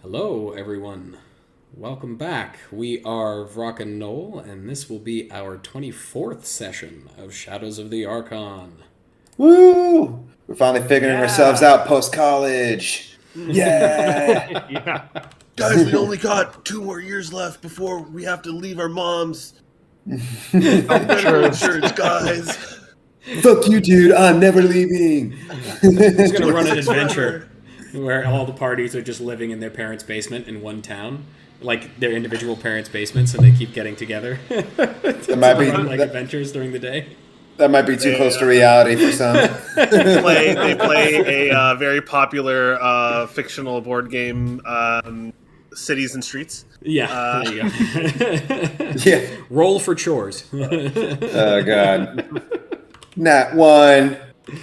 Hello, everyone. Welcome back. We are Vrock'n'Gnoll, and this will be our 24th session of Shadows of the Arcan. Woo! We're finally figuring ourselves out post-college. Yeah! Yeah. Guys, we only got 2 more years left before we have to leave our moms. Insurance, guys. Fuck you, dude. I'm never leaving. He's going to run an adventure where all the parties are just living in their parents' basement in one town. Like their individual parents' basements, and they keep getting together. That might be run, adventures during the day. That might be too close to reality for some. They play a very popular fictional board game, Cities and Streets. Yeah. There you go. Yeah. Roll for chores. Oh, God. Nat 1.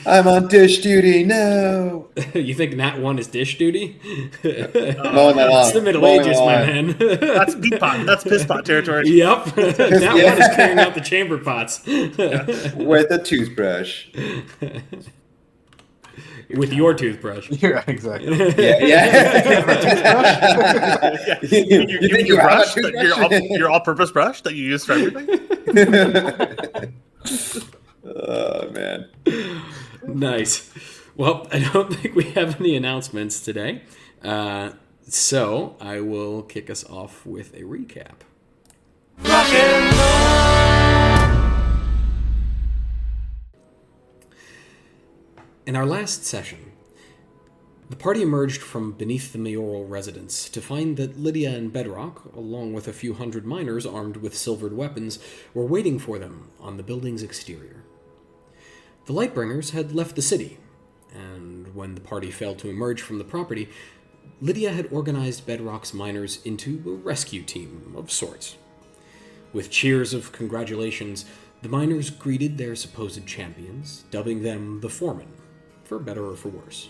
I'm on dish duty. No. You think Nat 1 is dish duty? Mowing that lawn. It's the Middle Mowing Ages, the my lawn. man. That's peat pot. That's piss pot territory. Yep. Nat 1 is clearing out the chamber pots. With a toothbrush. With your toothbrush. Yeah, exactly. Yeah. You think your have a brush, toothbrush? your all-purpose brush that you use for everything? Oh, man. Nice. Well, I don't think we have any announcements today. So I will kick us off with a recap. In our last session, the party emerged from beneath the mayoral residence to find that Lydia and Bedrock, along with a few hundred miners armed with silvered weapons, were waiting for them on the building's exterior. The Lightbringers had left the city, and when the party failed to emerge from the property, Lydia had organized Bedrock's miners into a rescue team of sorts. With cheers of congratulations, the miners greeted their supposed champions, dubbing them the Foreman, for better or for worse.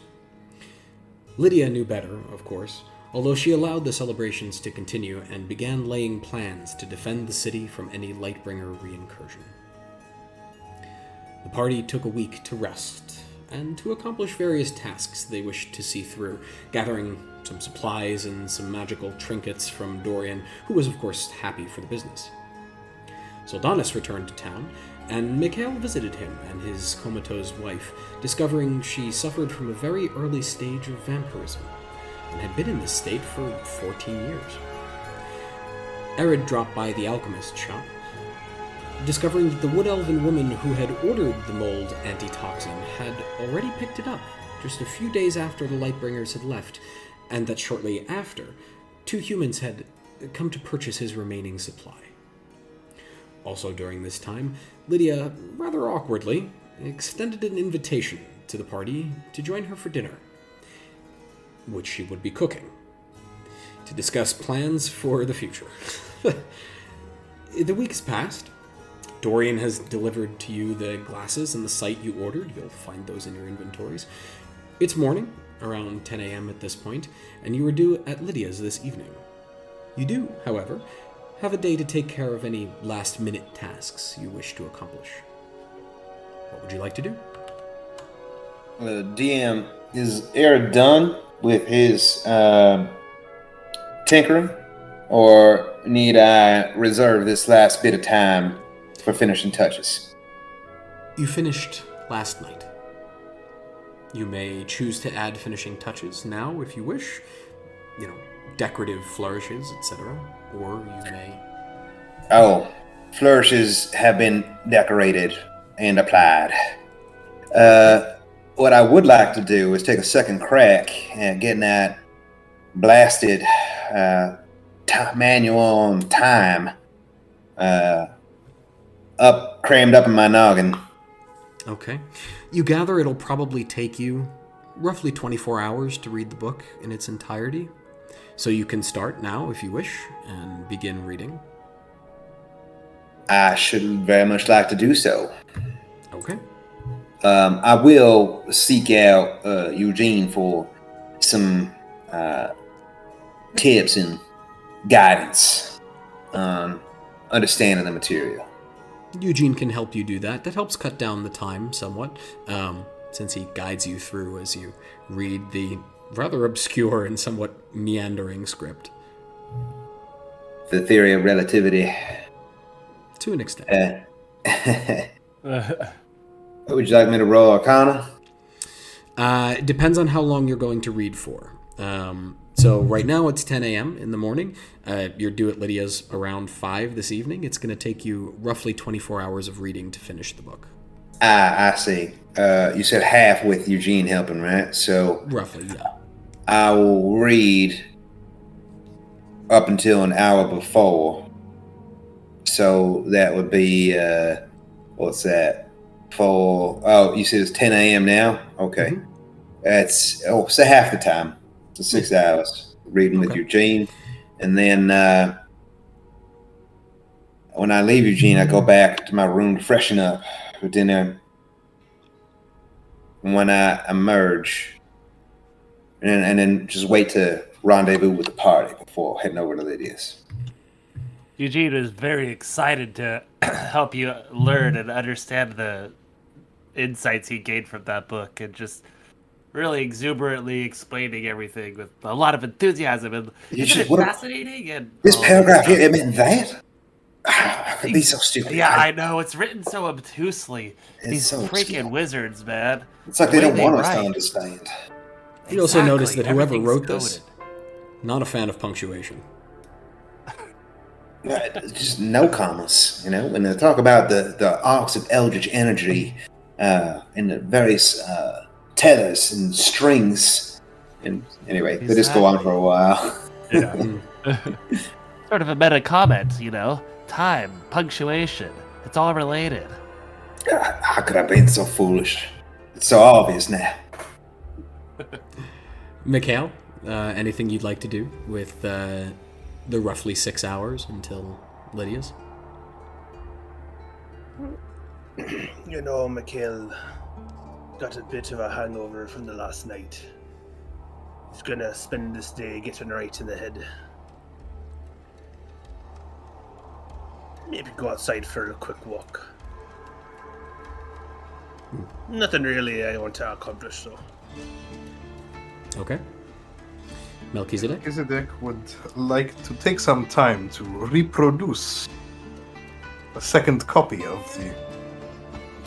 Lydia knew better, of course, although she allowed the celebrations to continue and began laying plans to defend the city from any Lightbringer reincursion. The party took a week to rest and to accomplish various tasks they wished to see through, gathering some supplies and some magical trinkets from Dorian, who was of course happy for the business. Soldanis returned to town, and Miarelle visited him and his comatose wife, discovering she suffered from a very early stage of vampirism, and had been in this state for 14 years. Erid dropped by the alchemist shop, discovering that the wood elven woman who had ordered the mold antitoxin had already picked it up just a few days after the Lightbringers had left, and that shortly after, 2 humans had come to purchase his remaining supply. Also during this time, Lydia, rather awkwardly, extended an invitation to the party to join her for dinner, which she would be cooking, to discuss plans for the future. The week has passed. Dorian has delivered to you the glasses and the sight you ordered. You'll find those in your inventories. It's morning, around 10 a.m. at this point, and you are due at Lydia's this evening. You do, however, have a day to take care of any last-minute tasks you wish to accomplish. What would you like to do? DM, is Eric done with his tinkering? Or need I reserve this last bit of time for finishing touches? You finished last night. You may choose to add finishing touches now if you wish. Decorative flourishes, etc. Or you may... Oh, flourishes have been decorated and applied. What I would like to do is take a second crack at getting that blasted manual on time crammed up in my noggin. Okay. You gather it'll probably take you roughly 24 hours to read the book in its entirety. So you can start now if you wish and begin reading. I should very much like to do so. Okay. I will seek out Eugene for some tips and guidance on understanding the material. Eugene can help you do that. That helps cut down the time somewhat, since he guides you through as you read the rather obscure and somewhat meandering script. The theory of relativity. To an extent. Would you like me to roll Arcana? It depends on how long you're going to read for. So right now it's 10 a.m. in the morning. You're due at Lydia's around 5 this evening. It's going to take you roughly 24 hours of reading to finish the book. I see. You said half with Eugene helping, right? So Roughly, yeah. I will read up until an hour before. So that would be, what's that? You said it's 10 a.m. now? Okay. Mm-hmm. It's half the time. So 6 hours reading with Eugene. And then when I leave Eugene, I go back to my room to freshen up for dinner. And when I emerge, and then just wait to rendezvous with the party before heading over to Lydia's. Eugene is very excited to help you learn and understand the insights he gained from that book, and just really exuberantly explaining everything with a lot of enthusiasm. And isn't it fascinating? And this paragraph here, it meant that? How could be so stupid? Yeah, I know. It's written so obtusely. These so freaking wizards, man. It's like they don't want us to understand. You also notice that whoever wrote this, not a fan of punctuation. Just no commas, when they talk about the arcs of eldritch energy and the various tethers and strings. And anyway, they just go on for a while. Yeah. Sort of a meta comment, time, punctuation, it's all related. How could I have been so foolish? It's so obvious now. Mikhail, anything you'd like to do with the roughly 6 hours until Lydia's? Mikhail got a bit of a hangover from the last night. He's gonna spend this day getting right in the head. Maybe go outside for a quick walk. Nothing really I want to accomplish, though. Okay. Melchizedek? Melchizedek would like to take some time to reproduce a second copy of the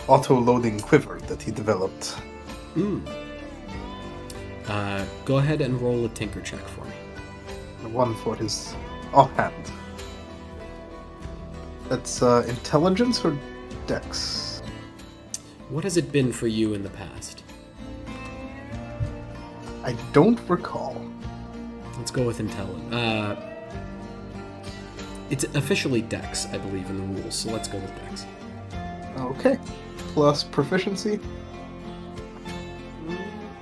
auto-loading quiver that he developed. Go ahead and roll a tinker check for me. The one for his offhand. That's intelligence or dex? What has it been for you in the past? I don't recall. Let's go with intelligence. It's officially dex, I believe, in the rules, so let's go with dex. Okay. Plus proficiency?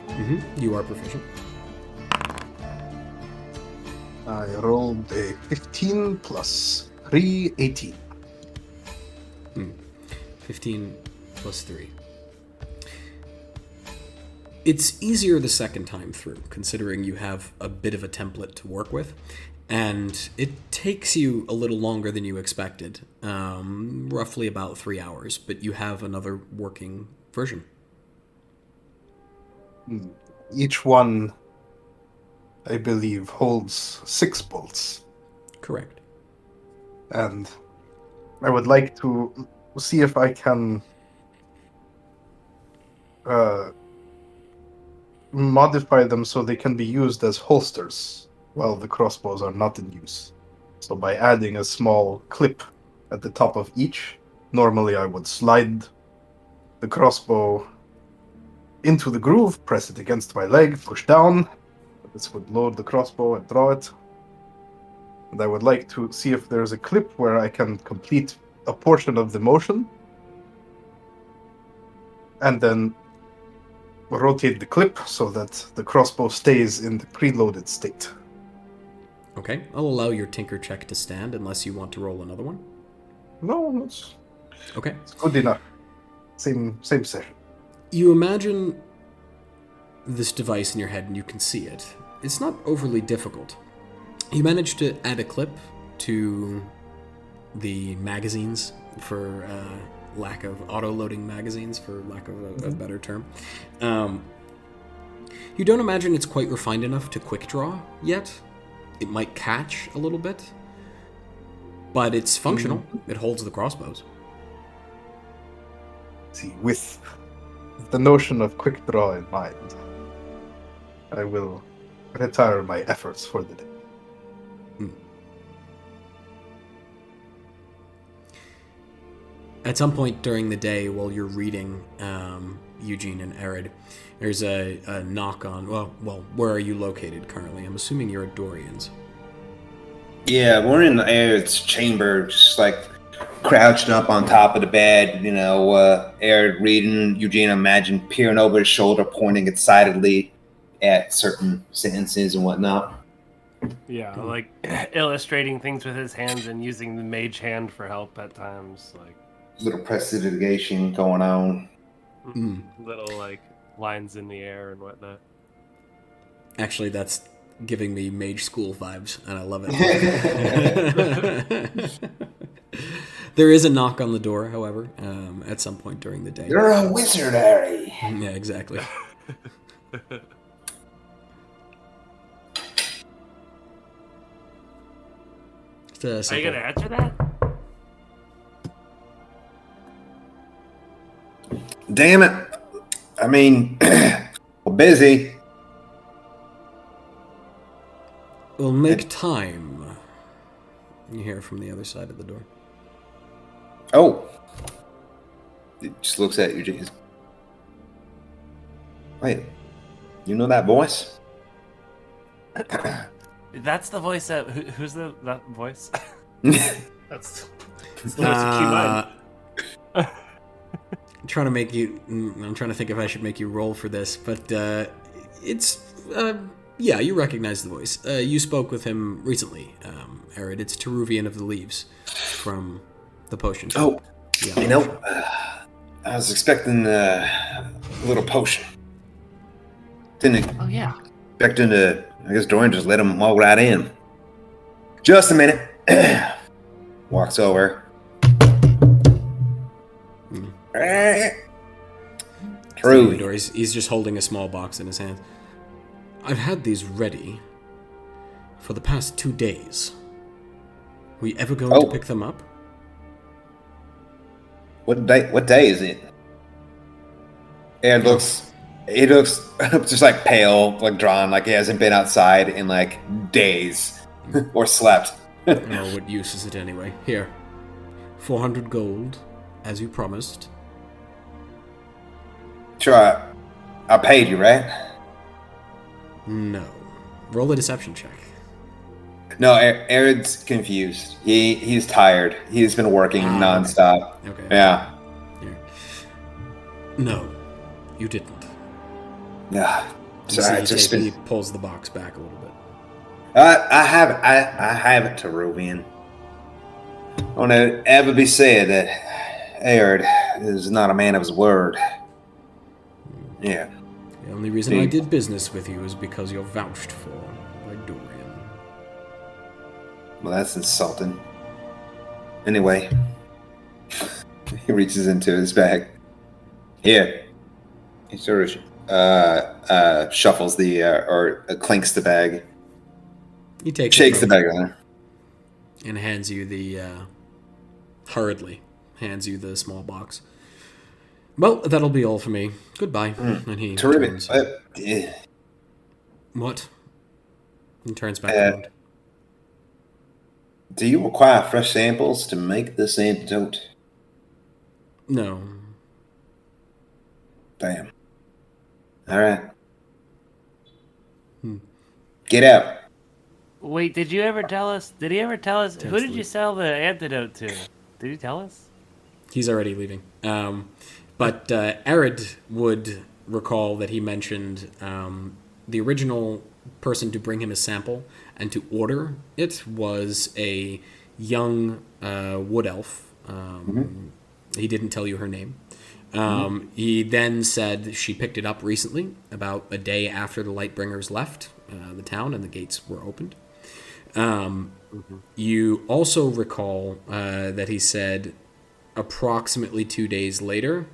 Mm-hmm. You are proficient. I rolled a 15 plus 3, 18. 15 plus 3. It's easier the second time through, considering you have a bit of a template to work with, and it takes you a little longer than you expected, roughly about 3 hours, but you have another working version. Each one, I believe, holds 6 bolts. Correct. And I would like to see if I can modify them so they can be used as holsters while the crossbows are not in use. So by adding a small clip at the top of each, normally I would slide the crossbow into the groove, press it against my leg, push down. This would load the crossbow and draw it. And I would like to see if there's a clip where I can complete a portion of the motion and then rotate the clip so that the crossbow stays in the preloaded state. Okay, I'll allow your tinker check to stand unless you want to roll another one. No, it's Okay. good enough. Same session. You imagine this device in your head and you can see it. It's not overly difficult. You manage to add a clip to the magazines for lack of auto-loading magazines, for lack of a better term. You don't imagine it's quite refined enough to quick draw yet. It might catch a little bit, but it's functional. It holds the crossbows. See, with the notion of quick draw in mind, I will retire my efforts for the day. At some point during the day, while you're reading Eugene and Arid, there's a knock on. Well, where are you located currently? I'm assuming you're at Dorian's. Yeah, we're in Arid's chamber, just like crouched up on top of the bed. Arid reading. Eugene, imagine peering over his shoulder, pointing excitedly at certain sentences and whatnot. Yeah, like illustrating things with his hands and using the mage hand for help at times, like Little prestidigitation going on. little like lines in the air and whatnot. Actually, that's giving me mage school vibes, and I love it. There is a knock on the door, however, at some point during the day. You're a wizard, Harry. Yeah, exactly. Are you gonna answer that? Damn it. I mean, we're busy. We'll make time. You hear from the other side of the door. Oh. He just looks at Eugene. Wait. You know that voice? That's the voice that who's that voice? That's the voice of Q9. I'm trying to make you. I'm trying to think if I should make you roll for this, but it's. Yeah, you recognize the voice. You spoke with him recently, Arid. It's Teruvian of the Leaves from the potion. Oh, yeah. I was expecting a little potion. Didn't Oh yeah. expect him to. I guess Dorian just let him walk right in. Just a minute. Walks over. True. He's just holding a small box in his hand. I've had these ready for the past 2 days. Were you ever going to pick them up? What day is it? He looks just like pale, like drawn, like he hasn't been outside in like days or slept. Oh, what use is it anyway? Here. 400 gold, as you promised. Sure, I paid you, right? No. Roll a deception check. No, Arid's confused. He's tired. He's been working nonstop. Okay. Yeah. Here. No, you didn't. Yeah. Sorry, He pulls the box back a little bit. I have it, Teruvian. Don't it ever be said that Arid is not a man of his word. Yeah. The only reason I did business with you is because you're vouched for by Dorian. Well, that's insulting. Anyway, he reaches into his bag. Here. He sort of shuffles or clinks the bag. He takes Shakes the bag on and hands you the hurriedly hands you the small box. Well, that'll be all for me. Goodbye. And he terrific. turns. What? He turns back around. Do you require fresh samples to make this antidote? No. Damn. All right. Get out. Wait, did he ever tell us? Who did you sell the antidote to? Did he tell us? He's already leaving. But Arid would recall that he mentioned the original person to bring him a sample and to order it was a young wood elf. He didn't tell you her name. He then said she picked it up recently, about a day after the Lightbringers left the town and the gates were opened. You also recall that he said approximately 2 days later,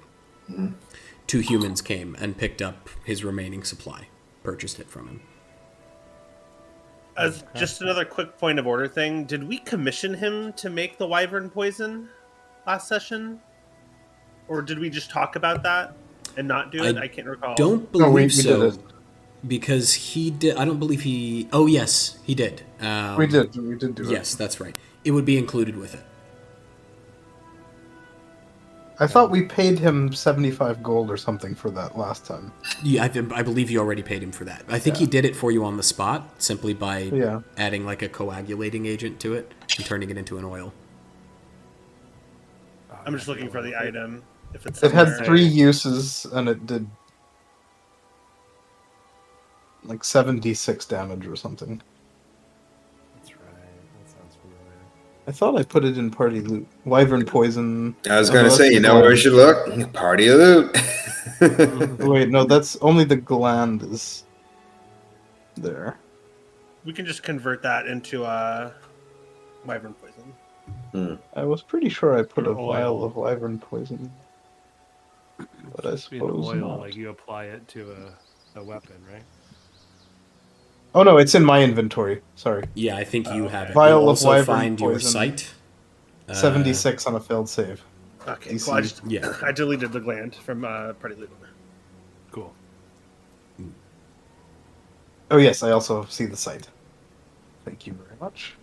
2 humans came and picked up his remaining supply. purchased it from him. As just another quick point of order thing, did we commission him to make the wyvern poison last session? Or did we just talk about that and not do it? I can't recall. Don't No, we believe so. did it. Because he did. I don't believe he. Oh, yes, he did. We did do it. Yes, that's right. It would be included with it. I thought we paid him 75 gold or something for that last time. Yeah, I believe you already paid him for that. I think he did it for you on the spot, simply by adding like a coagulating agent to it and turning it into an oil. I'm just looking for the item. If it's It had somewhere. 3 uses, and it did like 76 damage or something. That's right. That sounds familiar. I thought I put it in party loot. Wyvern poison. I was going to say, you know where we should look? Party of loot. Wait, no, that's only the gland is there. We can just convert that into wyvern poison. I was pretty sure I put Or a vial oil. of wyvern poison. But I Be an suppose oil, not. like you apply it to a weapon, right? Oh no, it's in my inventory. Sorry. Yeah, I think you have it. Vial You'll of also wyvern find your poison. site. 76 on a failed save. Okay, DC. cool. I, just, Yeah. I deleted the gland from party loot. Cool. Oh yes, I also see the site. Thank you very much.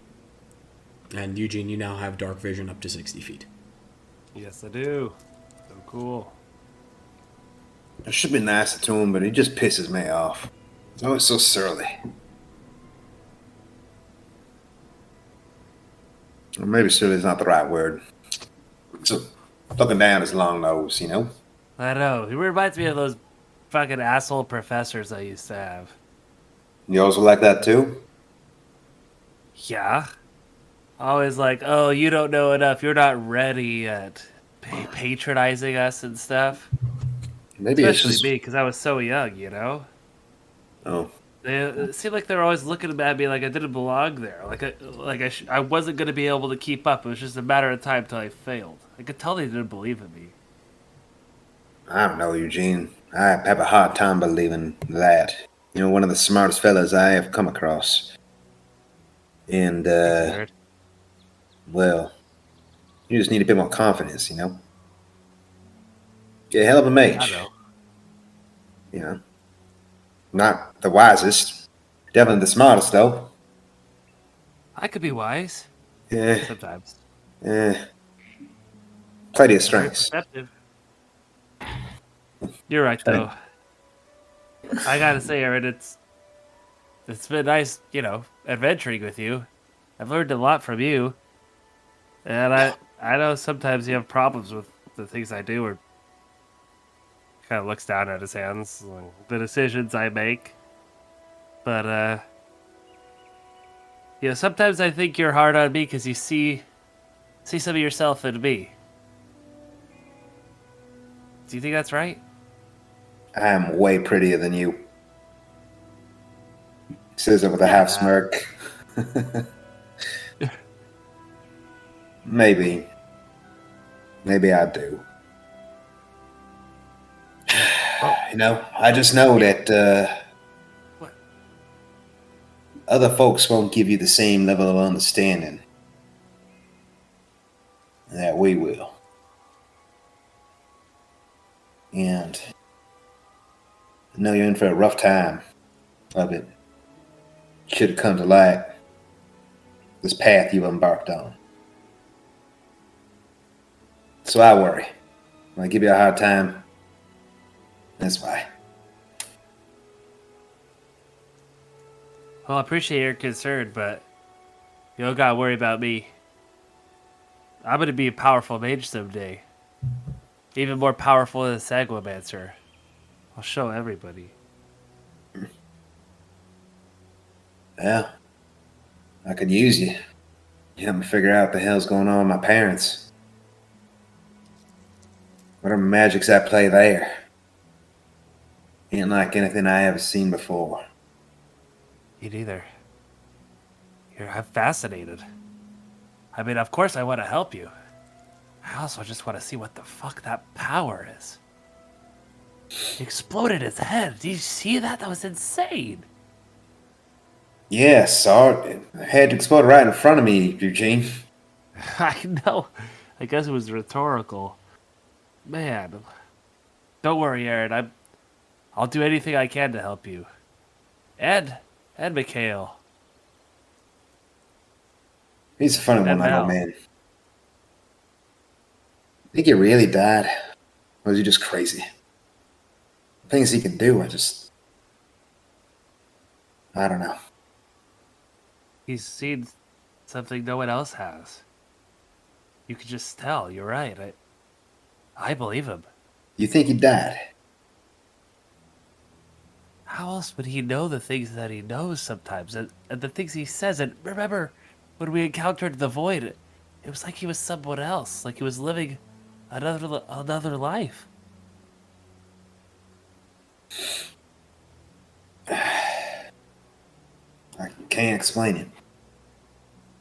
And Eugene, you now have dark vision up to 60 feet. Yes, I do. So cool. I should be nicer to him, but he just pisses me off. He's always so surly. Or maybe surly is not the right word. So, looking down his long nose, you know? I know. He reminds me of those fucking asshole professors I used to have. You also like that too? Yeah. Always like, oh, you don't know enough. You're not ready yet. Patronizing us and stuff. Maybe it's Especially just... me, because I was so young, you know? Oh. It seemed like they were always looking at me like I didn't belong there. I wasn't going to be able to keep up. It was just a matter of time till I failed. I could tell they didn't believe in me. I don't know, Eugene. I have a hard time believing that. You're one of the smartest fellas I have come across. And, Nerd. well, you just need a bit more confidence, you know? Get a hell of a mage. I know. You know? Not the wisest. Definitely the smartest, though. I could be wise. Yeah. Sometimes. Plenty of Very strengths. perceptive. You're right, though. I gotta say, Aaron, it's been nice, adventuring with you. I've learned a lot from you, and I know sometimes you have problems with the things I do, or kind of looks down at his hands, like the decisions I make. But sometimes I think you're hard on me because you see some of yourself in me. Do you think that's right? I am way prettier than you. Says it with a half smirk. Maybe. Maybe I do. I just know that What? other folks won't give you the same level of understanding that we will. And I know you're in for a rough time of it. Should have come to light this path you've embarked on. So I worry. When I give you a hard time, that's why. Well, I appreciate your concern, but you don't gotta worry about me. I'm gonna be a powerful mage someday. Even more powerful than a Sanguimancer. I'll show everybody. Yeah. I could use you. You help me figure out what the hell's going on with my parents. Whatever magic's at play there. Ain't like anything I ever seen before. Me neither. I'm fascinated. I mean, of course I want to help you. I also just want to see what the fuck that power is. He exploded his head. Did you see that? That was insane. Yeah, saw it. Head exploded right in front of me, Eugene. I know. I guess it was rhetorical. Man. Don't worry, Aaron. I'll do anything I can to help you. And Mikhail. He's a funny one, And that old Mal. man. Think he really died? Or was he just crazy? Things he can do, I don't know. He's seen something no one else has. You could just tell. You're right. I believe him. You think he died? How else would he know the things that he knows sometimes, and the things he says? And remember, when we encountered the void, it was like he was someone else, like he was living another life. I can't explain it.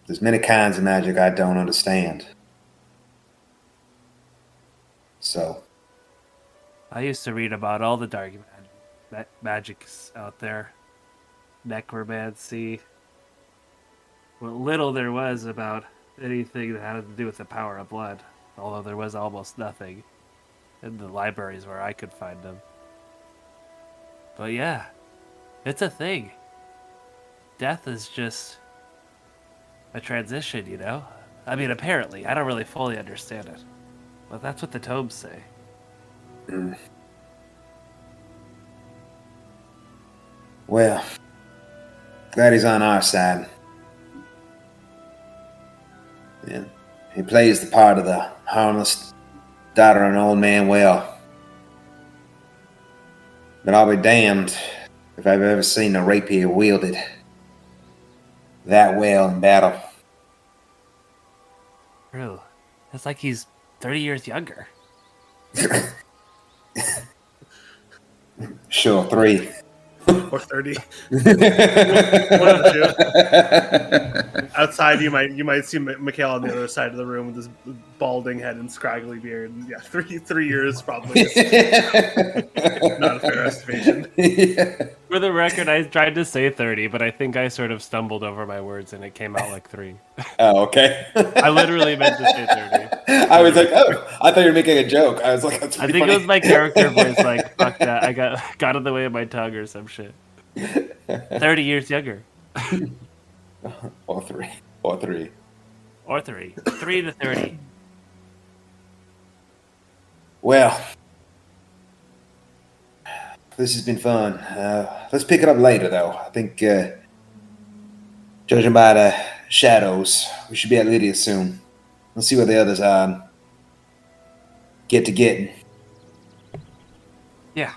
There's many kinds of magic I don't understand. So, I used to read about all the dark magics out there. Necromancy. What little there was about anything that had to do with the power of blood. Although there was almost nothing in the libraries where I could find them. But yeah, it's a thing. Death is just a transition, you know? I mean, apparently. I don't really fully understand it. But that's what the tomes say. well, glad he's on our side. Yeah, he plays the part of the harmless daughter of an old man well. But I'll be damned if I've ever seen a rapier wielded that well in battle. True. It's like he's 30 years younger. Sure, 3. Or 30. One of the two. Outside, you might see Mikhail on the other side of the room with his balding head and scraggly beard. And yeah, 3 years probably is not a fair estimation. Yeah. For the record, I tried to say 30, but I think I sort of stumbled over my words and it came out like 3. Oh, okay. I literally meant to say 30. I was like, oh, I thought you were making a joke. I was like, that's I pretty think funny. it was my character voice, like, fuck that. I got in the way of my tongue or some shit. 30 years younger. Or 3. Or 3. Or 3. 3 to 30. Well, this has been fun. Let's pick it up later, though. I think, judging by the shadows, we should be at Lydia soon. Let's see where the others are. Get to getting. Yeah.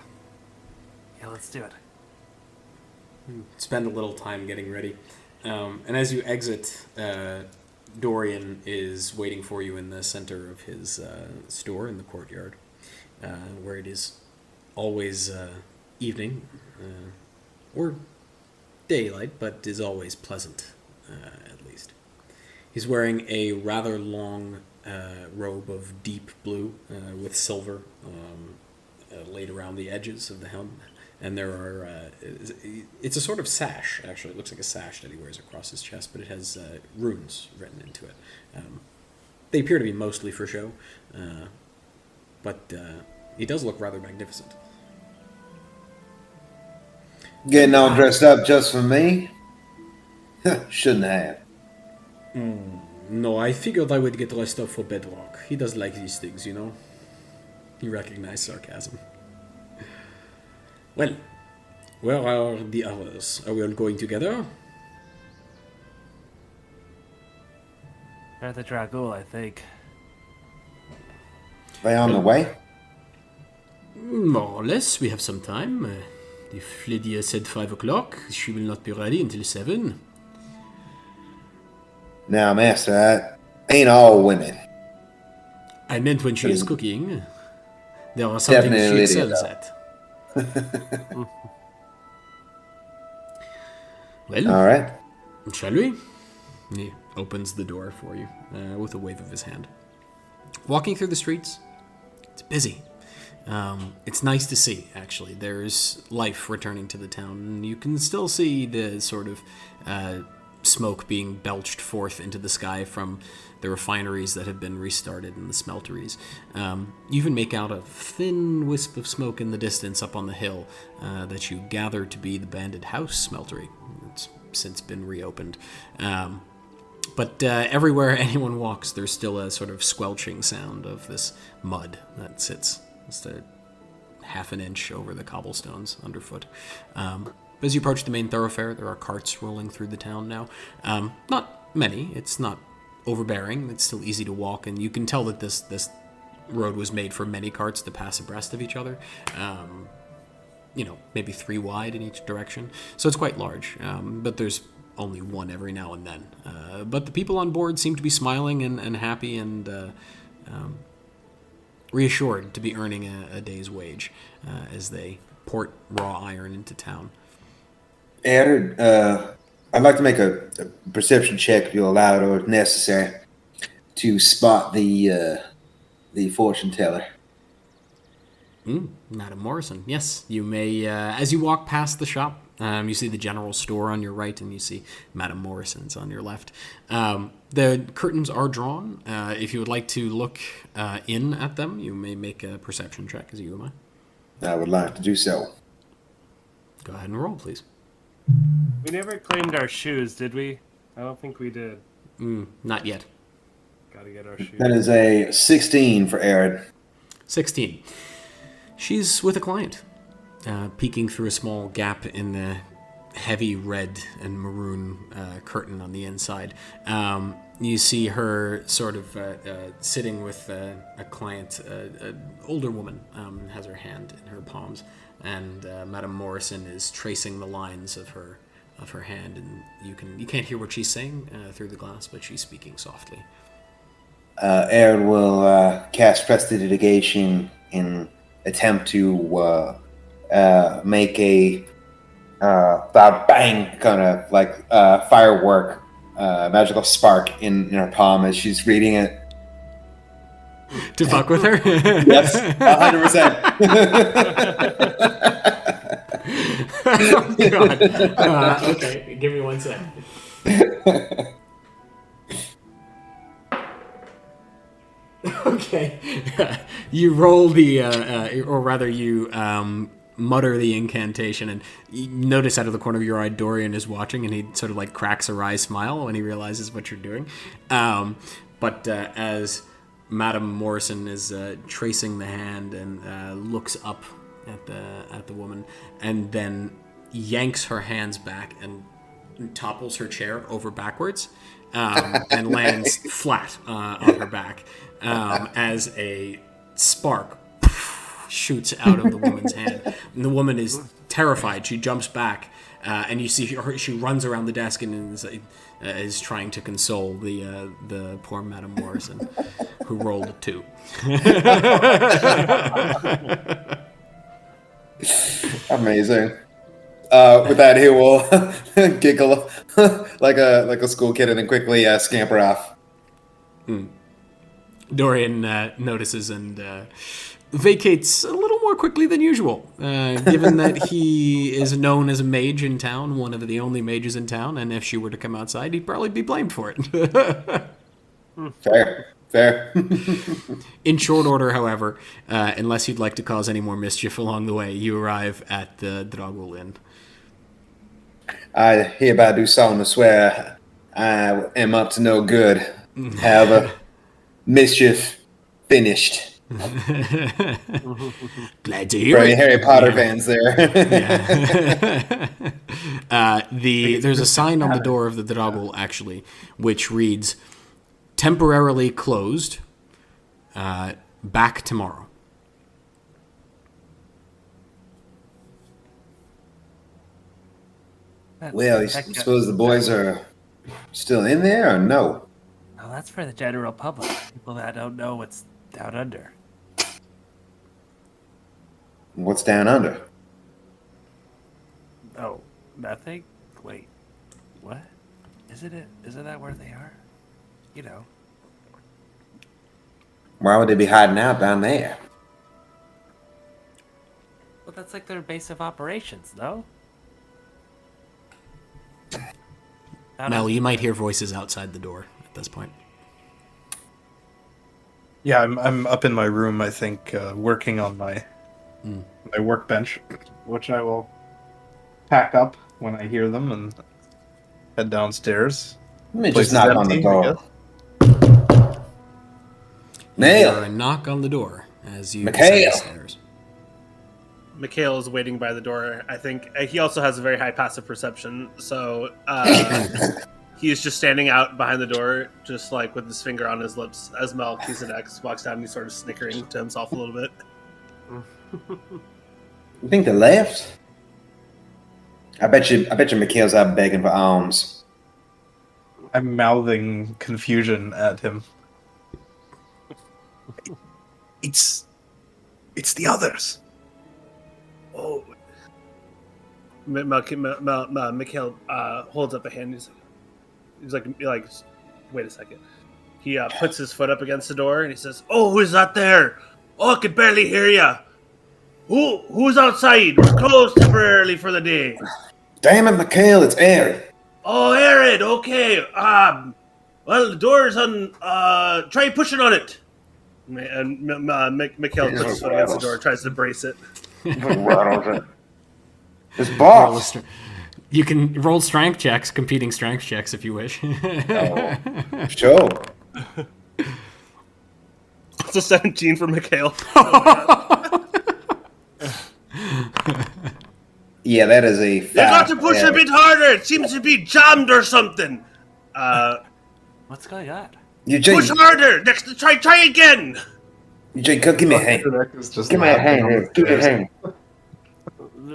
Yeah, let's do it. Spend a little time getting ready. And as you exit, Dorian is waiting for you in the center of his store in the courtyard, where it is always evening or daylight, but is always pleasant, at least. He's wearing a rather long robe of deep blue with silver laid around the edges of the helm. And there are, it's a sort of sash, actually. It looks like a sash that he wears across his chest, but it has runes written into it. They appear to be mostly for show, but he does look rather magnificent. Getting all dressed up just for me? Shouldn't have. No, I figured I would get dressed up for Bedrock. He does like these things, you know? He recognized sarcasm. Well, where are the others? Are we all going together? They're at the Dragul, I think. They on the way? More or less, we have some time. If Lydia said 5 o'clock, she will not be ready until 7. Now, Master, that ain't all women. I meant when she is cooking. There are some things Definitely she Lydia, excels though. at. Well, All right. shall we? He opens the door for you with a wave of his hand. Walking through the streets, it's busy. It's nice to see, actually. There's life returning to the town, and you can still see the sort of smoke being belched forth into the sky from the refineries that have been restarted and the smelteries. You even make out a thin wisp of smoke in the distance up on the hill that you gather to be the Banded House smeltery. It's since been reopened. But everywhere anyone walks, there's still a sort of squelching sound of this mud that sits just a half an inch over the cobblestones underfoot. As you approach the main thoroughfare, there are carts rolling through the town now. Not many. It's not overbearing. It's still easy to walk, and you can tell that this road was made for many carts to pass abreast of each other. Maybe 3 wide in each direction. So it's quite large, but there's only one every now and then. But the people on board seem to be smiling and happy and reassured to be earning a day's wage as they port raw iron into town. Aaron, I'd like to make a perception check if you allow it or if necessary to spot the fortune teller. Madam Morrison, yes. You may, as you walk past the shop, you see the general store on your right, and you see Madam Morrison's on your left. The curtains are drawn. If you would like to look in at them, you may make a perception check as you am. I would like to do so. Go ahead and roll, please. We never claimed our shoes, did we? I don't think we did. Not yet. Gotta get our shoes. That is a 16 for Aaron. 16. She's with a client, peeking through a small gap in the heavy red and maroon curtain on the inside. You see her sort of sitting with a client, an older woman, has her hand in her palms, and Madame Morrison is tracing the lines of her hand, and you can't hear what she's saying through the glass, but she's speaking softly. Aaron will cast prestidigitation in attempt to make a bang kind of like firework magical spark in her palm as she's reading it. To fuck with her? Yes, 100%. Oh, God. Okay, give me 1 second. Okay. You roll or rather you mutter the incantation, and you notice out of the corner of your eye Dorian is watching, and he sort of like cracks a wry smile when he realizes what you're doing. But as Madame Morrison is tracing the hand and looks up at the woman, and then yanks her hands back and topples her chair over backwards, and lands flat on her back, as a spark shoots out of the woman's hand. And the woman is terrified. She jumps back, and you see she runs around the desk and is trying to console the poor Madame Morrison, who rolled a 2. Amazing. With that, he will giggle like a school kid and then quickly scamper off. Dorian notices and vacates a little more quickly than usual, given that he is known as a mage in town, one of the only mages in town, and if she were to come outside, he'd probably be blamed for it. Fair. In short order, however, unless you'd like to cause any more mischief along the way, you arrive at the Dragul Inn. I hereby do solemnly swear I am up to no good. However, mischief finished. Glad to hear Very it. Harry Potter fans there. There's a sign on the door of the Dragul, actually, which reads, "Temporarily closed. Back tomorrow." Well, you suppose the boys are still in there, or no? No, that's for the general public. People that don't know what's down under. What's down under? Oh, nothing? Wait, what? Isn't that where they are? You know. Why would they be hiding out down there? that's like their base of operations, no? Mel, you might hear voices outside the door at this point. Yeah, I'm up in my room, I think, working on my workbench, which I will pack up when I hear them and head downstairs. Let me Place just is knock on the empty, I door. guess. You hear a Nail! knock on the door as you Mikhail. descend the stairs. Mikhail is waiting by the door. I think he also has a very high passive perception, so he's just standing out behind the door, just like with his finger on his lips as Mel keys an X walks down and he's sort of snickering to himself a little bit. You think they left? I bet you Mikhail's out begging for alms. I'm mouthing confusion at him. It's the others. Oh. Mikhail holds up a hand. He's like, wait a second. He puts his foot up against the door and he says, "Oh, who's that there? Oh, I can barely hear you. Who's outside? We're closed temporarily for the day." Damn it, Mikhail, it's Aaron. "Oh, Aaron, okay. Well, the door's on. Try pushing on it." And Mikhail puts his foot against the door, tries to brace it. His boss. You can roll strength checks, competing strength checks if you wish. Sure. It's a 17 for Mikhail. Yeah, that is a. You got to push a bit harder. It seems to be jammed or something. What's going on? Eugene, Push harder. Next, try again. Eugene, come give me a hand. Give me a hand here. Give me a hand.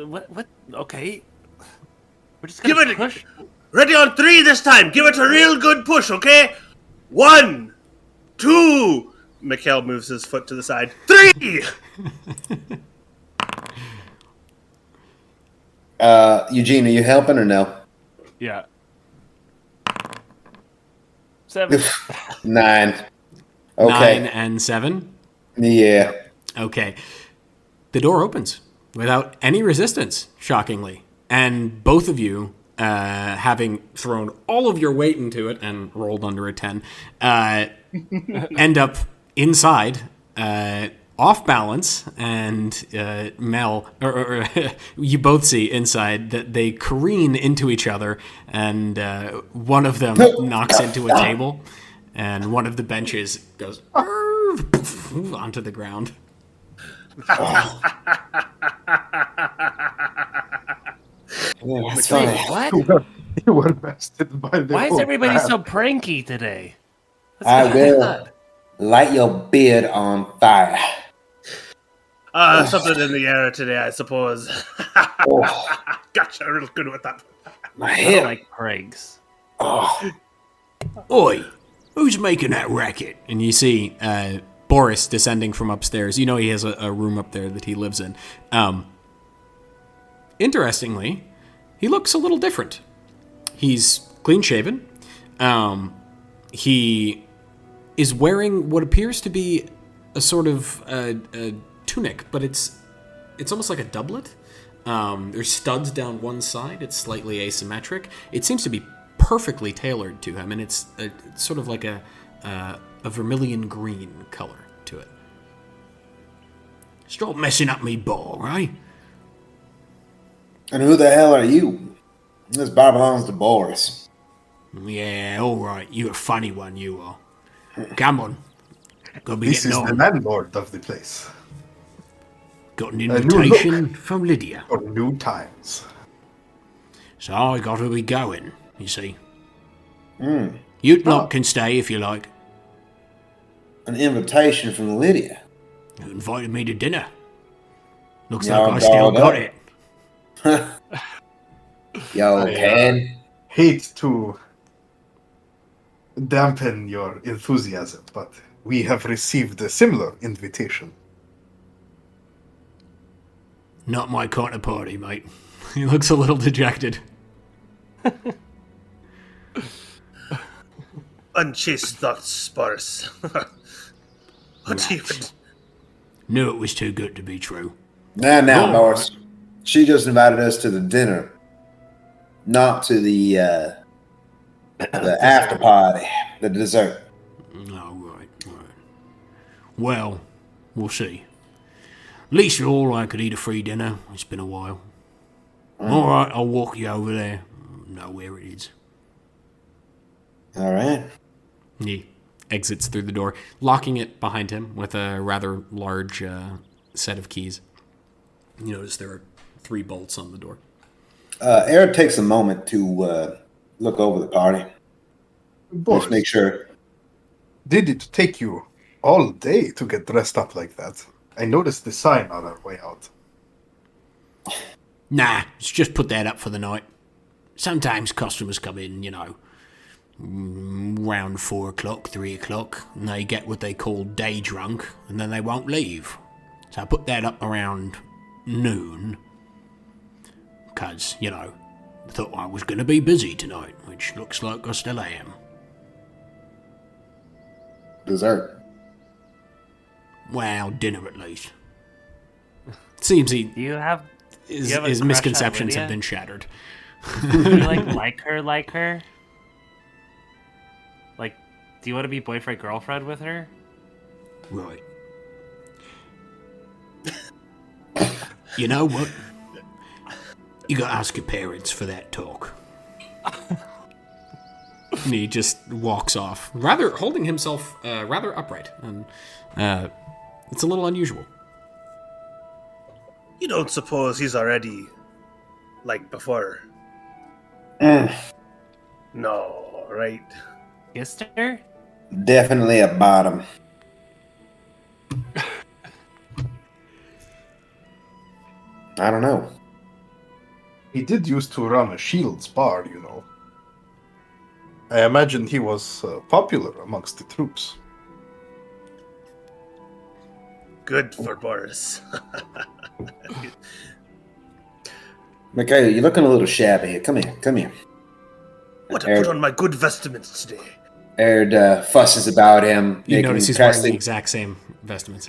What? Okay. We're just Give gonna it. push. Ready on 3 this time. Give it a real good push, okay? 1, 2. Mikhail moves his foot to the side. 3. Eugene, are you helping or no? Yeah. 7. 9. Okay. 9 and 7. Yeah. Okay. The door opens without any resistance, shockingly. And both of you, having thrown all of your weight into it and rolled under a 10, end up inside, off balance, and Mel, or you both see inside that they careen into each other, and one of them knocks into a table, and one of the benches goes onto the ground. Yeah, that's Wait, funny. what? You were bested by the. Why is old everybody man. so pranky today? What's I going will on? light your beard on fire. Something in the air today, I suppose. Oh, Gotcha, real good with that. my I head. don't like pranks. Oh, Oi, who's making that racket? And you see Boris descending from upstairs. You know he has a room up there that he lives in. Interestingly, he looks a little different. He's clean-shaven. He is wearing what appears to be a sort of a tunic, but it's almost like a doublet. There's studs down one side. It's slightly asymmetric. It seems to be perfectly tailored to him, and it's sort of like a vermilion green color to it. Stop messing up me ball, right? and who the hell are you? This bar belongs to Boris. Yeah, all right. You a funny one, you are. Come on. Gotta be This getting is the on. landlord of the place. Got an new invitation from Lydia. For new times. So I got to be going, you see. You lot can stay if you like. An invitation from Lydia. You invited me to dinner. Looks Yeah, like I still dolled got up. it. Yo, Ken. Hate to dampen your enthusiasm, but we have received a similar invitation. Not my kind of party, mate. He looks a little dejected. Unchaste thoughts, Boris. What even? Knew it was too good to be true. Now, All Boris. She just invited us to the dinner, not to the after party, the dessert. Oh, right. Well, we'll see. At least you're all right, could eat a free dinner. It's been a while. All right, I'll walk you over there. Know where it is. All right. He exits through the door, locking it behind him with a rather large set of keys. You notice there are 3 bolts on the door. Eric takes a moment to look over the party. Boris, Just make sure. did it take you all day to get dressed up like that? I noticed the sign on our way out. Nah, let's just put that up for the night. Sometimes customers come in, around 4 o'clock, 3 o'clock, and they get what they call day drunk, and then they won't leave. So I put that up around noon, because, thought I was going to be busy tonight, which looks like I still am. Dessert. Well, dinner at least. Seems Do you have his crush on misconceptions Lydia? have been shattered. do you like her? Like, do you want to be boyfriend girlfriend with her? Right. You know what? You gotta ask your parents for that talk. And he just walks off, holding himself rather upright, and it's a little unusual. You don't suppose he's already like before? No, right? Kissed her? Definitely a bottom. I don't know. He did used to run a Shields bar, I imagine he was popular amongst the troops. Good for Boris. Mikhail, you're looking a little shabby here. Come here. What, I put on my good vestments today? Erd fusses about him. You making notice he's wearing the casting- exact same vestments.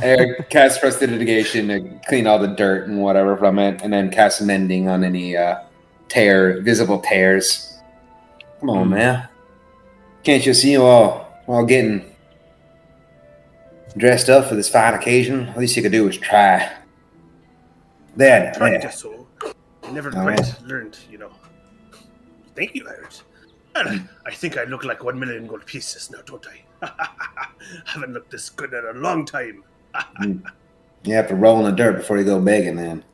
Eric casts prestidigitation to clean all the dirt and whatever from it, and then casts mending on any visible tears. Come on, man. Can't you see you all getting dressed up for this fine occasion? At least you could do is try. There. Tried so. I never All quite right. learned, Thank you, Iris. And I think I look like 1 million gold pieces now, don't I? Haven't looked this good in a long time. You have to roll in the dirt before you go begging, then.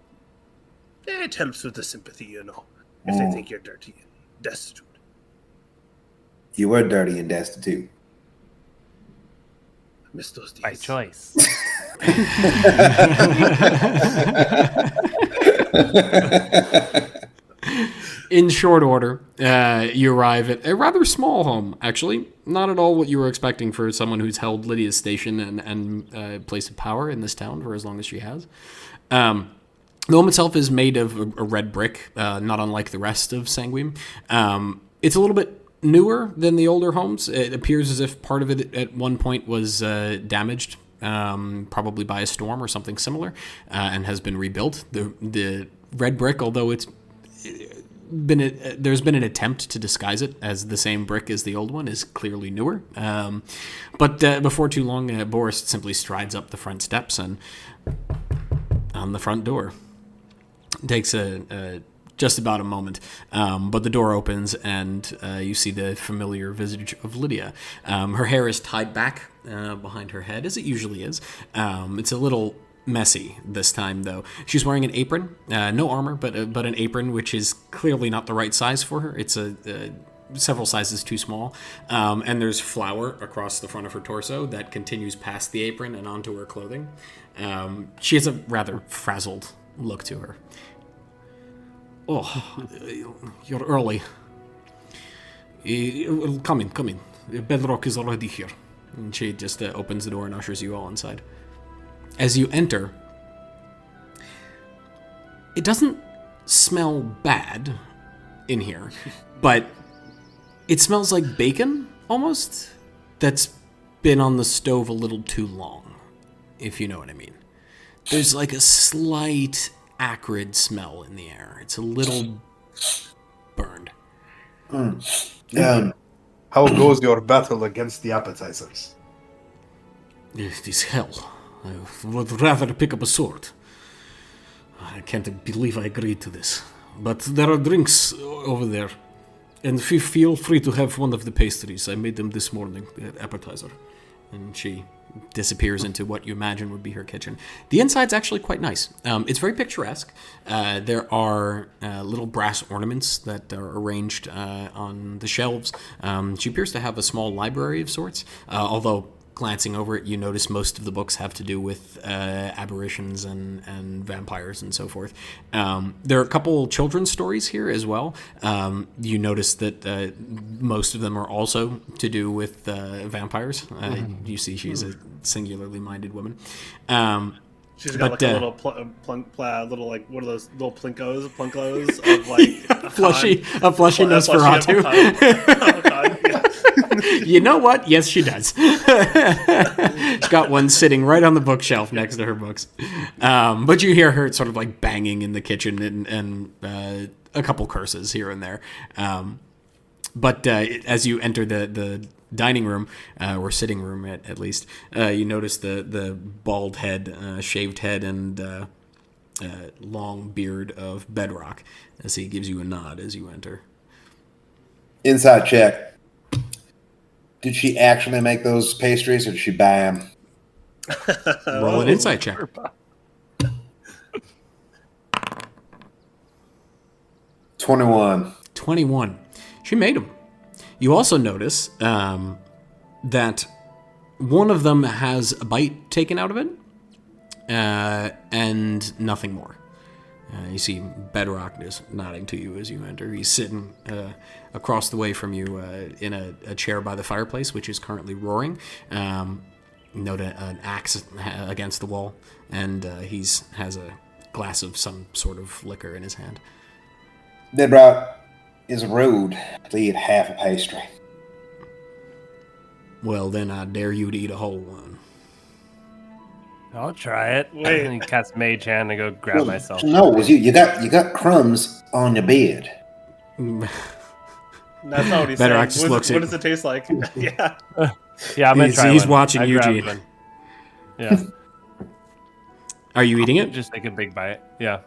It helps with the sympathy, if they think you're dirty and destitute. You were dirty and destitute. I miss those days. By choice. In short order, you arrive at a rather small home, actually. Not at all what you were expecting for someone who's held Lydia's station and place of power in this town for as long as she has. The home itself is made of a red brick, not unlike the rest of Sanguim. It's a little bit newer than the older homes. It appears as if part of it at one point was damaged, probably by a storm or something similar, and has been rebuilt. The red brick, although there's been an attempt to disguise it as the same brick as the old one, is clearly newer. But before too long, Boris simply strides up the front steps and on the front door. It takes just about a moment, but the door opens and you see the familiar visage of Lydia. Her hair is tied back behind her head, as it usually is. It's a little messy this time, though. She's wearing an apron, no armor, but an apron, which is clearly not the right size for her. It's several sizes too small, and there's flour across the front of her torso that continues past the apron and onto her clothing. She has a rather frazzled look to her. Oh, you're early. Come in. Bedrock is already here. And she just opens the door and ushers you all inside. As you enter, it doesn't smell bad in here, but it smells like bacon, almost, that's been on the stove a little too long, if you know what I mean. there's like a slight acrid smell in the air. It's a little burned. How goes your battle against the appetizers? It is hell. I would rather pick up a sword. I can't believe I agreed to this. But there are drinks over there. And feel free to have one of the pastries. I made them this morning, the appetizer. And she disappears into what you imagine would be her kitchen. The inside's actually quite nice. It's very picturesque. There are little brass ornaments that are arranged on the shelves. She appears to have a small library of sorts, although glancing over it, you notice most of the books have to do with aberrations and vampires and so forth. There are a couple children's stories here as well. You notice that most of them are also to do with vampires. You see she's a singularly minded woman. She's got a little little like one of those little plunkos of like a plushy Nosferatu. You know what? Yes, she does. She's got one sitting right on the bookshelf next to her books. But you hear her sort of like banging in the kitchen and a couple curses here and there. But as you enter the dining room, or sitting room at least, you notice the bald head, shaved head, and long beard of Bedrock as he gives you a nod as you enter. Inside check. Did she actually make those pastries, or did she buy them? Roll an insight check. 21. She made them. You also notice that one of them has a bite taken out of it, and nothing more. You see Bedrock is nodding to you as you enter. He's sitting across the way from you in a chair by the fireplace, which is currently roaring. Note an axe against the wall, and he has a glass of some sort of liquor in his hand. Bedrock is rude to eat half a pastry. Well, then I dare you to eat a whole one. I'll try it. Wait. And he casts Mage Hand and go grab myself. No, it was you. You got crumbs on your bed. That's not what he's Bedrock saying. just What does it taste like? Yeah. Yeah, I'm gonna try He's one. watching I grabbed Eugene. one. Yeah, Are you eating it? just take a big bite. Yeah.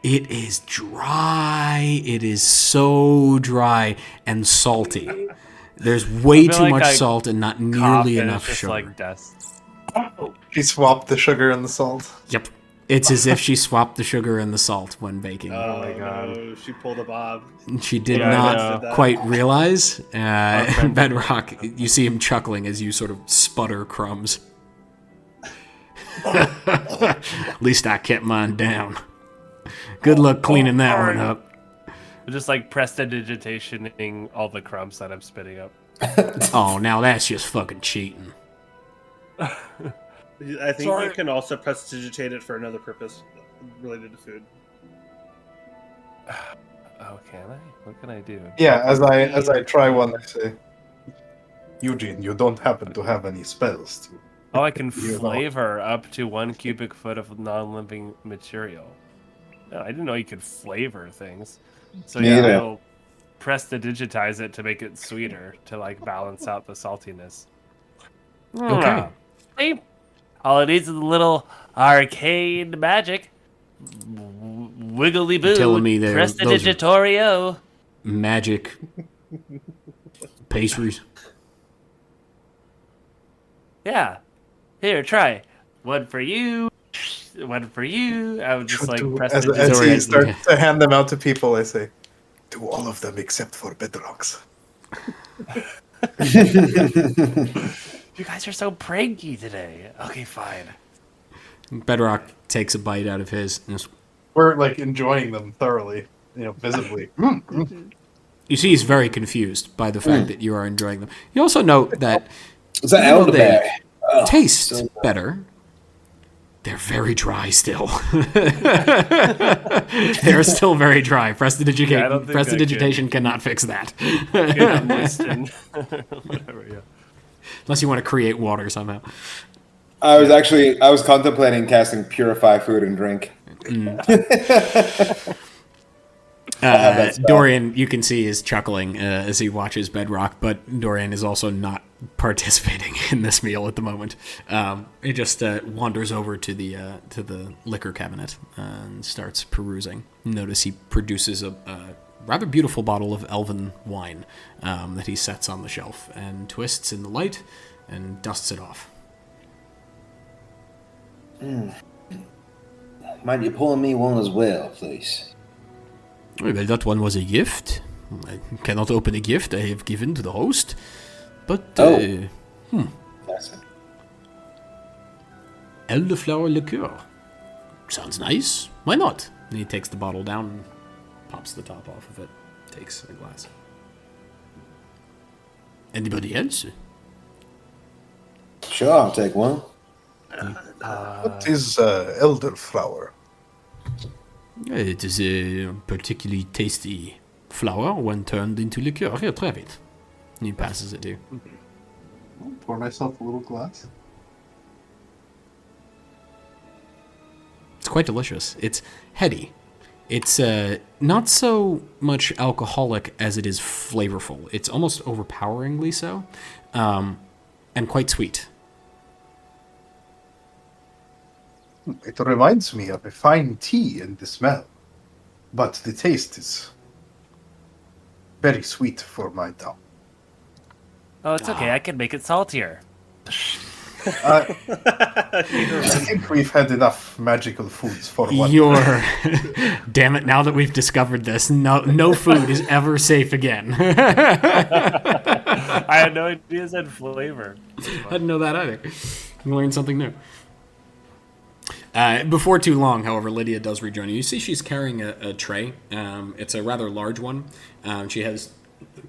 It is dry. It is so dry and salty. There's way feel too like much I salt and not Cough, nearly and enough it's just sugar. like dust. She swapped the sugar and the salt. Yep. It's as if she swapped the sugar and the salt when baking. Oh my God. no, she pulled a Bob. She did Yeah, I not know. quite realize. Bedrock, you see him chuckling as you sort of sputter crumbs. At least I kept mine down. Good luck cleaning that one up. I'm just like prestidigitationing all the crumbs that I'm spitting up. Oh, now that's just fucking cheating. I think you can also prestidigitate it for another purpose related to food. Oh, can I? What can I do? Yeah, as I try one, I say, Eugene, you don't happen to have any spells to... Oh, I can You know. flavor up to 1 cubic foot of non-living material. No, I didn't know you could flavor things. So Me yeah, either. I'll prestidigitize it to make it sweeter to like balance out the saltiness. Okay. See? All it needs is a little arcane magic. Wiggly boo. telling me those are- Prestidigitorio. Magic pastries. Yeah. Here, try. One for you. One for you. I would just like as he prestidigitate. starts to hand them out to people, I say, do all of them except for Bedrock's. You guys are so pranky today. Okay, fine. Bedrock takes a bite out of his. And just- We're like enjoying them thoroughly, visibly. you see, he's very confused by the fact that you are enjoying them. You also note that Is that even though they elderberry? Oh, taste so- better, they're very dry still. They're still very dry. Yeah, I don't think I Prestidigitation cannot fix that. Whatever, yeah. Unless you want to create water somehow. I was contemplating casting Purify Food and Drink. Dorian, you can see, is chuckling as he watches Bedrock, but Dorian is also not participating in this meal at the moment. He just wanders over to the liquor cabinet and starts perusing. Notice he produces a rather beautiful bottle of elven wine that he sets on the shelf and twists in the light and dusts it off. Mind you pulling me one as well, please? Well, that one was a gift. I cannot open a gift I have given to the host. But, That's it. elderflower liqueur. Sounds nice. Why not? And he takes the bottle down and pops the top off of it. Takes a glass. Anybody else? Sure, I'll take one. What is elderflower? It is a particularly tasty flower when turned into liqueur. Here, try it. And he passes it to you. I'll pour myself a little glass. It's quite delicious. It's heady. It's not so much alcoholic as it is flavorful. It's almost overpoweringly so, and quite sweet. It reminds me of a fine tea in the smell, but the taste is very sweet for my tongue. Oh, it's okay. I can make it saltier. I think we've had enough magical foods for one. Damn it, now that we've discovered this, no food is ever safe again. I had no idea it had flavor. I didn't know that either. You learned something new. Before too long, however, Lydia does rejoin you. You see she's carrying a tray. It's a rather large one. She has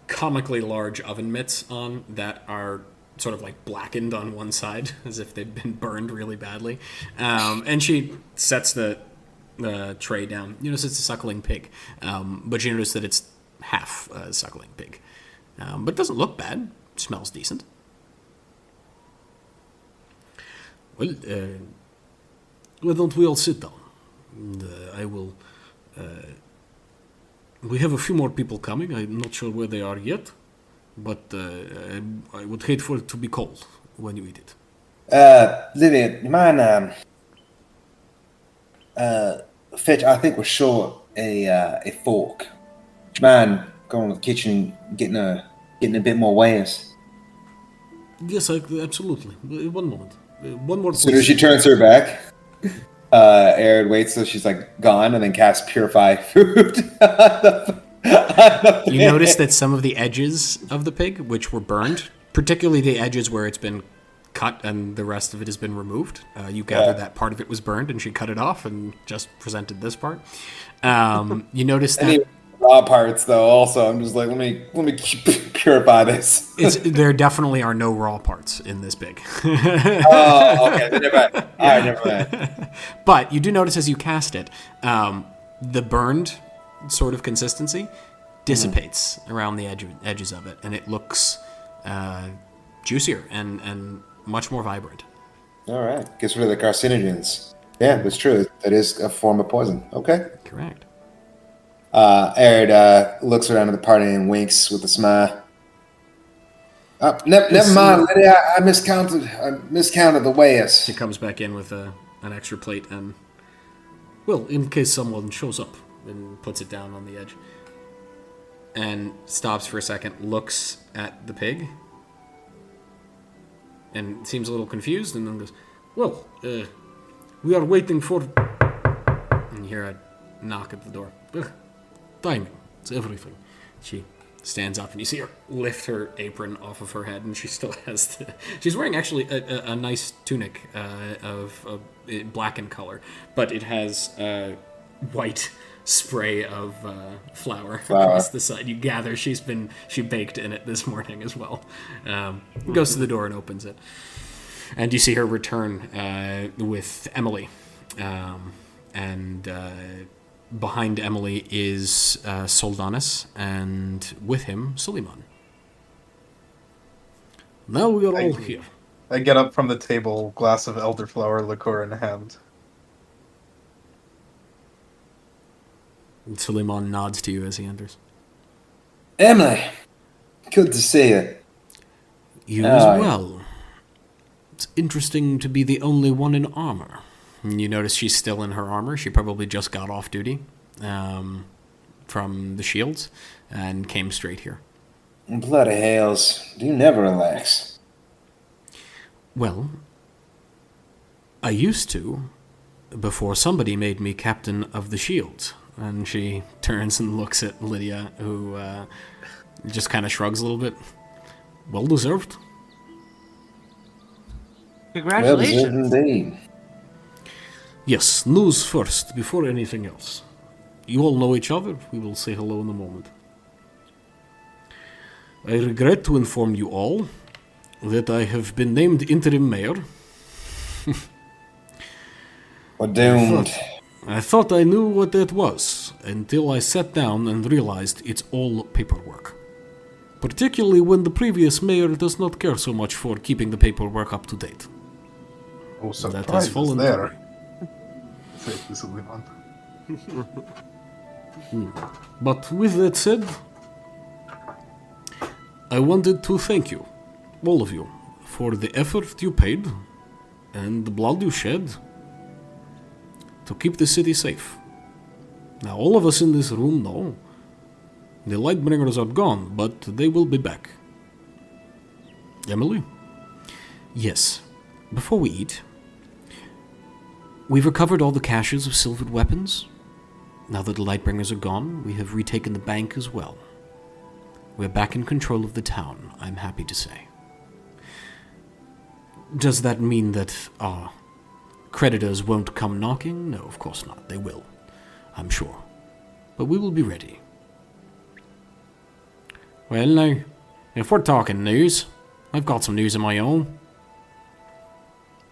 comically large oven mitts on that are sort of like blackened on one side, as if they've been burned really badly. And she sets the tray down. You notice it's a suckling pig, but you notice that it's half a suckling pig. But it doesn't look bad. It smells decent. Well, why don't we all sit down? And, I will... we have a few more people coming. I'm not sure where they are yet. But I would hate for it to be cold when you eat it. Lydia, you mind, fetch, I think we're short a fork. Do you mind going to the kitchen and getting a bit more wares? Yes, absolutely. One moment. One more. As soon as she turns her back, Arid waits till she's like gone and then casts Purify Food. You notice that some of the edges of the pig, which were burned, particularly the edges where it's been cut and the rest of it has been removed, you gather that part of it was burned and she cut it off and just presented this part. You notice that... Any raw parts, though, also. I'm just like, let me purify this. There definitely are no raw parts in this pig. Oh, okay. Never mind. All right, never mind. But you do notice as you cast it, the burned sort of consistency dissipates around the edges of it, and it looks juicier and much more vibrant. All right. Gets rid of the carcinogens. Yeah, that's true. That is a form of poison. Okay. Correct. Arid looks around at the party and winks with a smile. Never mind, Lydia. I miscounted the wares. She comes back in with an extra plate and, well, in case someone shows up, and puts it down on the edge. And stops for a second, looks at the pig, and seems a little confused, and then goes, well, we are waiting for... And you hear a knock at the door. Timing. It's everything. She stands up, and you see her lift her apron off of her head, and she still has she's wearing actually a nice tunic of black in color, but it has white spray of flour across the side. You gather she baked in it this morning as well. Goes to the door and opens it, and you see her return with Emily, and behind Emily is Soldanis, and with him Sulleiman. Now we are all here. I get up from the table, glass of elderflower liqueur in hand. Sulleiman nods to you as he enters. Emily, good to see you. You as well. It's interesting to be the only one in armor. You notice she's still in her armor. She probably just got off duty from the Shields and came straight here. Bloody hells, you never relax. Well, I used to, before somebody made me captain of the Shields. And she turns and looks at Lydia, who just kind of shrugs a little bit. Well deserved. Congratulations. Well deserved indeed. Yes, news first, before anything else. You all know each other. We will say hello in a moment. I regret to inform you all that I have been named interim mayor. We're doomed. I thought I knew what that was, until I sat down and realized it's all paperwork. Particularly when the previous mayor does not care so much for keeping the paperwork up to date. Oh, That has surprise fallen there. Thank you, Sulleiman. But with that said, I wanted to thank you, all of you, for the effort you paid and the blood you shed to keep the city safe. Now, all of us in this room know the Lightbringers are gone, but they will be back. Emily? Yes. Before we eat, we've recovered all the caches of silvered weapons. Now that the Lightbringers are gone, we have retaken the bank as well. We're back in control of the town, I'm happy to say. Does that mean that our creditors won't come knocking? No, of course not. They will, I'm sure. But we will be ready. Well, now, if we're talking news, I've got some news of my own.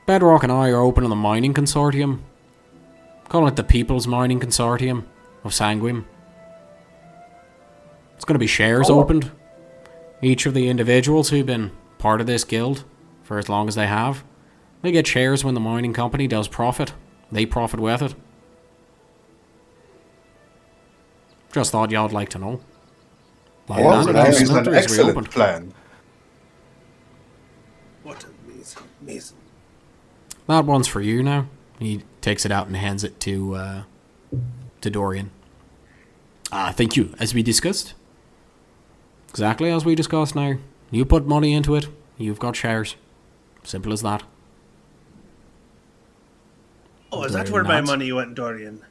Bedrock and I are opening the mining consortium. Calling it the People's Mining Consortium of Sanguim. It's going to be shares opened. Each of the individuals who've been part of this guild for as long as they have, they get shares when the mining company does profit. They profit with it. Just thought y'all'd like to know. Well, That is an Center is excellent reopened. plan. What amazing. That one's for you now. He takes it out and hands it to Dorian. Thank you, as we discussed. Exactly as we discussed now. You put money into it, you've got shares. Simple as that. Oh, is that Dorian where my nods. money went, Dorian?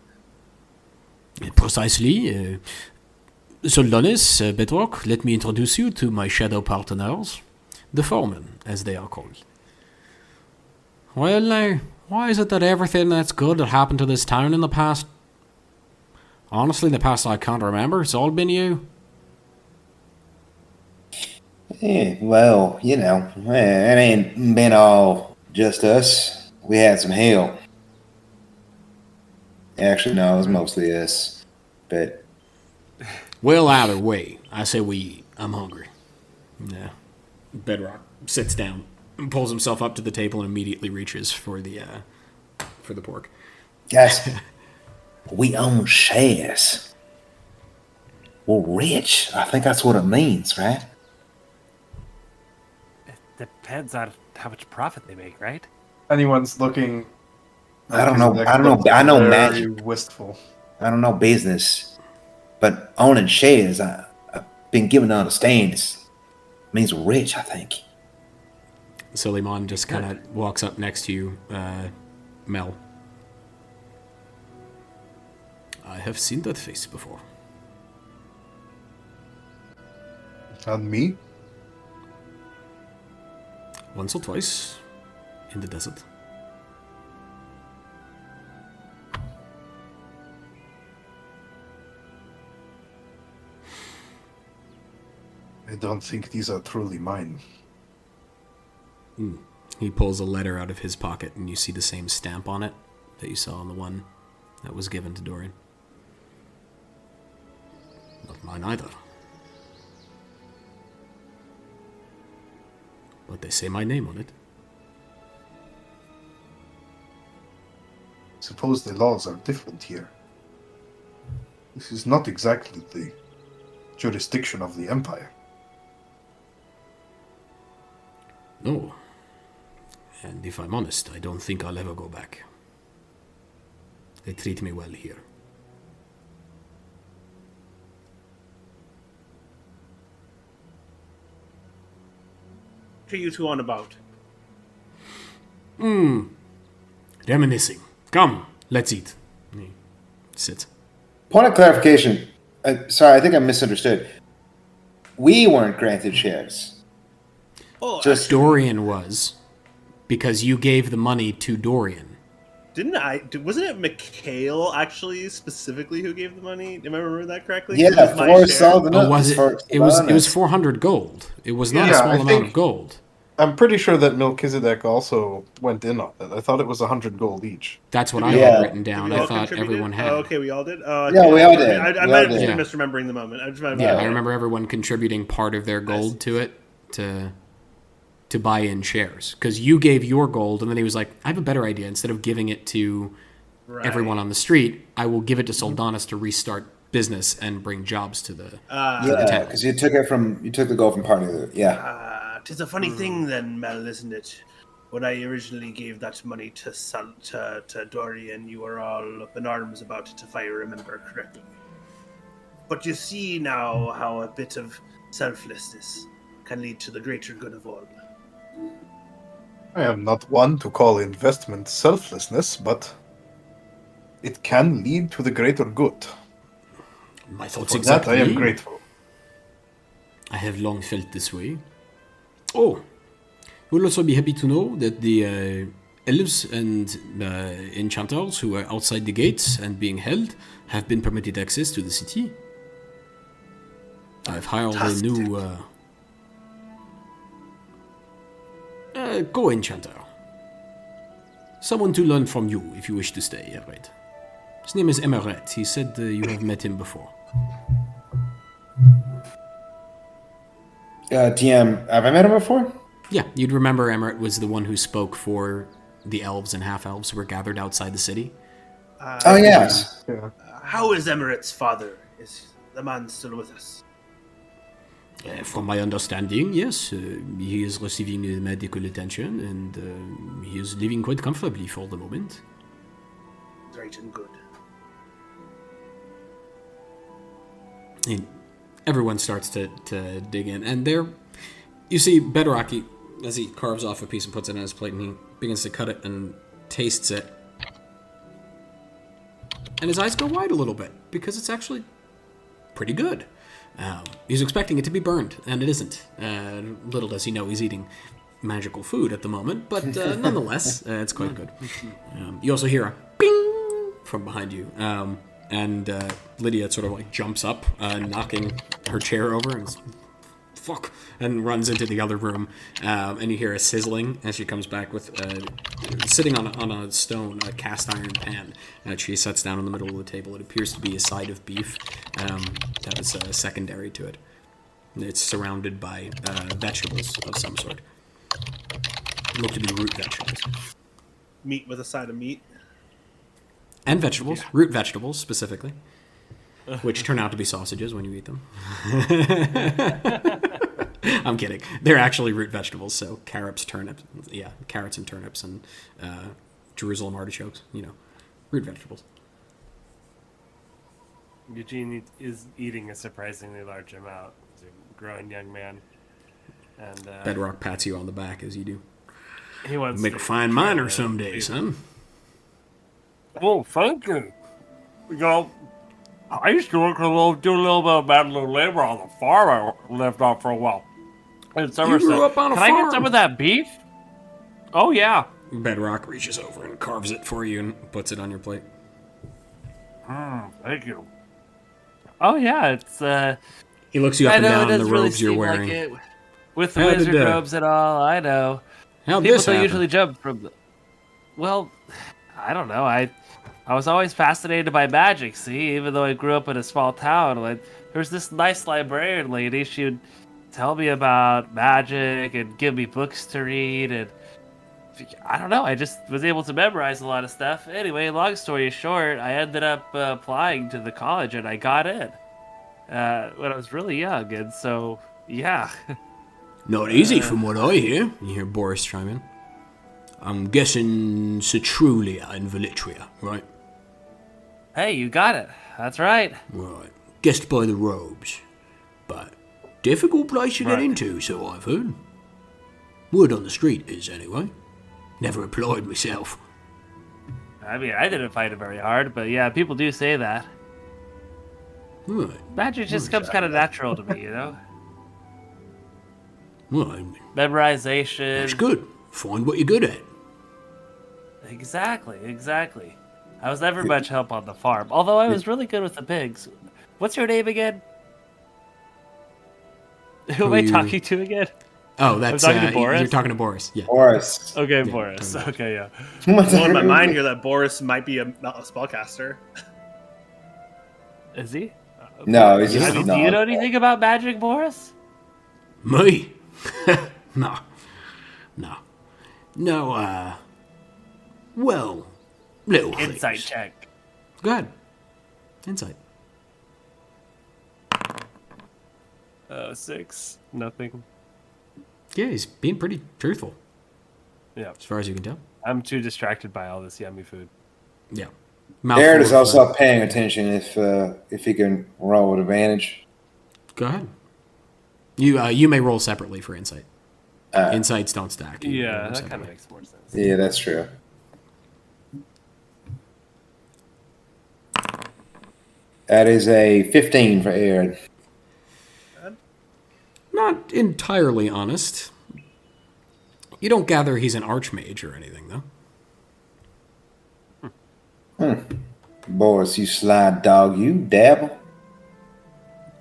Precisely. Soldanis, Bedrock, let me introduce you to my shadow partners. The foremen, as they are called. Well now, why is it that everything that's good that happened to this town in the past... Honestly, in the past I can't remember, it's all been you. Yeah, well, you know, it ain't been all just us. We had some help. Actually, no, it was mostly us. But Well, either way, I say we eat. I'm hungry. Yeah. Bedrock sits down, and pulls himself up to the table, and immediately reaches for the pork. guys, we own shares. We're rich. I think that's what it means, right? It depends on how much profit they make, right? Anyone's looking. I don't know. looks I know very magic. wistful. I don't know business, but owning shares, I've been given to understand, means we're rich. I think. Sulleiman just kind of walks up next to you, Mel. I have seen that face before. And me? Once or twice, in the desert. I don't think these are truly mine. He pulls a letter out of his pocket, and you see the same stamp on it that you saw on the one that was given to Dorian. Not mine either. But they say my name on it. suppose the laws are different here. This is not exactly the jurisdiction of the Empire. No. And if I'm honest, I don't think I'll ever go back. They treat me well here. What are you two on about? Reminiscing. Come, let's eat. He sits. Point of clarification. Sorry, I think I misunderstood. We weren't granted shares. Oh, Just Dorian was, because you gave the money to Dorian. didn't I? Wasn't it Mikhail actually specifically who gave the money? Am I remembering that correctly? yeah, It was my for share. Soldanis. Oh, was it? It was 400 gold. It was not a Yeah, small I amount think- of gold. I'm pretty sure that Melchizedek also went in on it. I thought it was 100 gold each. That's what I Yeah. had written Did down. we I all thought contributed? everyone had. Oh, okay, we all did. Oh, Yeah, okay. we all did. I We might all have just did. been misremembering the moment. I just might have Yeah, I remember everyone contributing part of their gold to it to buy in shares. Because you gave your gold, and then he was like, I have a better idea. Instead of giving it to Right. everyone on the street, I will give it to Soldanis to restart business and bring jobs to the... Yeah, because you took the gold from partner. Yeah. 'Tis a funny thing then, Mel, isn't it? When I originally gave that money to Dorian, you were all up in arms about it, if I remember correctly. But you see now how a bit of selflessness can lead to the greater good of all. I am not one to call investment selflessness, but it can lead to the greater good. My thoughts For exactly. that I am grateful. I have long felt this way. Oh, you'll also be happy to know that the elves and enchanters who are outside the gates and being held have been permitted access to the city. I've hired a new co-enchanter. Someone to learn from you if you wish to stay, right? His name is Emeret. He said you have met him before. DM, have I met him before? Yeah, you'd remember Emeret was the one who spoke for the elves and half-elves who were gathered outside the city. Oh, yes. Yeah. How is Emeret's father? Is the man still with us? From my understanding, yes, he is receiving medical attention and he is living quite comfortably for the moment. Right and good. And everyone starts to dig in, and there you see Bedrock, as he carves off a piece and puts it on his plate, and he begins to cut it and tastes it. And his eyes go wide a little bit, because it's actually pretty good. He's expecting it to be burned, and it isn't. Little does he know he's eating magical food at the moment, but nonetheless, it's quite good. You also hear a ping from behind you, and Lydia sort of like jumps up, knocking her chair over, and fuck, and runs into the other room, and you hear a sizzling as she comes back with sitting on a stone, a cast iron pan that she sets down in the middle of the table. It appears to be a side of beef that is secondary to it. It's surrounded by vegetables of some sort. Look to be root vegetables. Meat with a side of meat. And vegetables, root vegetables specifically, which turn out to be sausages when you eat them. I'm kidding. They're actually root vegetables, so carrots and turnips and Jerusalem artichokes, root vegetables. Eugene is eating a surprisingly large amount. He's a growing young man. And Bedrock pats you on the back as you do. he wants Make to a fine try miner to- someday, son. Oh, thank you. I used to do a little bit of manual labor on the farm I lived on for a while. In Somerset. grew up on a Can I get some farm? of that beef? Oh, yeah. Bedrock reaches over and carves it for you and puts it on your plate. Thank you. Oh, yeah, it's, He looks you up I and know it down the doesn't really robes you're seem wearing. like it. With the How did wizard that- robes and all, I know. How'd People this don't happen? usually jump from the... Well, I don't know. I was always fascinated by magic, see? Even though I grew up in a small town. Like, there was this nice librarian lady. She would tell me about magic and give me books to read. And I don't know. I just was able to memorize a lot of stuff. Anyway, long story short, I ended up applying to the college and I got in when I was really young. And so, yeah. Not easy from what I hear. You hear Boris chime in. I'm guessing Cetrulia and Velitria, right? Hey, you got it. That's right. Right. Guessed by the robes. But difficult place to get into, so I've heard. Word on the street is, anyway. Never applied myself. I mean, I didn't find it very hard, but yeah, people do say that. Right. Magic just comes kind of natural to me, you know? Well, Memorization. that's good. Find what you're good at. Exactly. I was never much help on the farm, although I was really good with the pigs. What's your name again? Who am I talking to again? Oh, that's talking to Boris? You're talking to Boris. Yeah. Boris. Okay, Boris. Okay, yeah. It's in my mind here that Boris might be a spellcaster. Is he? No, he's I just mean, not. do you know anything about magic, Boris? Me? No. Well, little Insight things. check. Go ahead. Insight. 6. Nothing. Yeah, he's being pretty truthful, Yeah. as far as you can tell. I'm too distracted by all this yummy food. Yeah. Garrett is Mouthful of, also paying attention if he can roll with advantage. Go ahead. You may roll separately for insight. Insights don't stack. You Yeah, roll that kind separately. of makes more sense. Yeah, that's true. That is a 15 for Aaron. Not entirely honest. You don't gather he's an archmage or anything, though. Boris, you slide dog, you dabble.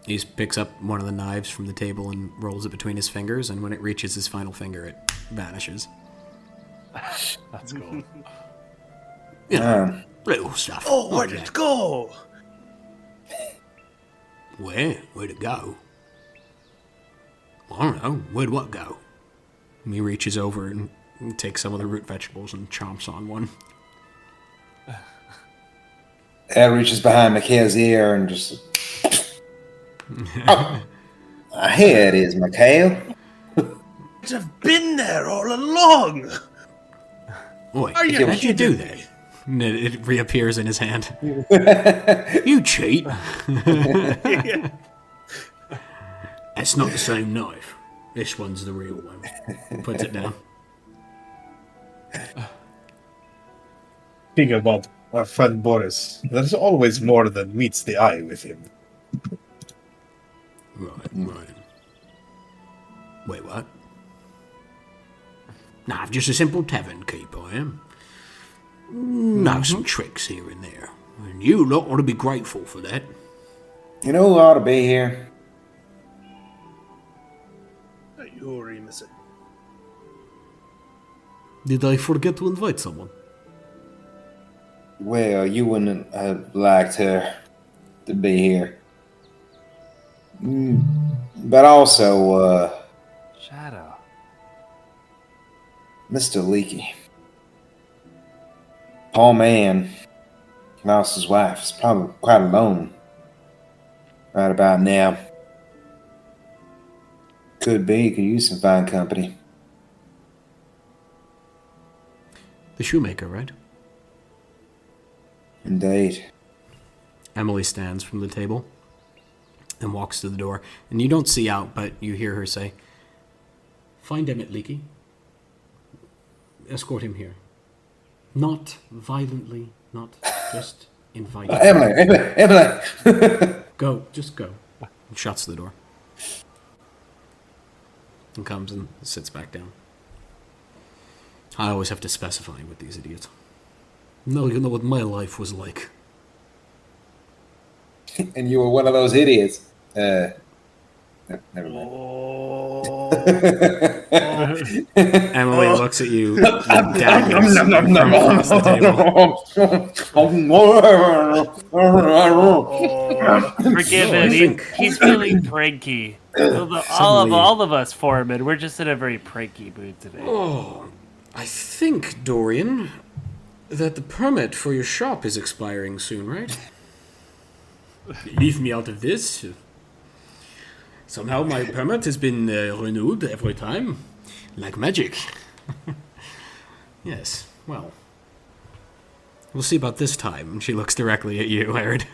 He picks up one of the knives from the table and rolls it between his fingers, and when it reaches his final finger, it vanishes. That's cool. Little stuff. Oh, where like did it that. go? Where'd it go? I don't know. Where'd what go? And he reaches over and takes some of the root vegetables and chomps on one. Ed reaches behind Mikhail's ear and just... Oh, here it is, Mikhail. I've been there all along. Oi, Are you how'd you do kidding that? And it reappears in his hand. You cheat. That's not the same knife. This one's the real one. Puts it down. Speaking about our friend Boris, there's always more than meets the eye with him. Right. Wait, what? Nah, I'm just a simple tavern keep, I am. Know some tricks here and there. And you lot ought to be grateful for that. You know who ought to be here? You miss it. Did I forget to invite someone? Well, you wouldn't have liked her to be here. But also, Shadow. Mr. Leaky. Poor man lost his wife. He's probably quite alone right about now. Could be. Could use some fine company. The shoemaker, right? Indeed. Emily stands from the table and walks to the door. And you don't see out, but you hear her say, "Find Emmett Leakey. Escort him here. Not violently, not just invite him. Emily! Go, just go." And shuts the door. And comes and sits back down. I always have to specify with these idiots. No, you know what my life was like. And you were one of those idiots. Never mind. Emily looks at you daggers from across the table. Forgive I him. think- He's feeling pranky. All of us, Foreman, we're just in a very pranky mood today. Oh, I think, Dorian, that the permit for your shop is expiring soon, right? Leave me out of this. Somehow my permit has been renewed every time. Like magic. Yes, well. We'll see about this time. She looks directly at you, Arid.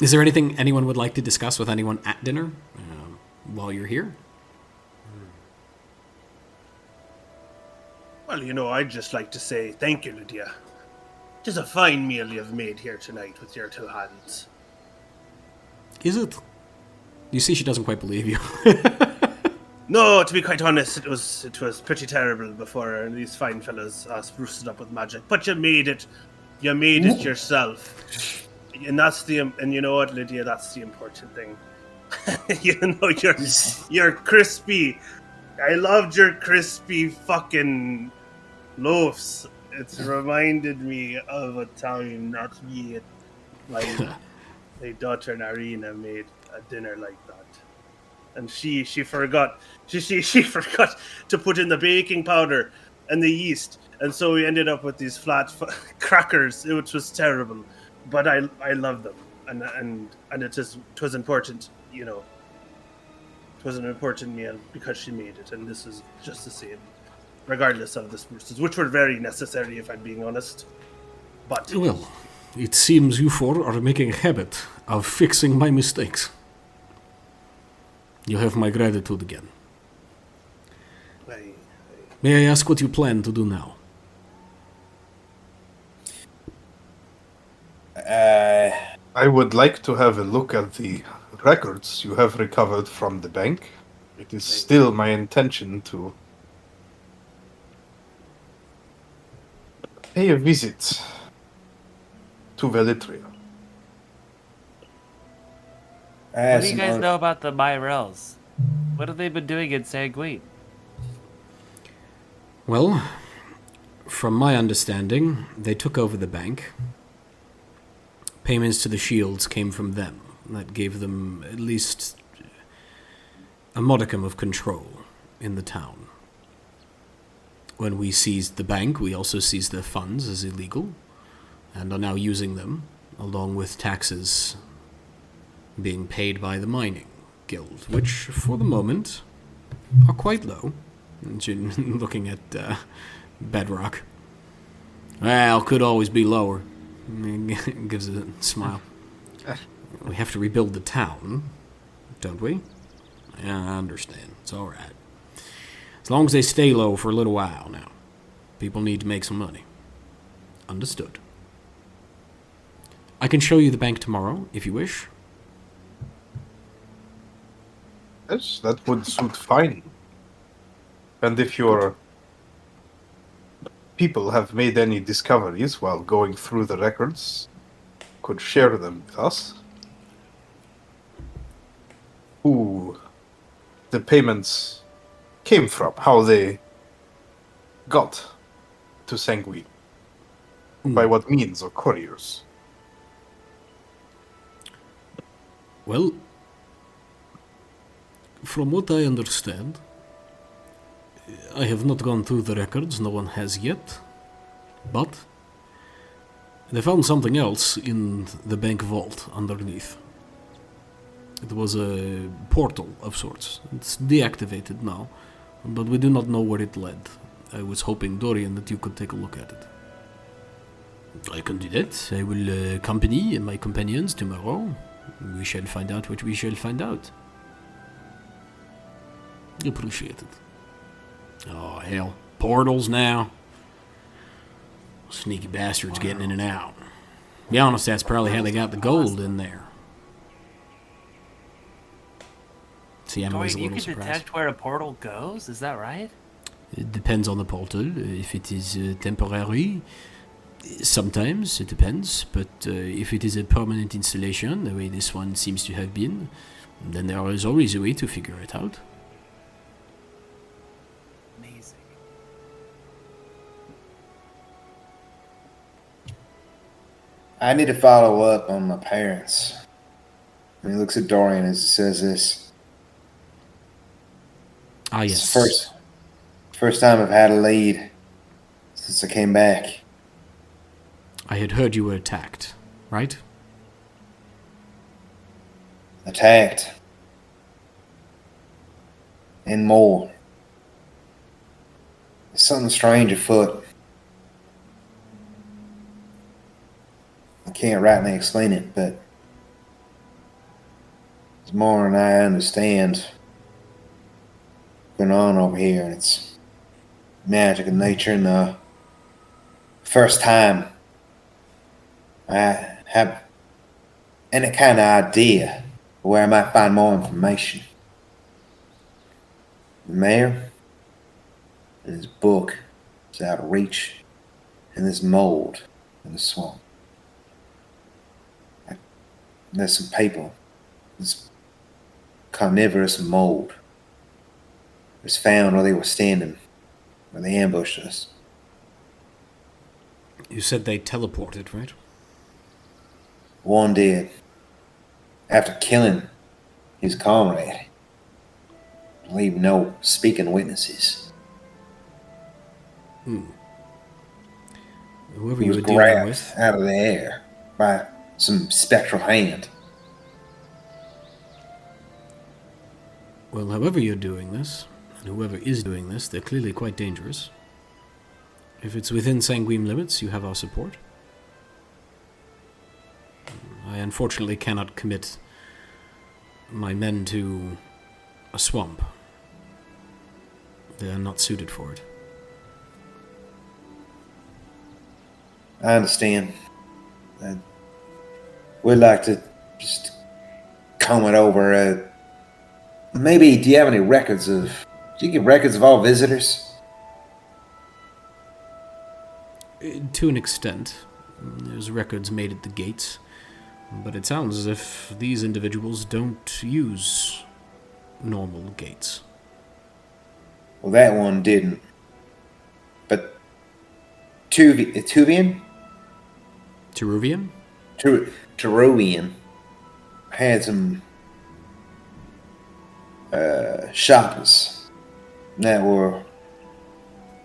Is there anything anyone would like to discuss with anyone at dinner while you're here? Well, I'd just like to say thank you, Lydia. It is a fine meal you've made here tonight with your two hands. Is it? You see, she doesn't quite believe you. No, to be quite honest, it was pretty terrible before these fine fellas spruced it up with magic. But you made it. You made it yourself. And and you know what, Lydia, that's the important thing. You're crispy. I loved your crispy fucking loaves. It's reminded me of a time that me and my daughter Narina made a dinner like that. And she forgot she forgot to put in the baking powder and the yeast, and so we ended up with these flat crackers, which was terrible. But I love them, and it was important, It was an important meal because she made it, and this is just the same, regardless of the spruces, which were very necessary, if I'm being honest. But well, it seems you four are making a habit of fixing my mistakes. You have my gratitude again. May I ask what you plan to do now? I would like to have a look at the records you have recovered from the bank. It is still my intention to pay a visit to Velitria. What do you guys know about the Miarelles? What have they been doing in Sanguim? Well, from my understanding, they took over the bank. Payments to the Shields came from them. That gave them at least a modicum of control in the town. When we seized the bank, we also seized their funds as illegal, and are now using them, along with taxes being paid by the mining guild, which, for the moment, are quite low. Looking at Bedrock. Well, could always be lower. Gives a smile. We have to rebuild the town, don't we? Yeah, I understand. It's all right. As long as they stay low for a little while now. People need to make some money. Understood. I can show you the bank tomorrow, if you wish. Yes, that would suit fine. And if your people have made any discoveries while going through the records, could share them with us. Who the payments came from, how they got to Sanguim, by what means or couriers. Well, from what I understand, I have not gone through the records, no one has yet, but they found something else in the bank vault underneath. It was a portal of sorts. It's deactivated now, but we do not know where it led. I was hoping, Dorian, that you could take a look at it. I can do that. I will accompany my companions tomorrow. We shall find out what we shall find out. Appreciate it. Oh, hell. Portals now? Sneaky bastards getting in and out. Be honest, that's probably how they got the gold in there. See, I'm always a little surprised. You can detect where a portal goes? Is that right? It depends on the portal. If it is temporary, sometimes it depends. But if it is a permanent installation, the way this one seems to have been, then there is always a way to figure it out. Amazing. I need to follow up on my parents. And he looks at Dorian as he says this. Ah, It's yes. the first time I've had a lead since I came back. I had heard you were attacked, right? Attacked. And more. There's something strange afoot. I can't rightly explain it, but it's more than I understand going on over here, and it's magic in nature. And the first time I have any kind of idea where I might find more information. The mayor and his book is out of reach, and there's mold in the swamp. There's some people. This carnivorous mold was found where they were standing, where they ambushed us. You said they teleported, right? One did. After killing his comrade. Leave no speaking witnesses. Whoever He you was were dealing grabbed with. out of the air by some spectral hand. Well, however you're doing this, and whoever is doing this, they're clearly quite dangerous. If it's within Sanguim limits, you have our support. I unfortunately cannot commit my men to a swamp. They are not suited for it. I understand. We'd like to just comb it over. Maybe, do you have any records of... Do you get records of all visitors? To an extent. There's records made at the gates. But it sounds as if these individuals don't use normal gates. Well, that one didn't. But Tuvian? Teruvian? Teruvian had some shoppers that were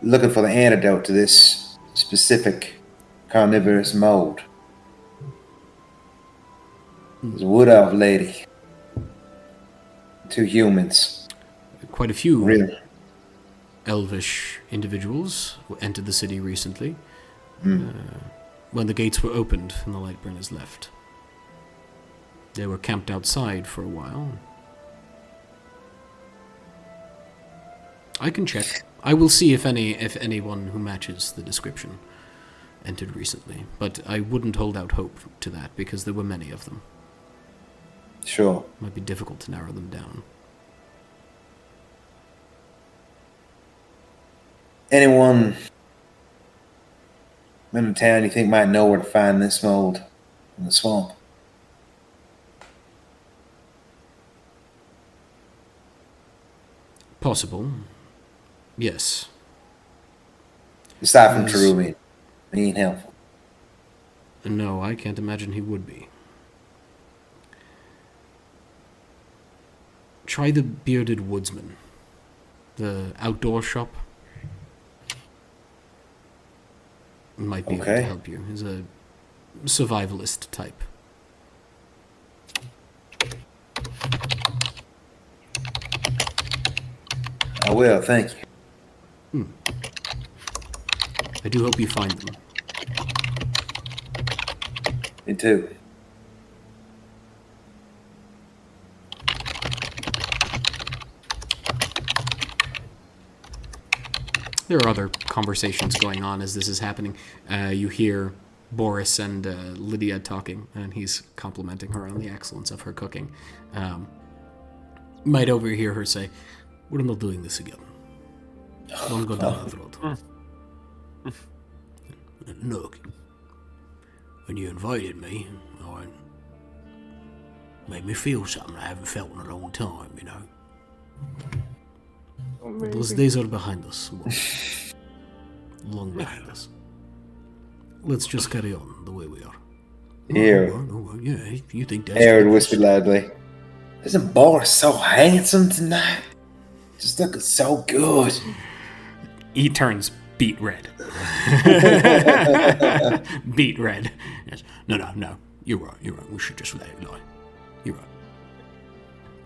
looking for the antidote to this specific carnivorous mold. There's a wood elf lady. 2 humans. Quite a few Really? elvish individuals entered the city recently. When the gates were opened and the Lightburners left. They were camped outside for a while. I can check. I will see if anyone who matches the description entered recently, but I wouldn't hold out hope to that because there were many of them. Sure. It might be difficult to narrow them down. Anyone in the town you think might know where to find this mold in the swamp? Possible. Yes. Aside from Yes. Teruvian. He ain't helpful. No, I can't imagine he would be. Try the Bearded Woodsman. The outdoor shop. Might be able to Okay. help you. He's a survivalist type. I will, thank you. I do hope you find them. Me too. There are other conversations going on as this is happening. You hear Boris and Lydia talking, and he's complimenting her on the excellence of her cooking. Might overhear her say, "We're not doing this again. Don't go down that road." Look, when you invited me, it made me feel something I haven't felt in a long time, you know. Those days are behind us. Long behind us. Let's just carry on the way we are. Here. Yeah, if you think that's... Arid whispered loudly. Isn't Boris so handsome tonight? Just looking so good. He turns beet red. Beet red. Yes. No. You're right. We should just let it lie. You're right.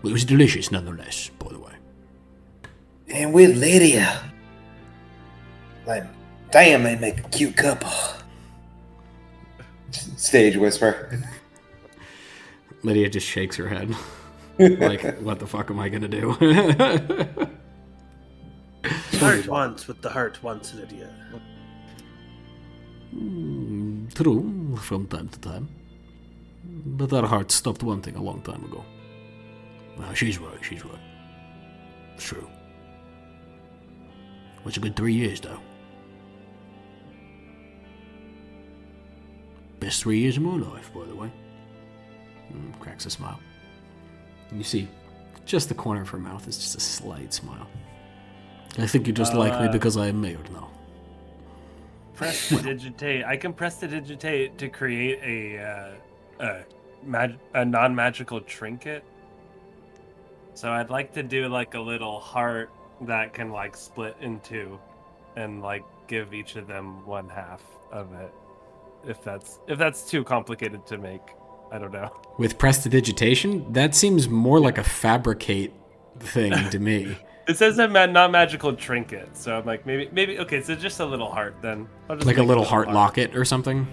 Well, it was delicious nonetheless, by the way. And with Lydia. Like, damn, they make a cute couple. Stage whisper. Lydia just shakes her head. Like, what the fuck am I gonna do? Heart wants what the heart wants, Lydia. True, from time to time. But our heart stopped wanting a long time ago. She's right. It's true. It's a good 3 years, though. Best 3 years of my life, by the way. Cracks a smile. And you see, just the corner of her mouth is just a slight smile. I think you just like me because I am mayor now. Prestidigitate. I can prestidigitate to create a non-magical trinket. So I'd like to do like a little heart that can like split in two, and like give each of them one half of it. If that's too complicated to make, I don't know. With prestidigitation, that seems more like a fabricate thing to me. It says a non-magical trinket, so I'm like maybe okay. So just a little heart then. I'll just Like a make little heart locket or something.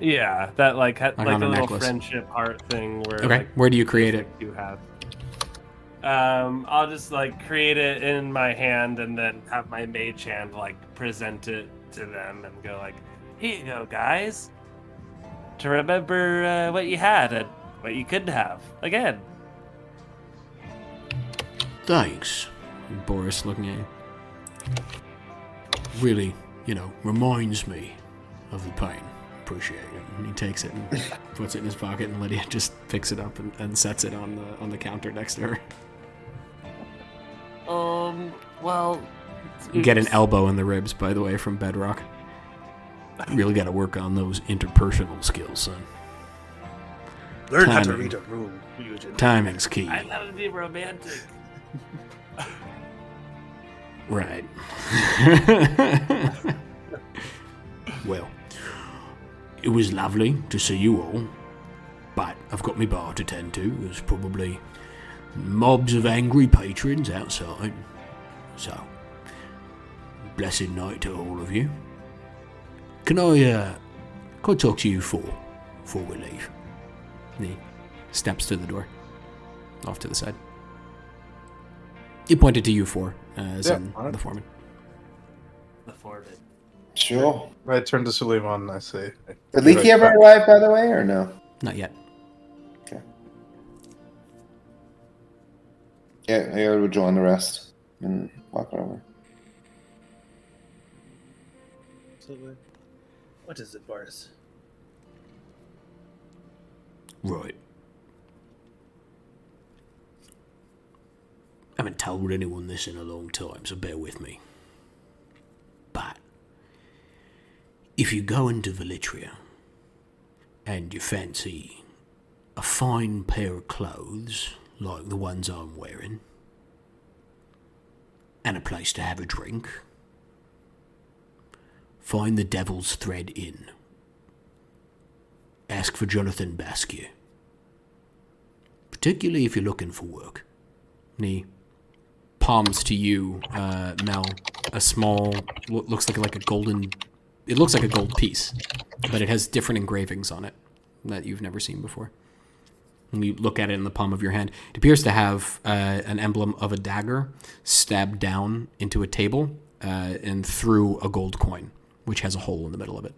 Yeah, that like like a little necklace. Friendship heart thing. Where Okay, like, where do you create it? You have. I'll just like create it in my hand and then have my mage hand like present it to them and go like, "Here you go, guys. To remember what you had and what you couldn't have again." Thanks, Boris, looking at you. Really, reminds me of the pain. Appreciate it. And he takes it and puts it in his pocket, and Lydia just picks it up and sets it on the counter next to her. Well, Get an elbow in the ribs, by the way, from Bedrock. Really got to work on those interpersonal skills, son. Learn how to read a room, Eugene. Timing's key. I love to be romantic. Right. Well, it was lovely to see you all, but I've got my bar to tend to. There's probably mobs of angry patrons outside. So, blessed night to all of you. Can I talk to you before we leave? And he steps to the door, off to the side. He pointed to you four, as in the foreman. The foreman. Sure. I turn to Sulleiman and I say... Did Leaky ever arrive, by the way, or no? Not yet. Okay. Yeah, I would join the rest and walk over. Absolutely. What is it, Boris? Right. I haven't told anyone this in a long time, so bear with me. But if you go into Velitria and you fancy a fine pair of clothes like the ones I'm wearing, and a place to have a drink, find the Devil's Thread Inn. Ask for Jonathan Basquiat. Particularly if you're looking for work. And he palms to you, Mel, a small, what looks like a golden... It looks like a gold piece, but it has different engravings on it that you've never seen before. And you look at it in the palm of your hand. It appears to have an emblem of a dagger stabbed down into a table and through a gold coin, which has a hole in the middle of it.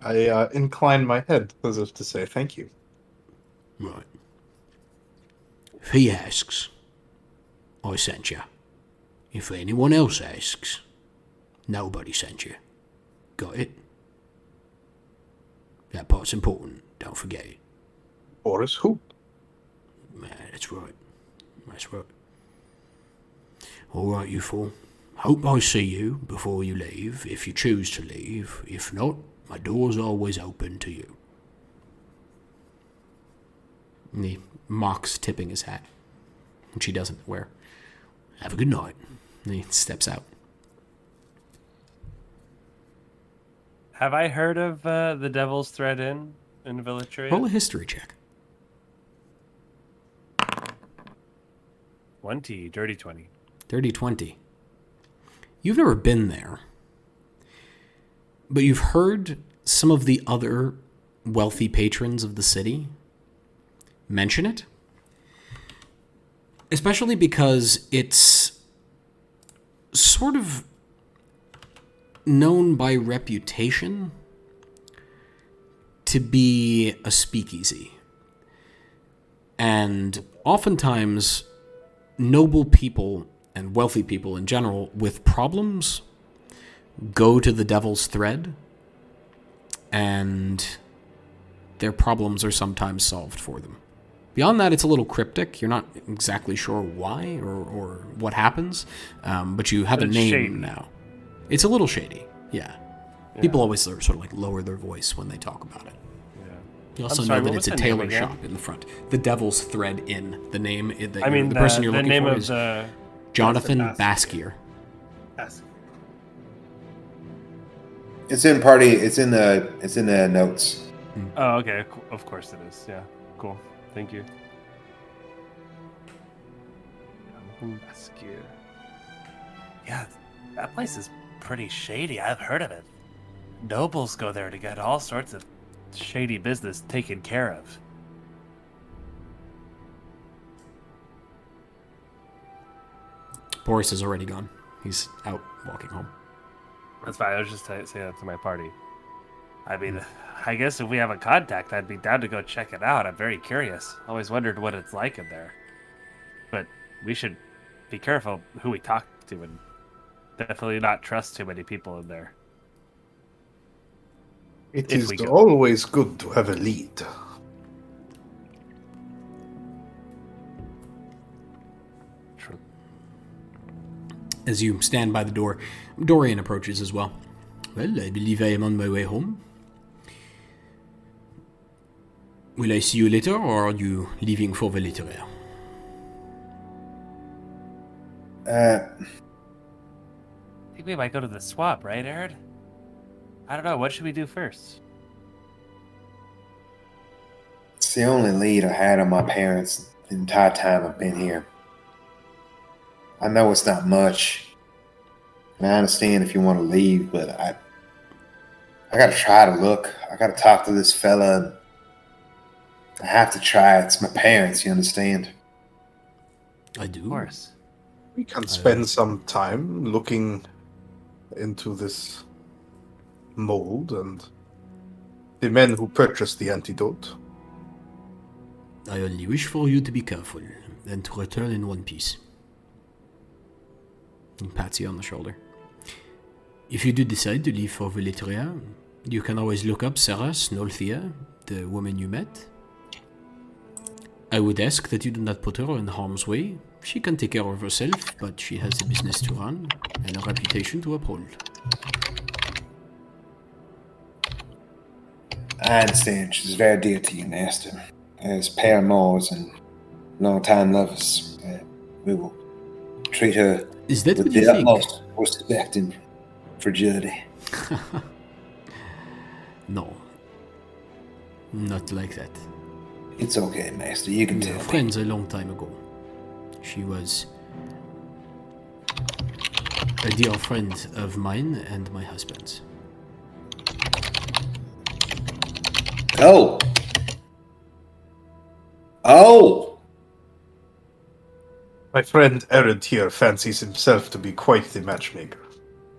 I incline my head as if to say thank you. Right. If he asks, I sent you. If anyone else asks, nobody sent you. Got it? That part's important. Don't forget it. Boris who? That's right. That's right. All right, you fool. Hope I see you before you leave, if you choose to leave. If not, my door's always open to you. And he mocks tipping his hat. which he doesn't wear. Have a good night. And he steps out. Have I heard of the Devil's Thread Inn in Villitria? Roll a history check. 20, dirty 20. Dirty 20. You've never been there, but you've heard some of the other wealthy patrons of the city mention it. Especially because it's sort of known by reputation to be a speakeasy. And oftentimes, noble people and wealthy people in general with problems go to the Devil's Thread, and their problems are sometimes solved for them. Beyond that, it's a little cryptic. You're not exactly sure why or what happens, but you have a name shady. now. It's a little shady, yeah. People always sort of like lower their voice when they talk about it. Yeah. You also sorry, know that what it's a was the name tailor again? shop in the front. The Devil's Thread Inn. The name, The person you're looking name for of is the... Jonathan Baskier. Baskier. It's in party. It's in the notes. Oh, okay. Of course it is. Yeah. Cool. Thank you. Yeah, that place is pretty shady. I've heard of it. Nobles go there to get all sorts of shady business taken care of. Boris is already gone. He's out walking home. That's fine. I was just saying that to my party. I mean, I guess if we have a contact, I'd be down to go check it out. I'm very curious. Always wondered what it's like in there. But we should be careful who we talk to and definitely not trust too many people in there. It If is we go. always good to have a lead. True. As you stand by the door, Dorian approaches as well. Well, I believe I am on my way home. Will I see you later, or are you leaving for Villitria? I think we might go to the swamp, right, Aaron? I don't know. What should we do first? It's the only lead I had on my parents the entire time I've been here. I know it's not much, and I understand if you want to leave, but I gotta try to look. I gotta talk to this fella. I have to try. It's my parents, you understand? I do. Of course. We can spend some time looking into this mold and the men who purchased the antidote. I only wish for you to be careful and to return in one piece. He pats you on the shoulder. If you do decide to leave for Villitria, you can always look up Sarah Snolthia, the woman you met. I would ask that you do not put her in harm's way. She can take care of herself, but she has a business to run and a reputation to uphold. I understand. She's very dear to you, Master. As paramours and long-time lovers, we will treat her Is that with what you the think? utmost respect and fragility. No. Not like that. It's okay, Master. You can We tell were me. friends a long time ago. She was a dear friend of mine and my husband's. Oh! Oh! My friend Errant here fancies himself to be quite the matchmaker.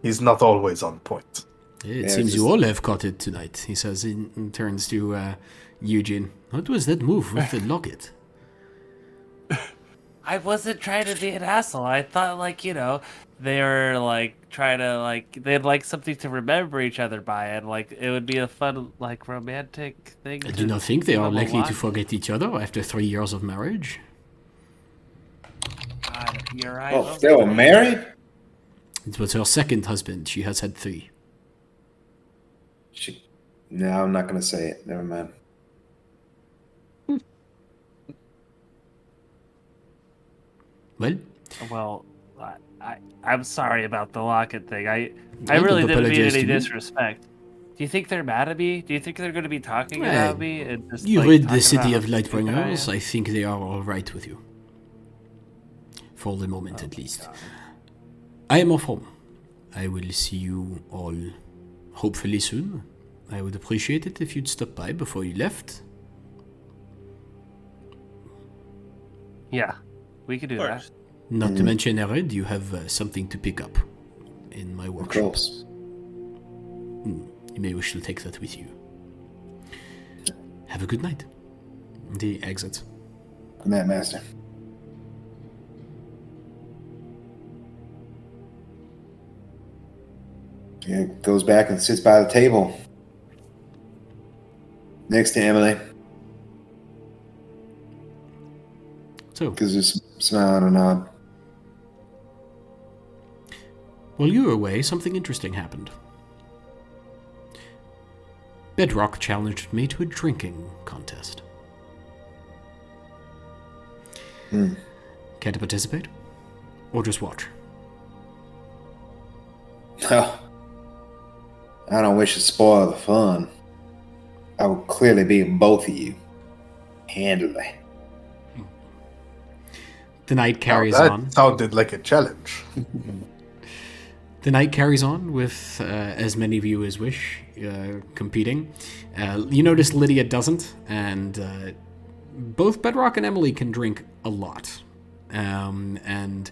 He's not always on point. It Yeah, seems you just- all have caught it tonight, he says, and turns to Eugene. What was that move with the locket? I wasn't trying to be an asshole. I thought, like, you know, they were, like, trying to, like, they'd like something to remember each other by, and, like, it would be a fun, like, romantic thing. I to do not think they give are them a likely to watch. forget each other after 3 years of marriage. God, you're right. Oh, they were married? It was her second husband. She has had 3. No, I'm not going to say it. Never mind. Well, I'm sorry about the locket thing. I Don't really didn't mean apologize any to me. disrespect. Do you think they're mad at me? Do you think they're going to be talking about me? And just, You like, rid the talking city about of how stupid I Lightbringers. am? I think they are all right with you. For the moment, at least. God. I am off home. I will see you all hopefully soon. I would appreciate it if you'd stop by before you left. Yeah, we could do Of that. course. Not to mention, Ered, you have something to pick up in my Of workshop. course. You may wish to take that with you. Have a good night. And he exits. Good night, Master. Yeah, goes back and sits by the table next to Emily. So, Gives her a smile and a nod. while you were away, something interesting happened. Bedrock challenged me to a drinking contest. Hmm. Care to participate? Or just watch? Oh, I don't wish to spoil the fun. I will clearly beat both of you. Handily. The night carries Now that on. sounded like a challenge. The night carries on with as many of you as wish competing. You notice Lydia doesn't, and both Bedrock and Emily can drink a lot. And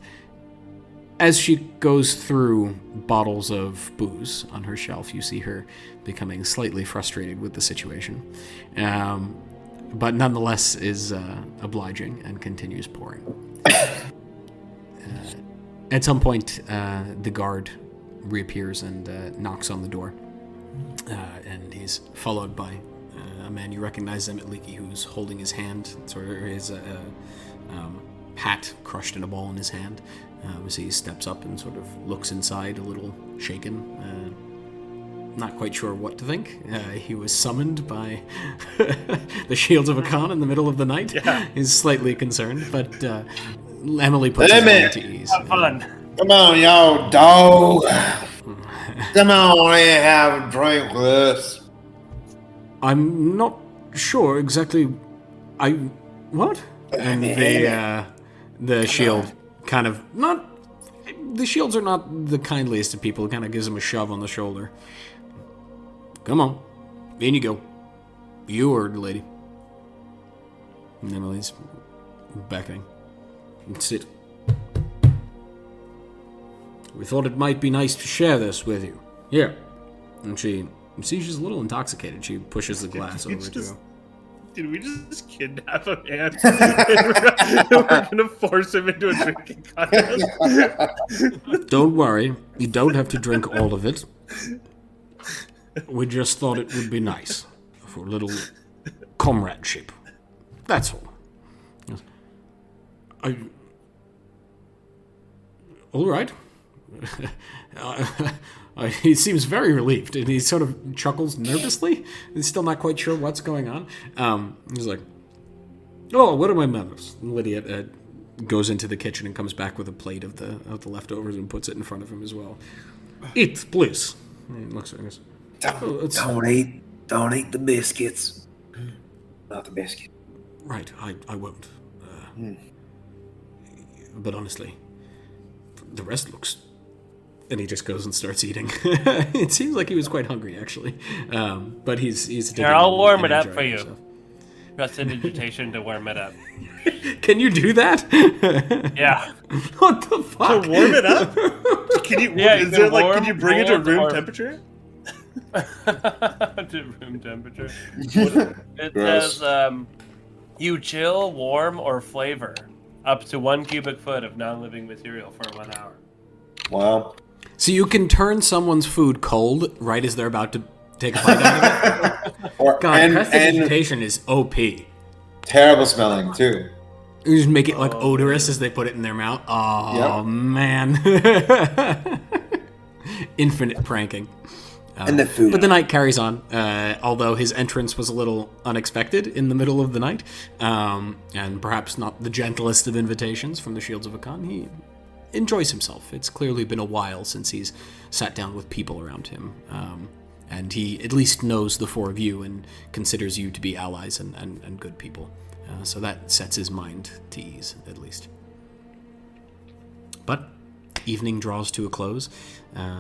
as she goes through bottles of booze on her shelf, you see her becoming slightly frustrated with the situation. But nonetheless is obliging and continues pouring. At some point, the guard reappears and knocks on the door. And he's followed by a man you recognize, Emmett Leakey, who's holding his hand, sort of his hat crushed in a ball in his hand. As he steps up and sort of looks inside, a little shaken. Not quite sure what to think. He was summoned by the Shields of Hakkan in the middle of the night. Yeah. He's slightly concerned, but Emily puts his mind to ease. Have fun. Come on, y'all, dog. Come on and have a drink with us. I'm not sure exactly. What? And the shield kind of not. The shields are not the kindliest of people. It kind of gives him a shove on the shoulder. Come on, in you go. You heard, lady. And Emily's beckoning. Sit. We thought it might be nice to share this with you. Here. And you see she's a little intoxicated. She pushes the glass over to him. Did we just kidnap a man? And we're gonna force him into a drinking contest? Don't worry, you don't have to drink all of it. We just thought it would be nice for a little comradeship. That's all. All right. He seems very relieved, and he sort of chuckles nervously. He's still not quite sure what's going on. He's like, "Oh, what are my manners?" And Lydia goes into the kitchen and comes back with a plate of the leftovers and puts it in front of him as well. Eat, please. And he looks at him and goes, Don't eat the biscuits. Not the biscuit. "Right, I won't. But honestly, the rest looks..." And he just goes and starts eating. It seems like he was quite hungry, actually. But he's taking Here, I'll warm and it up enjoying for you. himself. Trust invitation to warm it up. Can you do that? Yeah. What the fuck? To warm it up? Can you? Yeah, is you it can like? Can you bring it to warm room or- temperature? To room temperature. It Gross. says, you chill, warm, or flavor up to 1 cubic foot of non-living material for 1 hour. Wow. So you can turn someone's food cold right as they're about to take a bite out of it? Or, God, and prestidigitation is OP. terrible smelling, too. You just make it like odorous as they put it in their mouth. Oh, Yep. man. Infinite pranking. And the food. But the night carries on, although his entrance was a little unexpected in the middle of the night, and perhaps not the gentlest of invitations from the Shields of Hakkan. He enjoys himself. It's clearly been a while since he's sat down with people around him. And he at least knows the four of you and considers you to be allies and good people. So that sets his mind to ease, at least. But evening draws to a close.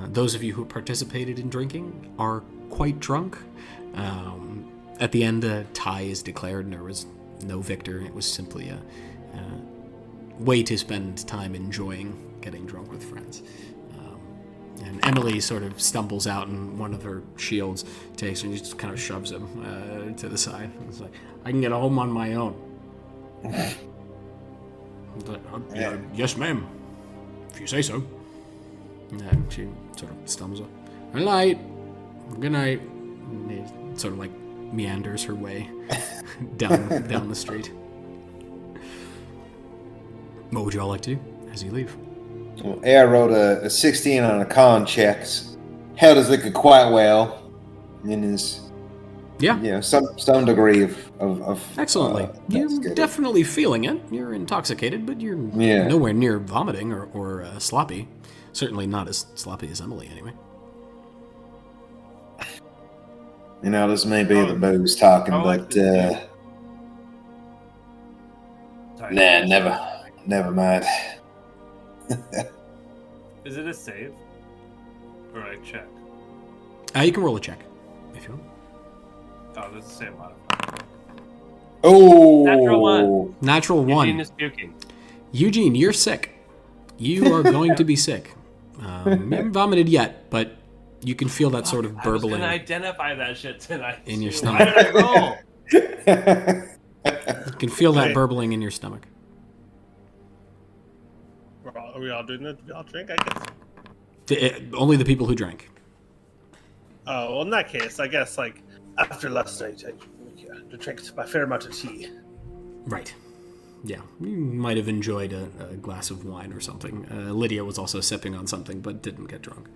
Those of you who participated in drinking are quite drunk. At the end, a tie is declared, and there was no victor. It was simply a way to spend time enjoying getting drunk with friends. And Emily sort of stumbles out, and one of her shields takes her and just kind of shoves him to the side. It's like, I can get home on my own. Yes, ma'am. If you say so. And she sort of stumbles up. Good night. Good night. And he sort of like meanders her way down the street. What would you all like to do as you leave? Well, Air rolled a 16 on a con check. Held his liquor quite well. In his, some degree of excellently. You're definitely feeling it. You're intoxicated, but you're nowhere near vomiting or sloppy. Certainly not as sloppy as Emily, anyway. This may be the booze talking, but never mind. Is it a save? Or I check? You can roll a check, if you want. Oh, that's the same modifier. Oh! Natural 1. Eugene is puking. Eugene, you're sick. You are going to be sick. You haven't vomited yet, but you can feel that sort of burbling. I was going to identify that shit tonight. In your stomach. Why did I roll? You can feel that burbling in your stomach. Are we all doing it? We all drink, I guess. Only the people who drank. Oh, well, in that case, I guess, like, after last night, I drank a fair amount of tea. Right. Yeah, you might have enjoyed a glass of wine or something. Lydia was also sipping on something, but didn't get drunk.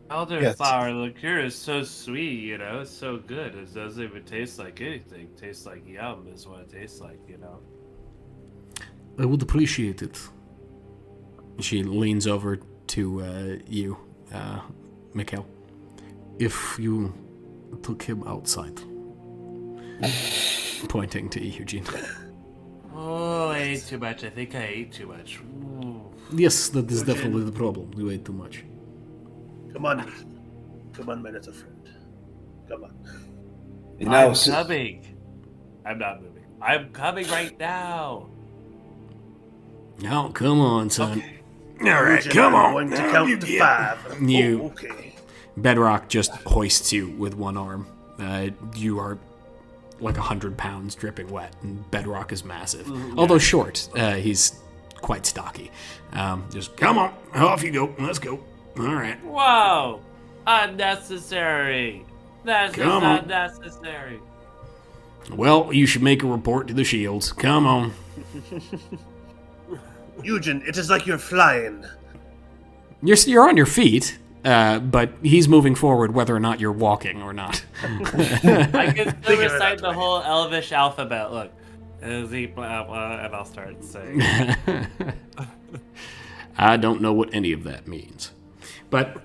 Elderflower liqueur is so sweet, It's so good. It doesn't even taste like anything. It tastes like yum is what it tastes like, I would appreciate it. She leans over to you, Mikhail. If you took him outside. Pointing to Eugene. Oh, I ate too much. I think I ate too much. Ooh. Yes, that is definitely the problem. You ate too much. Come on, my little friend. Come on. I'm coming. I'm not moving. I'm coming right now. Now, come on, son. Okay. All right, come on. I'm going to count to 5. Okay. Bedrock just hoists you with one arm. You are like 100 pounds dripping wet, and Bedrock is massive. Although short, he's quite stocky. Just, come on, off you go. Let's go. All right. Whoa! Unnecessary. That's not necessary. Well, you should make a report to the Shields. Come on. Eugen, it is like you're flying. You're on your feet, but he's moving forward whether or not you're walking or not. I can still recite the whole Elvish alphabet. Look. And I'll start saying. I don't know what any of that means. But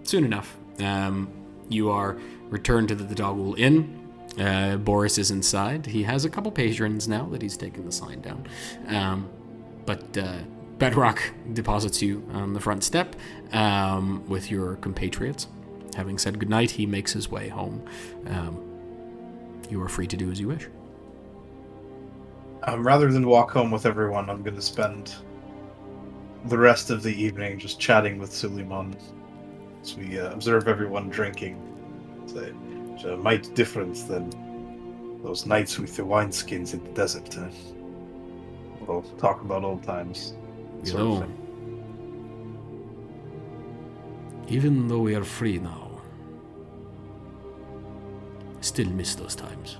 soon enough, you are returned to the Dogwool Inn. Boris is inside. He has a couple patrons now that he's taken the sign down. But Bedrock deposits you on the front step with your compatriots. Having said goodnight, he makes his way home. You are free to do as you wish. Rather than walk home with everyone, I'm going to spend the rest of the evening just chatting with Sulleiman as we observe everyone drinking. It's a mite different than those nights with the wineskins in the desert. We'll talk about old times. You know, even though we are free now, I still miss those times.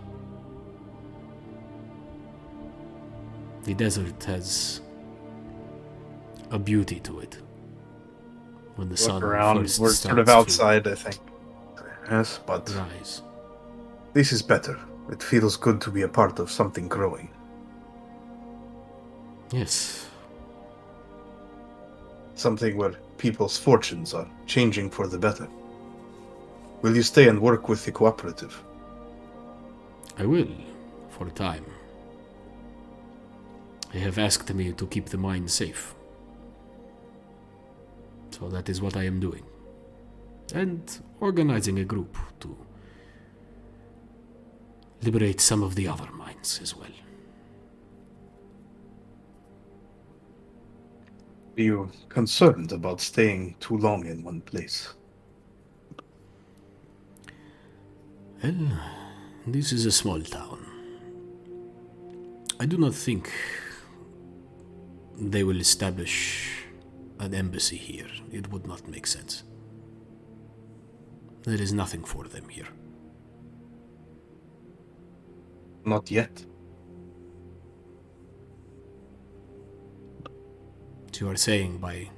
The desert has a beauty to it. When the sun around, first we're sort of outside, I think. Yes, but rise. This is better. It feels good to be a part of something growing. Yes. Something where people's fortunes are changing for the better. Will you stay and work with the cooperative? I will, for a time. They have asked me to keep the mine safe. So that is what I am doing. And organizing a group to liberate some of the other mines as well. Are you concerned about staying too long in one place? Well, this is a small town. I do not think they will establish an embassy here. It would not make sense. There is nothing for them here. Not yet. So you are saying by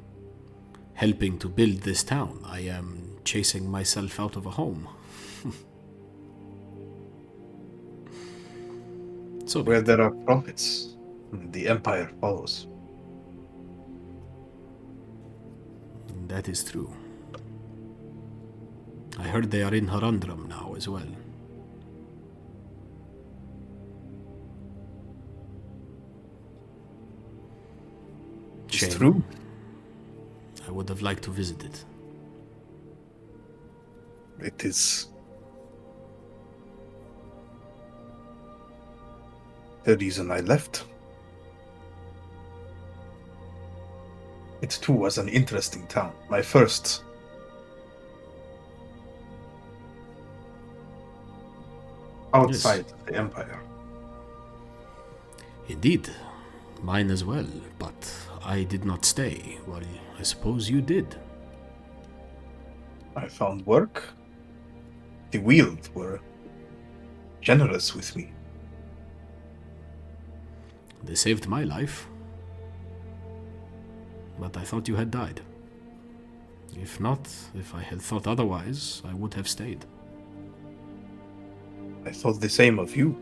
helping to build this town, I am chasing myself out of a home. So Where there are profits, the Empire follows. that is true. I heard they are in Harandram now as well. It's Shame. true. I would have liked to visit it. It is the reason I left. It too was an interesting town. My first outside the Empire. Indeed, mine as well, but I did not stay. Well, I suppose you did. I found work. The Weald were generous with me. They saved my life. But I thought you had died. If not, if I had thought otherwise, I would have stayed. I thought the same of you.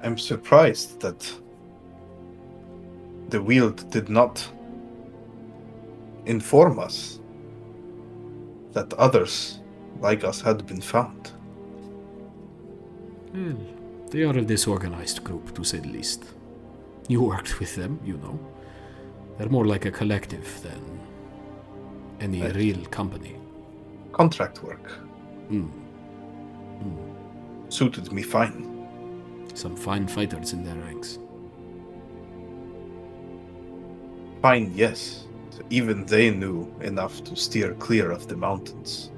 I'm surprised that the Weald did not inform us that others like us had been found. Well, they are a disorganized group, to say the least. You worked with them, you know. They're more like a collective than any Right. real company. Contract work Mm. suited me fine. Some fine fighters in their ranks. Fine, yes. Even they knew enough to steer clear of the mountains.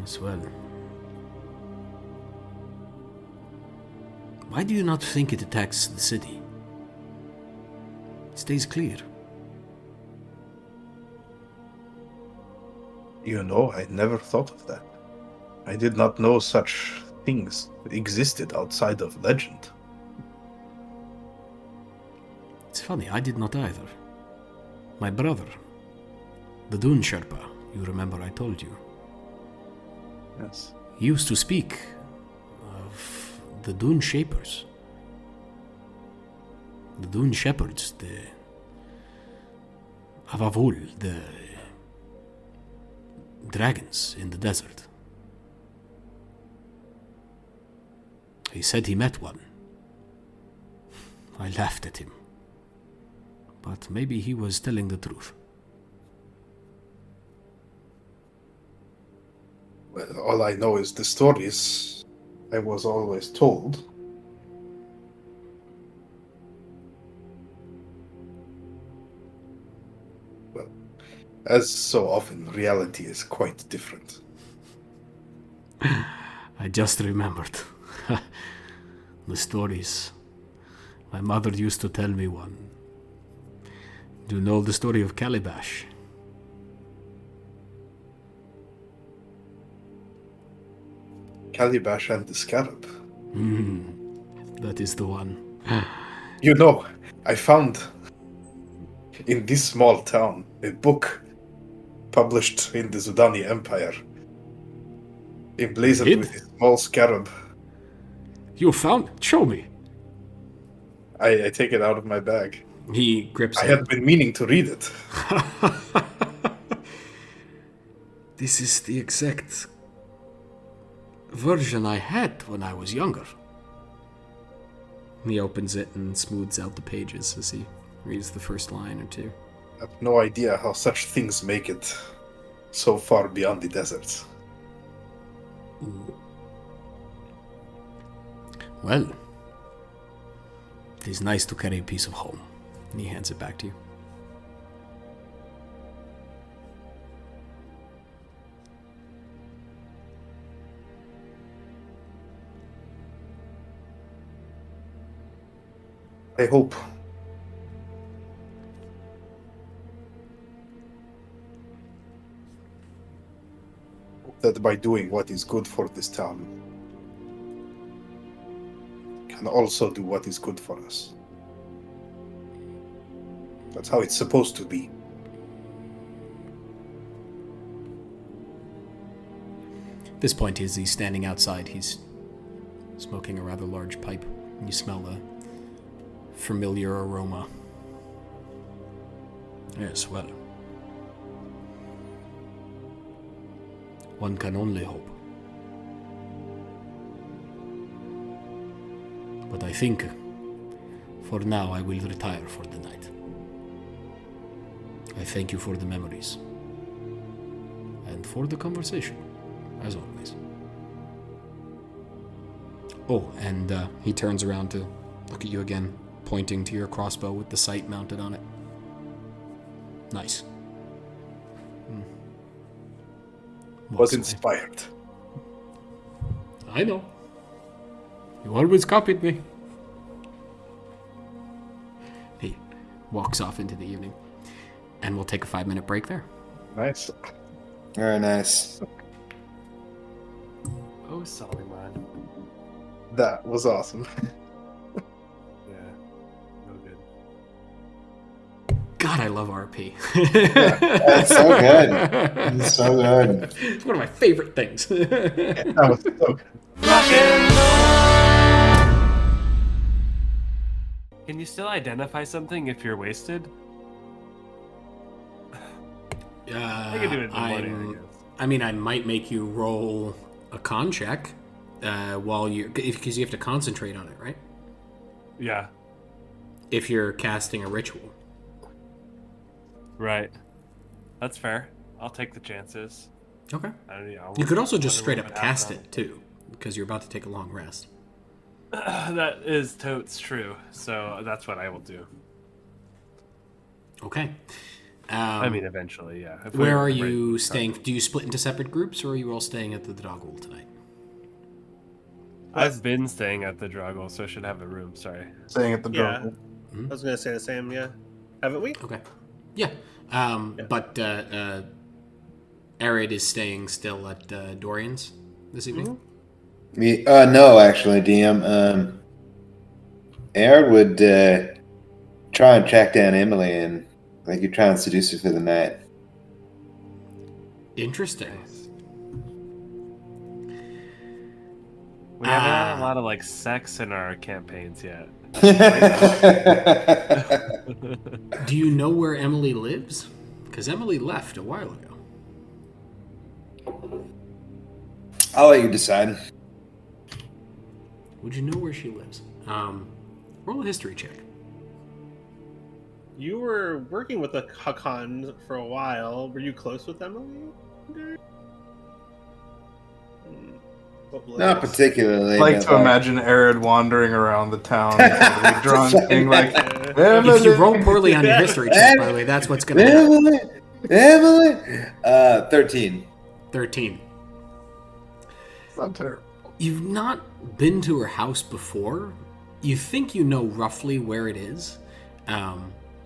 As well. Why do you not think it attacks the city? It stays clear. You know, I never thought of that. I did not know such things existed outside of legend. It's funny, I did not either. My brother, the Dune Sherpa, you remember I told you, Yes. he used to speak of the Dune Shapers, the Dune Shepherds, the Avavul, the dragons in the desert. He said he met one. I laughed at him. But maybe he was telling the truth. Well, all I know is the stories I was always told. Well, as so often, reality is quite different. I just remembered. The stories. My mother used to tell me one. Do you know the story of Calibash? Calibash and the Scarab. That is the one. You know, I found in this small town a book published in the Zudani Empire, emblazoned Did? with a small scarab. You found it? Show me. I take it out of my bag. He grips I it. had been meaning to read it. This is the exact version I had when I was younger. He opens it and smooths out the pages as he reads the first line or two. I have no idea how such things make it so far beyond the deserts. Well, it is nice to carry a piece of home. And he hands it back to you. I hope that by doing what is good for this town, can also do what is good for us. That's how it's supposed to be. At this point, as he's standing outside, he's smoking a rather large pipe. And you smell the familiar aroma. Yes, well. One can only hope. But I think, for now, I will retire for the night. I thank you for the memories. And for the conversation, as always. Oh, and he turns around to look at you again, pointing to your crossbow with the sight mounted on it. Nice. Was inspired. I know. You always copied me. He walks off into the evening. And we'll take a 5-minute break there. Nice. Very nice. Oh, Sulleiman. That was awesome. Yeah. No good. God, I love RP. That's so good. It's so good. It's one of my favorite things. That was so good. Can you still identify something if you're wasted? I can do it in the morning, I guess. I mean, I might make you roll a con check while you're... Because you have to concentrate on it, right? Yeah. If you're casting a ritual. Right. That's fair. I'll take the chances. Okay. I'll You could also just wonder straight what up would cast happen. it, too. Because you're about to take a long rest. That is totes true. So that's what I will do. Okay. I mean, eventually, yeah. If Where we're are ready you to start. staying? Do you split into separate groups, or are you all staying at the Dragul tonight? I've been staying at the Dragul, so I should have a room. Sorry. Saying at the Yeah. door. I was gonna say the same. Yeah, haven't we? Okay. Yeah. But Arid is staying still at Dorian's this evening? No, actually, DM. Aaron would try and track down Emily and like you try and seduce her for the night. Interesting. We haven't had a lot of like sex in our campaigns yet. Do you know where Emily lives? Because Emily left a while ago. I'll let you decide. Would you know where she lives? Roll a history check. You were working with the Hakkan for a while. Were you close with Emily? Not particularly. I like but, to imagine Arid wandering around the town, totally drunk, being like, If you roll poorly on your history check, by the way, that's what's going to happen. Emily. 13. 13. It's not terrible. You've not been to her house before. You think you know roughly where it is.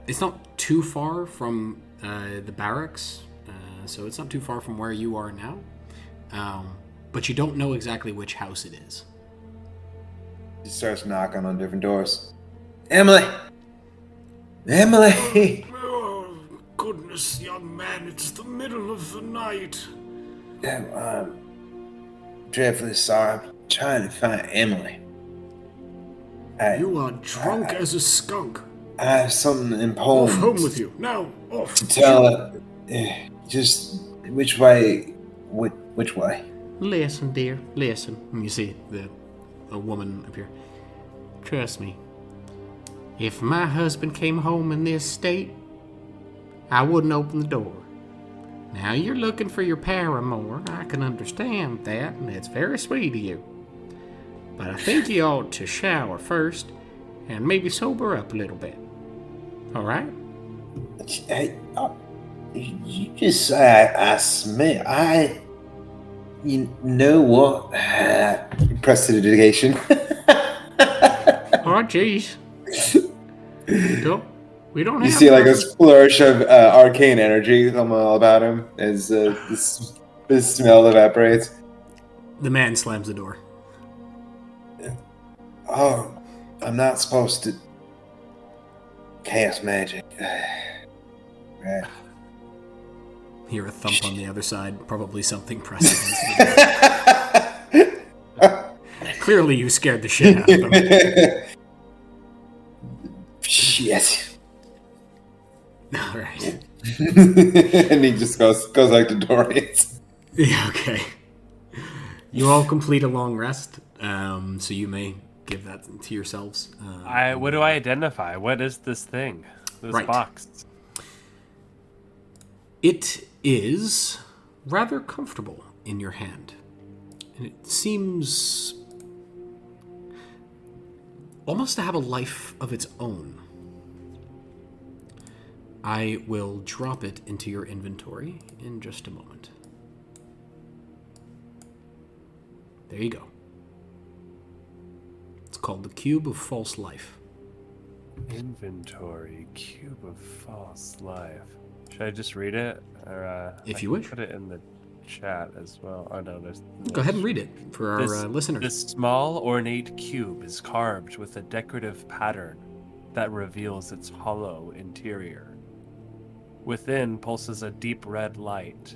It's not too far from the barracks, so it's not too far from where you are now. But you don't know exactly which house it is. He starts knocking on different doors. Emily! Emily! Oh, goodness, young man, it's the middle of the night. I'm dreadfully sorry. I'm trying to find Emily. You are drunk as a skunk. I have something Off important home with you. Now, off. to tell her. Just which way? Which way? Listen, dear, listen. And you see a woman appear. Trust me. If my husband came home in this state, I wouldn't open the door. Now you're looking for your paramour. I can understand that, and it's very sweet of you. But I think you ought to shower first, and maybe sober up a little bit. All right? Hey, you just say I smell. You know what? Prestidigitation. Oh, jeez. We don't have. You see, like a flourish of arcane energy come all about him as this smell evaporates. The man slams the door. Oh, I'm not supposed to cast magic. Right. Hear a thump on the other side. Probably something pressing. Clearly, you scared the shit out of him. Shit. All right. And he just goes like to Dorian's. Yeah. Okay. You all complete a long rest, so you may give that to yourselves. What do I identify? What is this thing? This Right. box? It is rather comfortable in your hand, and it seems almost to have a life of its own. I will drop it into your inventory in just a moment. There you go. It's called the Cube of False Life. Inventory, Cube of False Life. Should I just read it? Or, If you can wish. put it in the chat as well. Oh, no, there's... Go ahead and read it for our listeners. This small, ornate cube is carved with a decorative pattern that reveals its hollow interior. Within pulses a deep red light,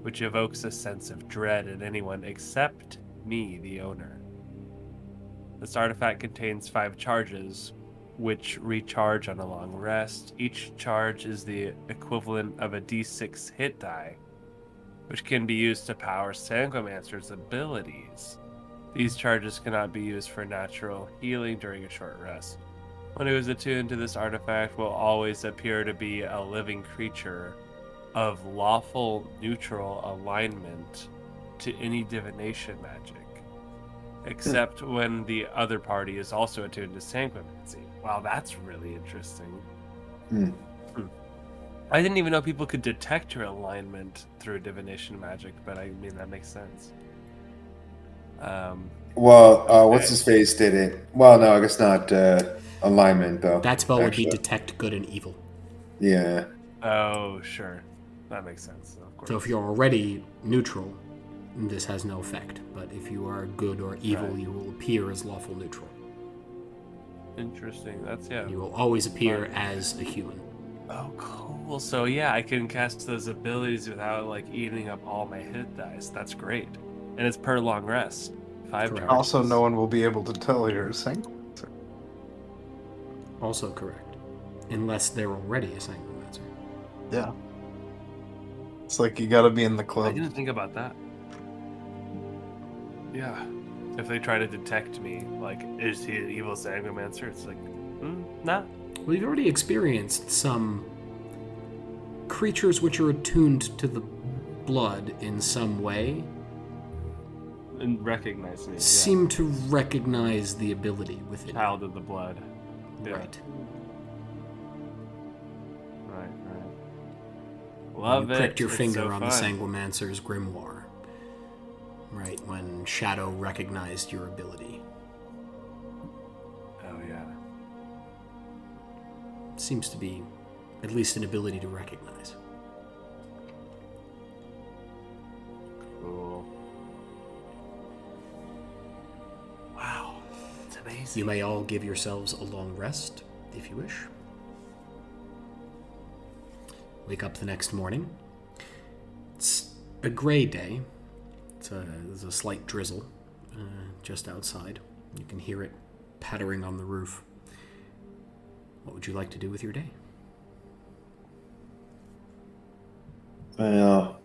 which evokes a sense of dread in anyone except me, the owner. This artifact contains 5 charges, which recharge on a long rest. Each charge is the equivalent of a d6 hit die, which can be used to power Sanguimancer's abilities. These charges cannot be used for natural healing during a short rest. One who is attuned to this artifact will always appear to be a living creature of lawful neutral alignment to any divination magic, except when the other party is also attuned to Sanguimancy. Wow, that's really interesting. I didn't even know people could detect your alignment through divination magic, but I mean, that makes sense. What's his face did it? Well, no, I guess not alignment, though. That spell would be actually. Detect Good and Evil. Yeah. Oh, sure. That makes sense, of course. So if you're already neutral, this has no effect. But if you are good or evil, Right. you will appear as lawful neutral. Interesting. That's, yeah. You will always appear as a human. Oh, cool. So, yeah, I can cast those abilities without, like, eating up all my hit dice. That's great. And it's per long rest. 5 Correct. charges. Also, no one will be able to tell you're a Sanguimancer. Also correct. Unless they're already a Sanguimancer. Yeah. It's like you gotta be in the I club. didn't think about that. Yeah. If they try to detect me, like, is he an evil Sanguimancer? It's like, nah. Well, you've already experienced some creatures which are attuned to the blood in some way And recognize me. seem to recognize the ability within you. Child of the blood. Yeah. Right. Right. Love You it. pricked your It's finger so on the fun. Sanguimancer's grimoire. Right, when Shadow recognized your ability. Oh, yeah. Seems to be at least an ability to recognize. Cool. Wow. It's amazing. You may all give yourselves a long rest, if you wish. Wake up the next morning. It's a gray day. There's a slight drizzle just outside. You can hear it pattering on the roof. What would you like to do with your day? Well,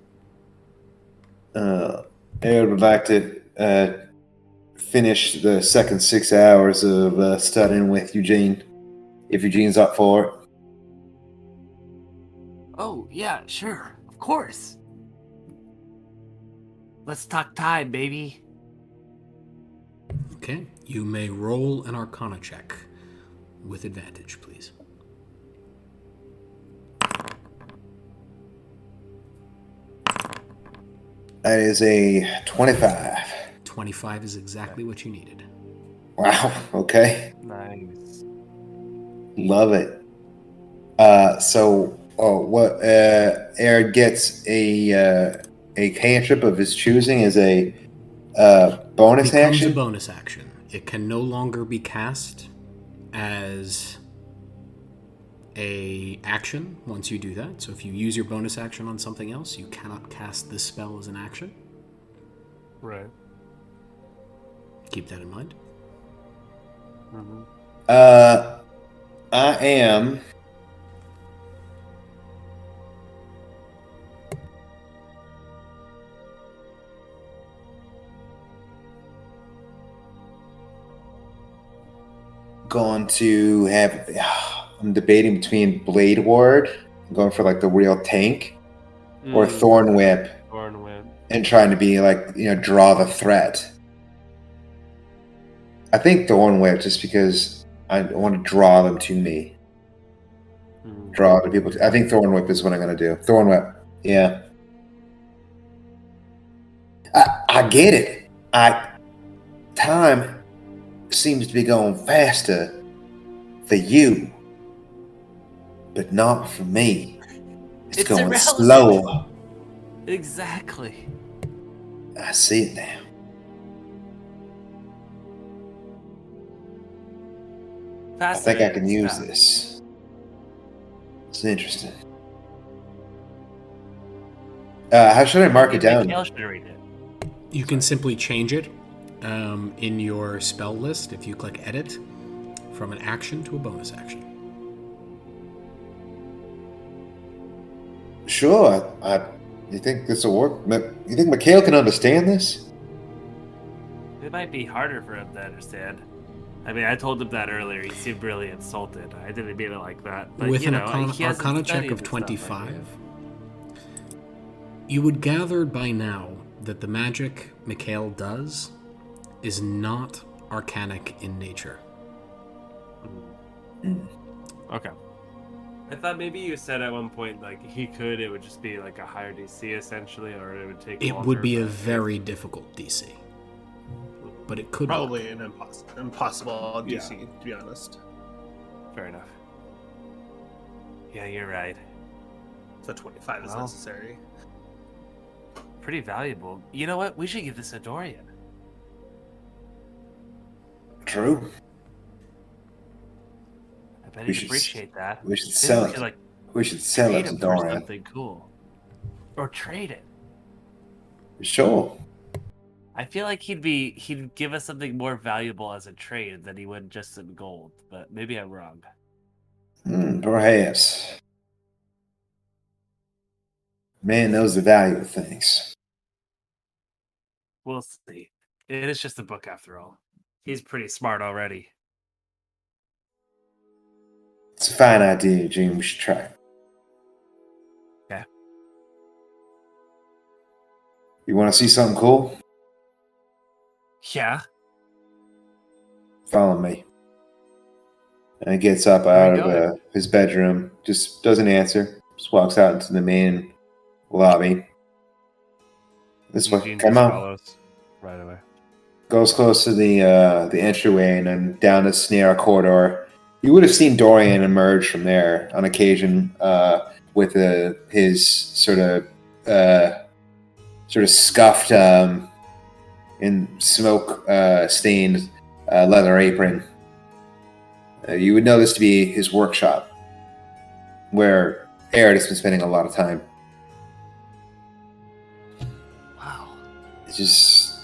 Aaron would like to finish the second 6 hours of studying with Eugene, if Eugene's up for it. Oh, yeah, sure. Of course. Let's talk time, baby. Okay, you may roll an Arcana check with advantage, please. That is a 25. 25 is exactly what you needed. Wow, okay. Nice. Love it. What Aaron gets a cantrip of his choosing as a bonus Becomes action? a bonus action. It can no longer be cast as a action once you do that. So if you use your bonus action on something else, you cannot cast this spell as an action. Right. Keep that in mind. Mm-hmm. I am going to have. I'm debating between Blade Ward, going for like the real tank, or Thorn Whip, Thorn Whip. and trying to be like, draw the threat. I think Thorn Whip, just because I want to draw them to me. Draw the people. I think Thorn Whip is what I'm going to do. Thorn Whip. Yeah. I get it. Time seems to be going faster for you, but not for me. It's going irrelevant. slower. Exactly. I see it now. I think I can use this. It's interesting. How should I mark it down? You can simply change it in your spell list if you click edit from an action to a bonus action. Sure. You think this will work? You think Mikhail can understand this? It might be harder for him to understand. I mean, I told him that earlier. He seemed really insulted. I didn't mean it like that. But, With an he hasn't Arcana check studied of this stuff, 25, you would gather by now that the magic Mikhail does is not arcanic in nature. Okay. I thought maybe you said at one point, like, it would just be like a higher DC essentially, or it would take It longer. would be a very difficult DC. But it could Probably an impossible DC, to be honest. Fair enough. Yeah, you're right. So 25 is necessary. Pretty valuable. You know what? We should give this a Dorian. True. I bet he'd appreciate that. We should sell it. We should sell it to Dorian. Something cool. Or trade it. Sure. I feel like he'd give us something more valuable as a trade than he would just in gold, but maybe I'm wrong. Perhaps. Man knows the value of things. We'll see. It is just a book after all. He's pretty smart already. It's a fine idea, Eugene. We should try it. Yeah. You want to see something cool? Yeah. Follow me. And he gets up out of his bedroom, just doesn't answer, just walks out into the main lobby. This way, come on. Follows right away. Goes close to the entryway and then down this narrow corridor. You would have seen Dorian emerge from there on occasion with his sort of scuffed and smoke stained leather apron. You would know this to be his workshop, where Aaron has been spending a lot of time. Wow. It's just...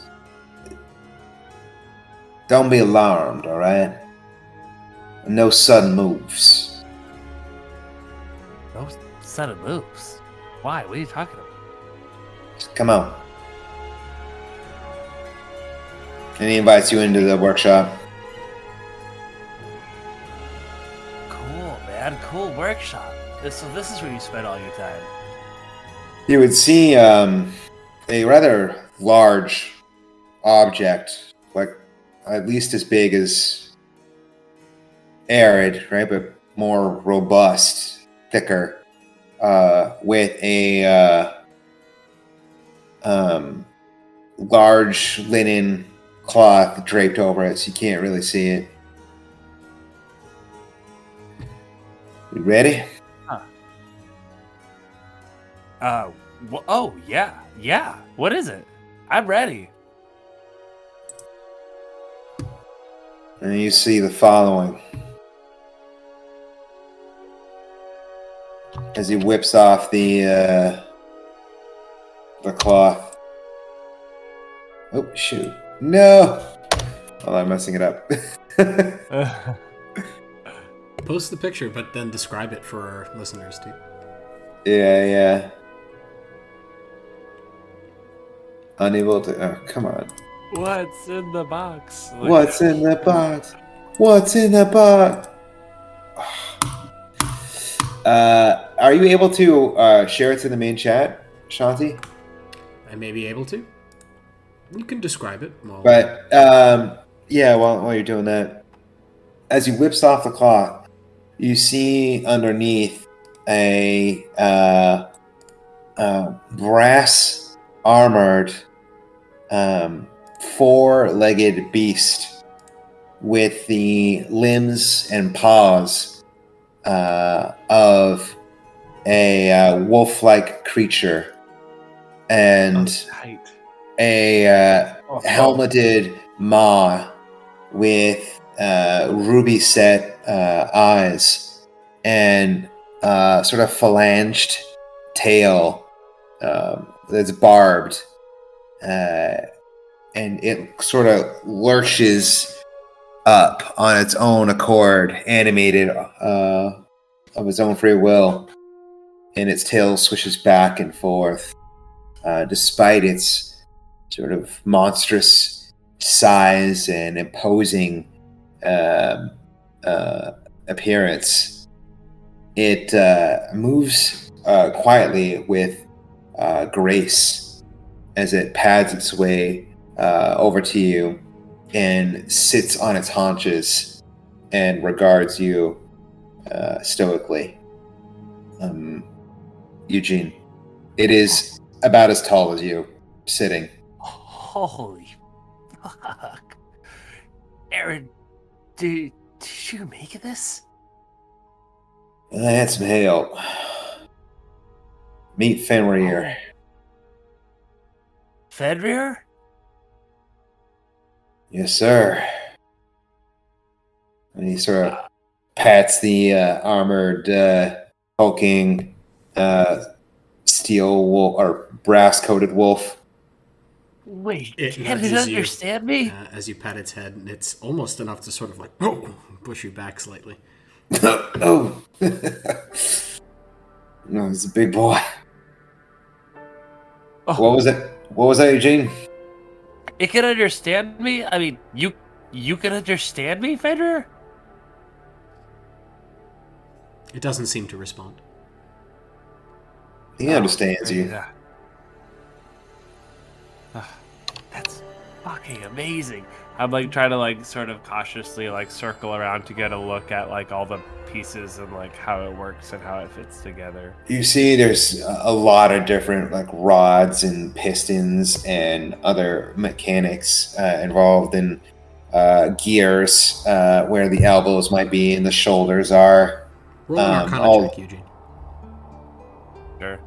Don't be alarmed, alright? No sudden moves. No sudden moves. Why? What are you talking about? Just come on. And he invites you into the workshop. Cool, man. Cool workshop. So this is where you spend all your time. You would see a rather large object, like at least as big as Arid, right? But more robust, thicker, with a large linen cloth draped over it, so you can't really see it. You ready? Oh, yeah. What is it? I'm ready. And you see the following. As he whips off the cloth. Oh, shoot. No! Oh, I'm messing it up. Post the picture, but then describe it for our listeners too. Yeah. Unable to... Oh, come on. What's in the box? What's in the box? What's in the box? Are you able to share it to the main chat, Shanti? I may be able to. You can describe it. But, yeah, while you're doing that, as he whips off the cloth, you see underneath a brass armored four-legged beast with the limbs and paws of a wolf-like creature and a helmeted maw with ruby set eyes and sort of phalanged tail that's barbed, and it sort of lurches up on its own accord, animated of its own free will, and its tail swishes back and forth, despite its sort of monstrous size and imposing appearance. It moves quietly with grace as it pads its way over to you and sits on its haunches and regards you stoically. Eugene, it is about as tall as you, sitting. Holy fuck. Aaron, did you make this? That's some help. Meet Fenrir. Fenrir? Yes, sir. And he sort of pats the armored, hulking, steel wolf or brass-coated wolf. Wait, It can nudges it you, understand me? as you pat its head, and it's almost enough to sort of like push you back slightly. Oh. No, he's a big boy. Oh. What was it? What was that, Eugene? It can understand me? I mean, you can understand me, Fenrir? It doesn't seem to respond. He understands you. Yeah. That's fucking amazing. I'm like trying to like sort of cautiously like circle around to get a look at like all the pieces and like how it works and how it fits together. You see there's a lot of different like rods and pistons and other mechanics involved in gears where the elbows might be and the shoulders are. Roll an Arcana check, Eugene. Sure.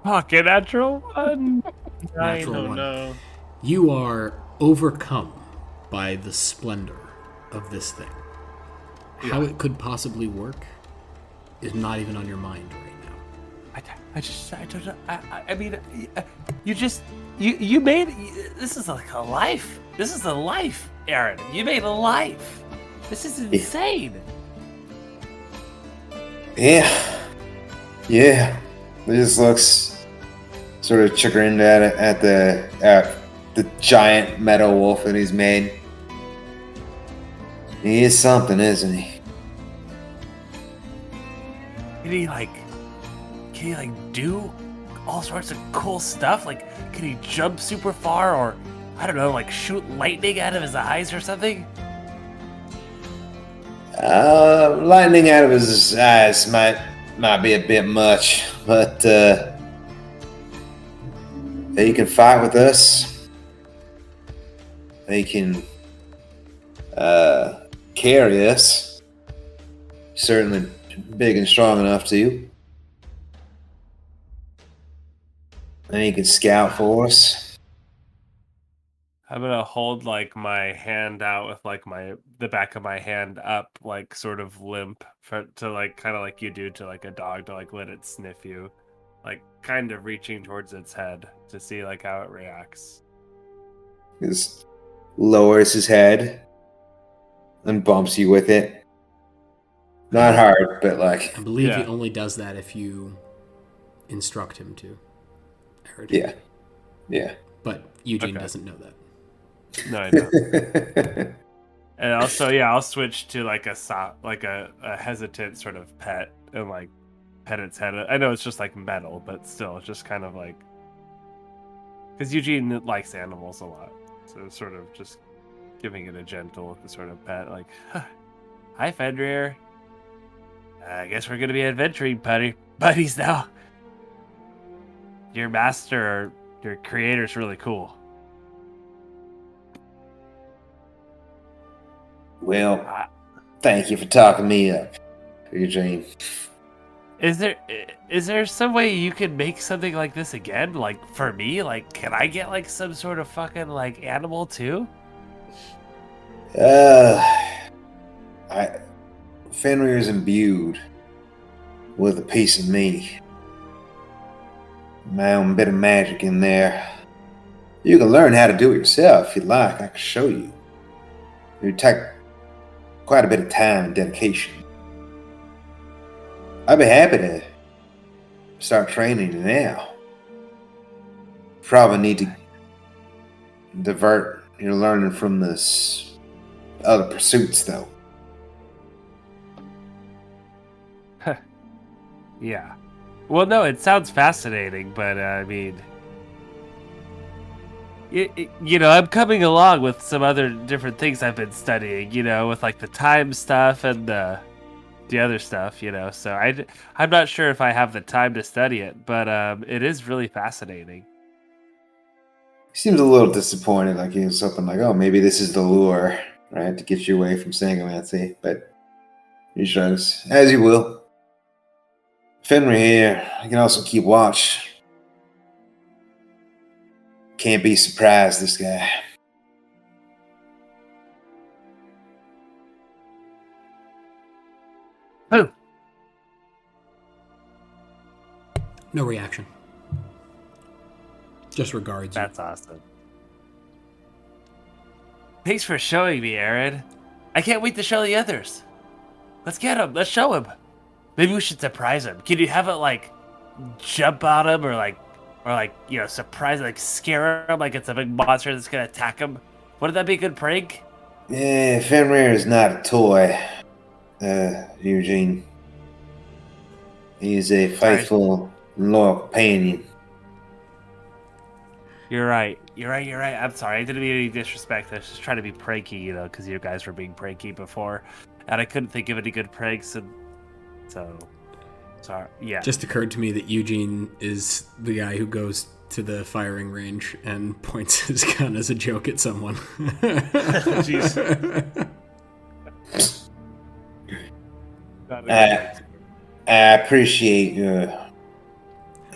Fucking natural one. Natural one. No. You are overcome by the splendor of this thing. How it could possibly work is not even on your mind right now. I don't know. I mean, you made this is like a life. This is a life. Aaron, you made a life. This is insane. Yeah. Yeah. He just looks sort of chagrined at the giant metal wolf that he's made. He is something, isn't he? Can he do all sorts of cool stuff? Like, can he jump super far, or I don't know, like shoot lightning out of his eyes or something? Lightning out of his eyes might be a bit much, but he can fight with us. He can carry us. Certainly big and strong enough to. And he can scout for us. I'm gonna hold like my hand out with like the back of my hand up, like sort of limp to like kind of like you do to like a dog to like let it sniff you, like kind of reaching towards its head to see like how it reacts. He just lowers his head and bumps you with it. Not hard, but like I believe he Yeah. only does that if you instruct him to. Aaron. yeah. But Eugene Okay. doesn't know that. No, I know. And also, yeah, I'll switch to like a hesitant sort of pet and like pet its head. I know it's just like metal, but still, it's just kind of like because Eugene likes animals a lot, so sort of just giving it a gentle sort of pet, like, "Hi, Fenrir. I guess we're gonna be adventuring buddies now. Your master or your creator's really cool." Well, thank you for talking me up, Eugene. Is there some way you can make something like this again? Like for me, like can I get like some sort of fucking like animal too? Fenrir is imbued with a piece of me. My own bit of magic in there. You can learn how to do it yourself if you'd like. I can show you. It would take quite a bit of time and dedication. I'd be happy to start training you now. Probably need to divert your learning from this other pursuits, though. Yeah. Well, no, it sounds fascinating, but I mean, I'm coming along with some other different things I've been studying, with like the time stuff and the other stuff, so I'm not sure if I have the time to study it, but it is really fascinating. He seems a little disappointed, like he was hoping, like, oh, maybe this is the lure, right, to get you away from Sanguim, but he shrugs, as you will. Fenrir here, I can also keep watch. Can't be surprised, this guy. Oh, No reaction. Just regards you. that's awesome. Thanks for showing me, Aaron. I can't wait to show the others. Let's get him. Let's show him. Maybe we should surprise him. Can you have it like jump on him or surprise, like scare him like it's a big monster that's gonna attack him? Wouldn't that be a good prank? Yeah, Fenrir is not a toy, Eugene. He's a faithful and loyal companion. You're right. I'm sorry. I didn't mean any disrespect. I was just trying to be pranky, because you guys were being pranky before, and I couldn't think of any good pranks, and so sorry. Yeah. Just occurred to me that Eugene is the guy who goes to the firing range and points his gun as a joke at someone. Jeez. I appreciate your...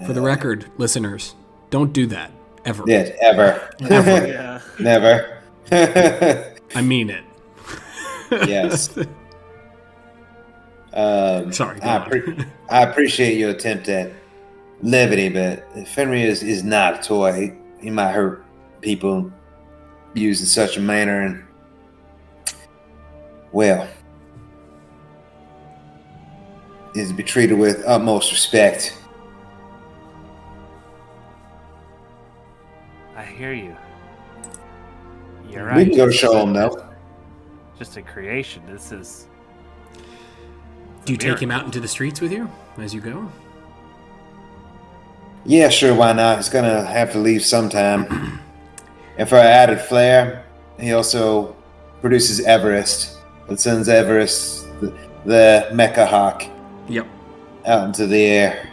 For the record, listeners, don't do that. Ever. Yes, ever. Ever. Yeah. Never. I mean it. Yes. Sorry. go on. I appreciate your attempt at levity, but Fenrir is not a toy. He might hurt people used in such a manner, and well, is to be treated with utmost respect. I hear you. You're We right. can go show him, though. Just a creation. This is. Do you take him out into the streets with you as you go? Yeah, sure, why not? He's gonna have to leave sometime. And for added flair, he also produces Everest. It sends Everest, the Mecha Hawk, Yep. out into the air.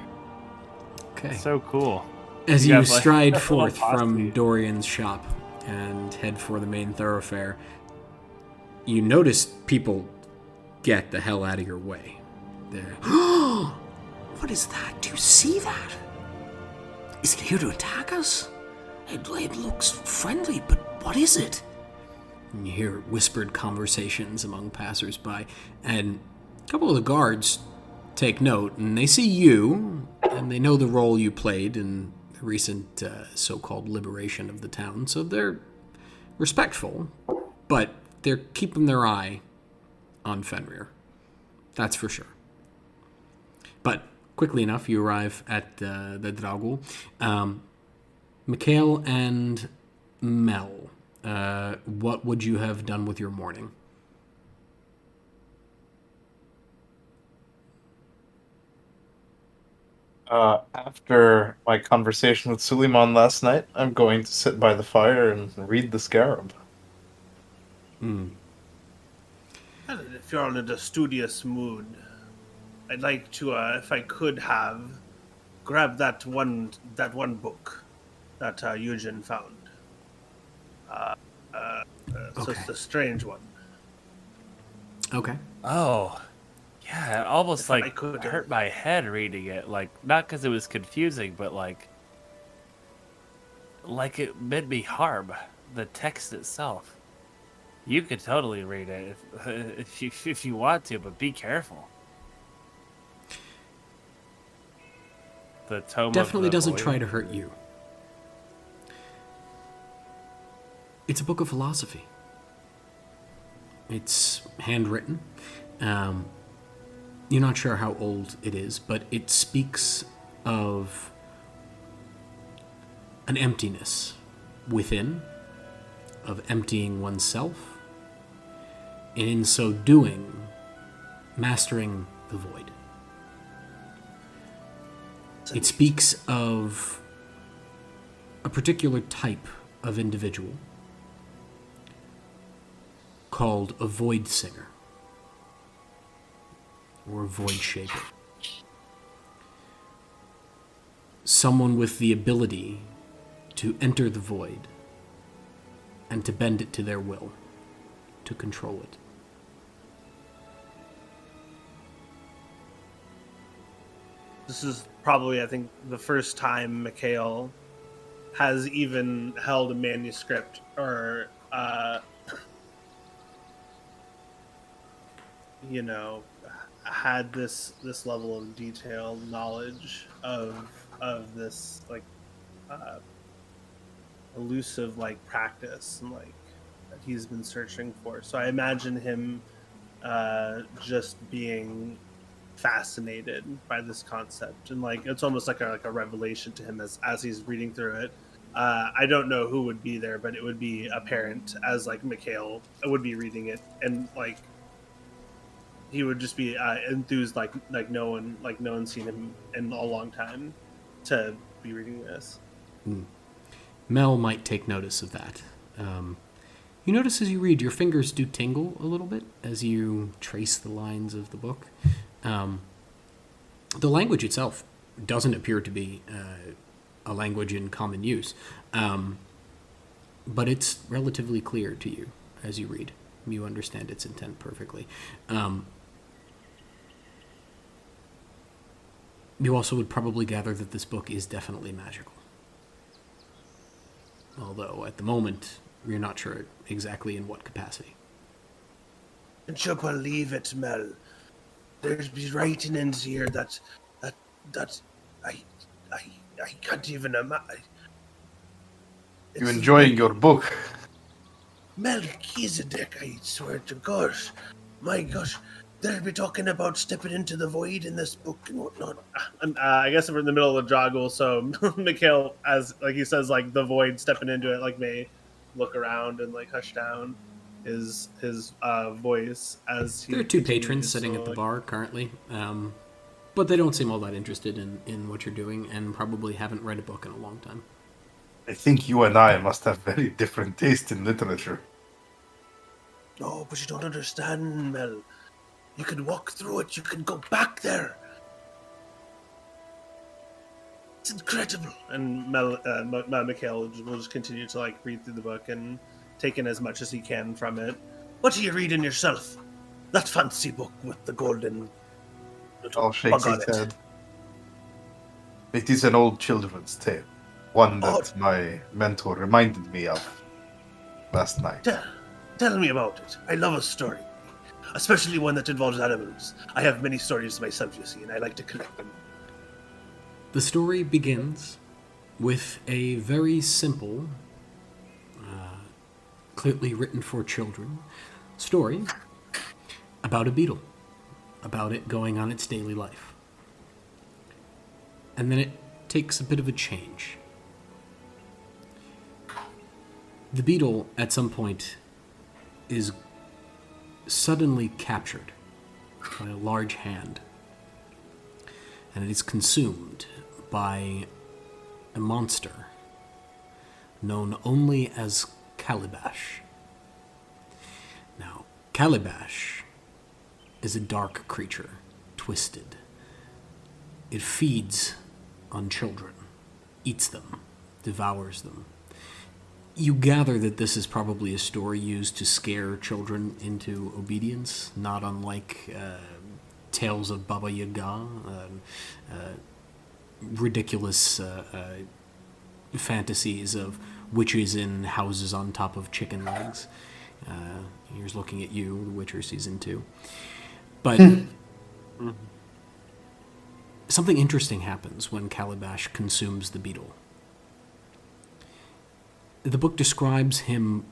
Okay. So cool. As You you have, like, stride a little forth from posse. Dorian's shop and head for the main thoroughfare, you notice people get the hell out of your way. They're, what is that? Do you see that? Is it here to attack us? It looks friendly, but what is it? And you hear whispered conversations among passersby, and a couple of the guards take note, and they see you, and they know the role you played in the recent so-called liberation of the town, so they're respectful, but they're keeping their eye on Fenrir. That's for sure. But quickly enough, you arrive at the Dragul. Mikhail and Mel, what would you have done with your morning? After my conversation with Sulleiman last night, I'm going to sit by the fire and read the Scarab. If you're in a studious mood, I'd like to, if I could have, grab that one book that Eugen found. So it's the strange one. Okay. Oh, yeah. It almost If I like could, hurt my head reading it. Like, not because it was confusing, but like it meant me harm. The text itself. You could totally read it if you want to, but be careful. The tome Definitely of the doesn't void. try to hurt you. It's a book of philosophy. It's handwritten. You're not sure how old it is, but it speaks of an emptiness within, of emptying oneself, and in so doing, mastering the void. It speaks of a particular type of individual called a void singer or a void shaper. Someone with the ability to enter the void and to bend it to their will, to control it. This is probably, I think, the first time Mikhail has even held a manuscript or, had this level of detailed knowledge of this like elusive like practice and like that he's been searching for. So I imagine him just being fascinated by this concept, and like it's almost like a revelation to him as he's reading through it. I don't know who would be there, but it would be apparent as like Mikhail would be reading it, and like he would just be enthused, like no one's seen him in a long time to be reading this. Mel might take notice of that. You notice as you read, your fingers do tingle a little bit as you trace the lines of the book. The language itself doesn't appear to be a language in common use, but it's relatively clear to you as you read. You understand its intent perfectly. You also would probably gather that this book is definitely magical. Although, at the moment, you're not sure exactly in what capacity. And you believe it, Mel. There's be writing in here that I can't even imagine. You enjoying your book? Melchizedek, I swear to gosh. My gosh, they'll be talking about stepping into the void in this book and whatnot. And I guess we're in the middle of the joggle, so Mikhail, as like he says, like the void stepping into it, like may look around and like hush down his voice as he There are two continues patrons sitting to, at the like, bar currently, but they don't seem all that interested in what you're doing and probably haven't read a book in a long time. I think you and I must have very different taste in literature. No, but you don't understand, Mel. You can walk through it. You can go back there. It's incredible. And Mikhail will just continue to like read through the book and take in as much as he can from it. What are you reading yourself? That fancy book with the golden little I'll shake bug on his it. head. It is an old children's tale. One that my mentor reminded me of last night. Tell me about it. I love a story. Especially one that involves animals. I have many stories myself, you see, and I like to collect them. The story begins with a very simple, clearly written for children, story about a beetle, about it going on its daily life. And then it takes a bit of a change. The beetle, at some point, is suddenly captured by a large hand, and it is consumed by a monster known only as Calibash. Now, Calibash is a dark creature, twisted. It feeds on children, eats them, devours them. You gather that this is probably a story used to scare children into obedience, not unlike tales of Baba Yaga, ridiculous fantasies of witches in houses on top of chicken legs. Here's looking at you, The Witcher Season 2. But something interesting happens when Calibash consumes the beetle. The book describes him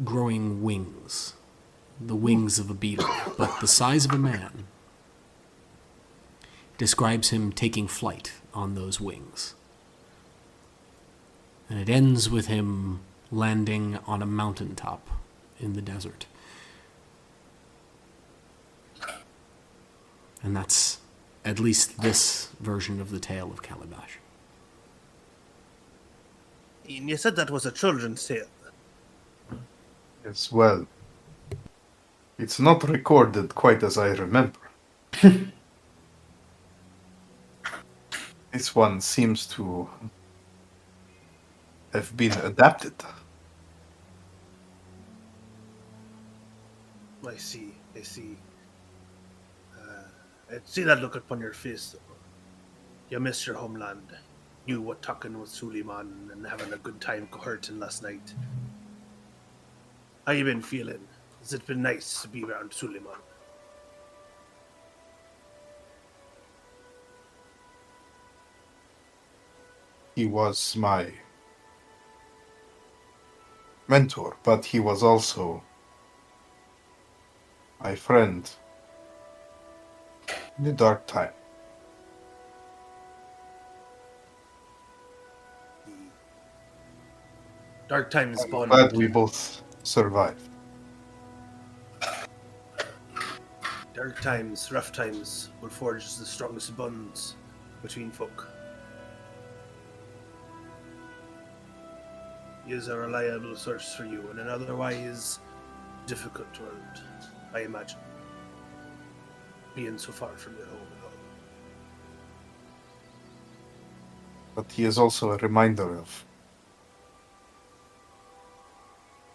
growing wings, the wings of a beetle, but the size of a man. Describes him taking flight on those wings. And it ends with him landing on a mountaintop in the desert. And that's at least this version of the tale of Calibash. And you said that was a children's tale. Yes, well, it's not recorded quite as I remember. This one seems to have been adapted. I see. I see that look upon your face, though. You miss your homeland. You were talking with Sulleiman and having a good time cohorting last night. How you been feeling? Has it been nice to be around Sulleiman? He was my mentor, but he was also my friend in the dark time. Dark times I'm bond. glad we both survived. Dark times, rough times, will forge the strongest bonds between folk. He is a reliable source for you in an otherwise difficult world, I imagine. Being so far from your home and all. But he is also a reminder of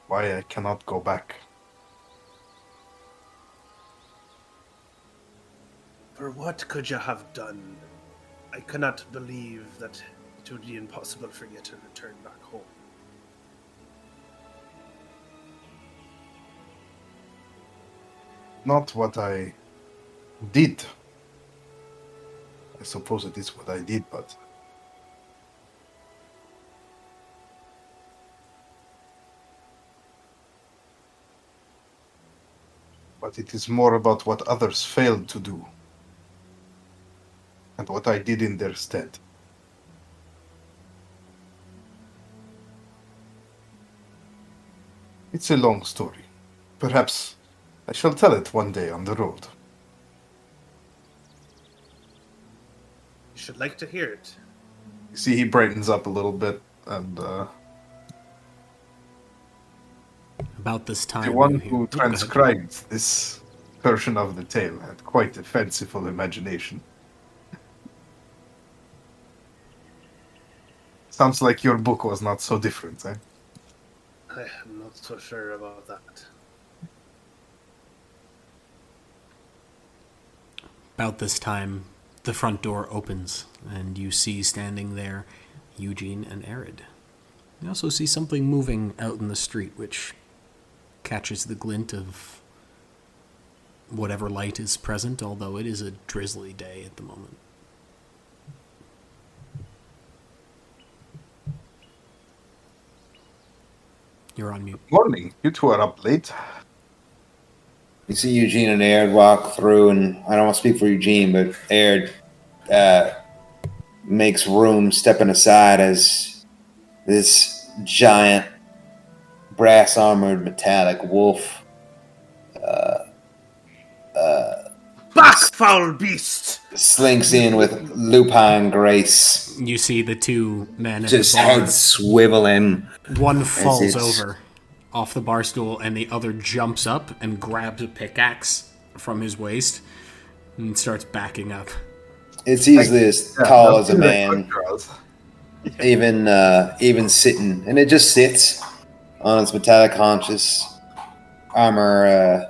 why I cannot go back. For what could you have done? I cannot believe that it would be impossible for you to return back home. Not what I did. I suppose it is what I did, but but it is more about what others failed to do and what I did in their stead. It's a long story. Perhaps I shall tell it one day on the road. You should like to hear it. You see, he brightens up a little bit, and About this time, the one you hear- who Oh, go ahead. transcribed this version of the tale had quite a fanciful imagination. Sounds like your book was not so different, eh? I'm not so sure about that. About this time, the front door opens, and you see standing there Eugene and Arid. You also see something moving out in the street, which catches the glint of whatever light is present, although it is a drizzly day at the moment. You're on mute. Morning. You two are up late. You see Eugene and Aird walk through, and I don't want to speak for Eugene, but Aird makes room, stepping aside as this giant, brass-armored, metallic wolf Back, foul beast! slinks in with lupine grace, You see the two men at just the bar. head swiveling. One falls it's- over off the bar stool, and the other jumps up and grabs a pickaxe from his waist and starts backing up. It's easily as tall as a man, Draws. even sitting, and it just sits on its metallic haunches. Armor,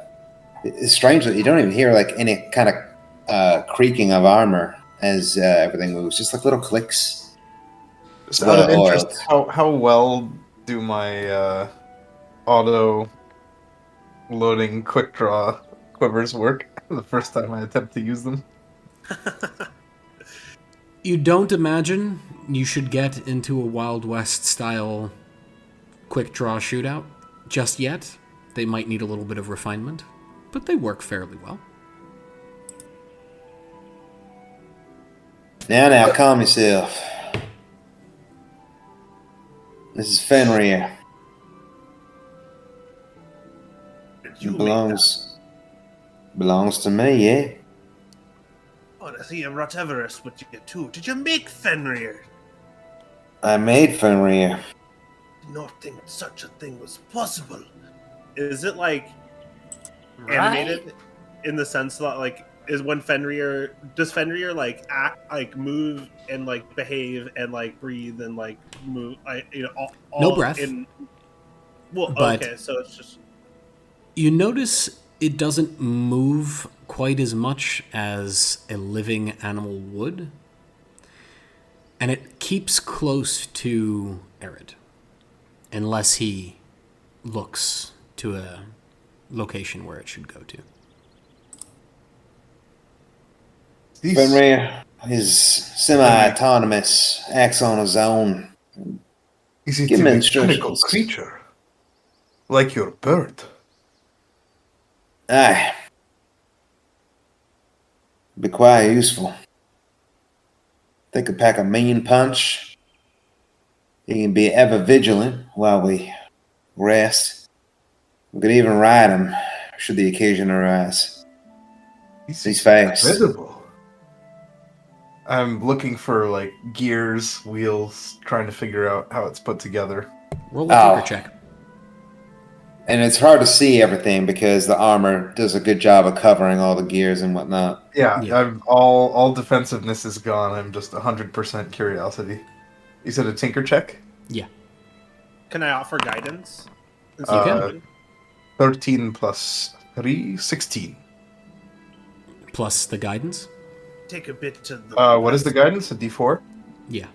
it's strange that you don't even hear like any kind of creaking of armor as everything moves, just like little clicks. Just out of Well interest, oiled. how well do my auto loading quick draw quivers work the first time I attempt to use them? You don't imagine you should get into a Wild West style quick draw shootout just yet. They might need a little bit of refinement, but they work fairly well. Now, calm yourself. This is Fenrir. You belongs to me, yeah? Oh, I see you brought Everest with you too. Did you make Fenrir? I made Fenrir. Did not think such a thing was possible. Is it like Right? animated in the sense that like does Fenrir like act, like move and like behave and like breathe and like move all No breath. But- okay, so it's just You notice it doesn't move quite as much as a living animal would, and it keeps close to Arid, unless he looks to a location where it should go to. These- Fenrir is semi-autonomous, acts on his own. Is it Give a me mechanical instructions. creature? Like your bird? Aye. Be quite useful. They could pack a mean punch. He can be ever vigilant while we rest. We could even ride him should the occasion arise. He's fast. Incredible. I'm looking for like gears, wheels, trying to figure out how it's put together. Roll a tinker Oh. check. And it's hard to see everything because the armor does a good job of covering all the gears and whatnot. Yeah, Yeah. I'm all defensiveness is gone. I'm just 100% curiosity. You said a tinker check? Yeah. can I offer guidance? You can. Uh, 13 plus 3, 16. Plus the guidance? Take a bit to the What is the guidance? A D4? Yeah.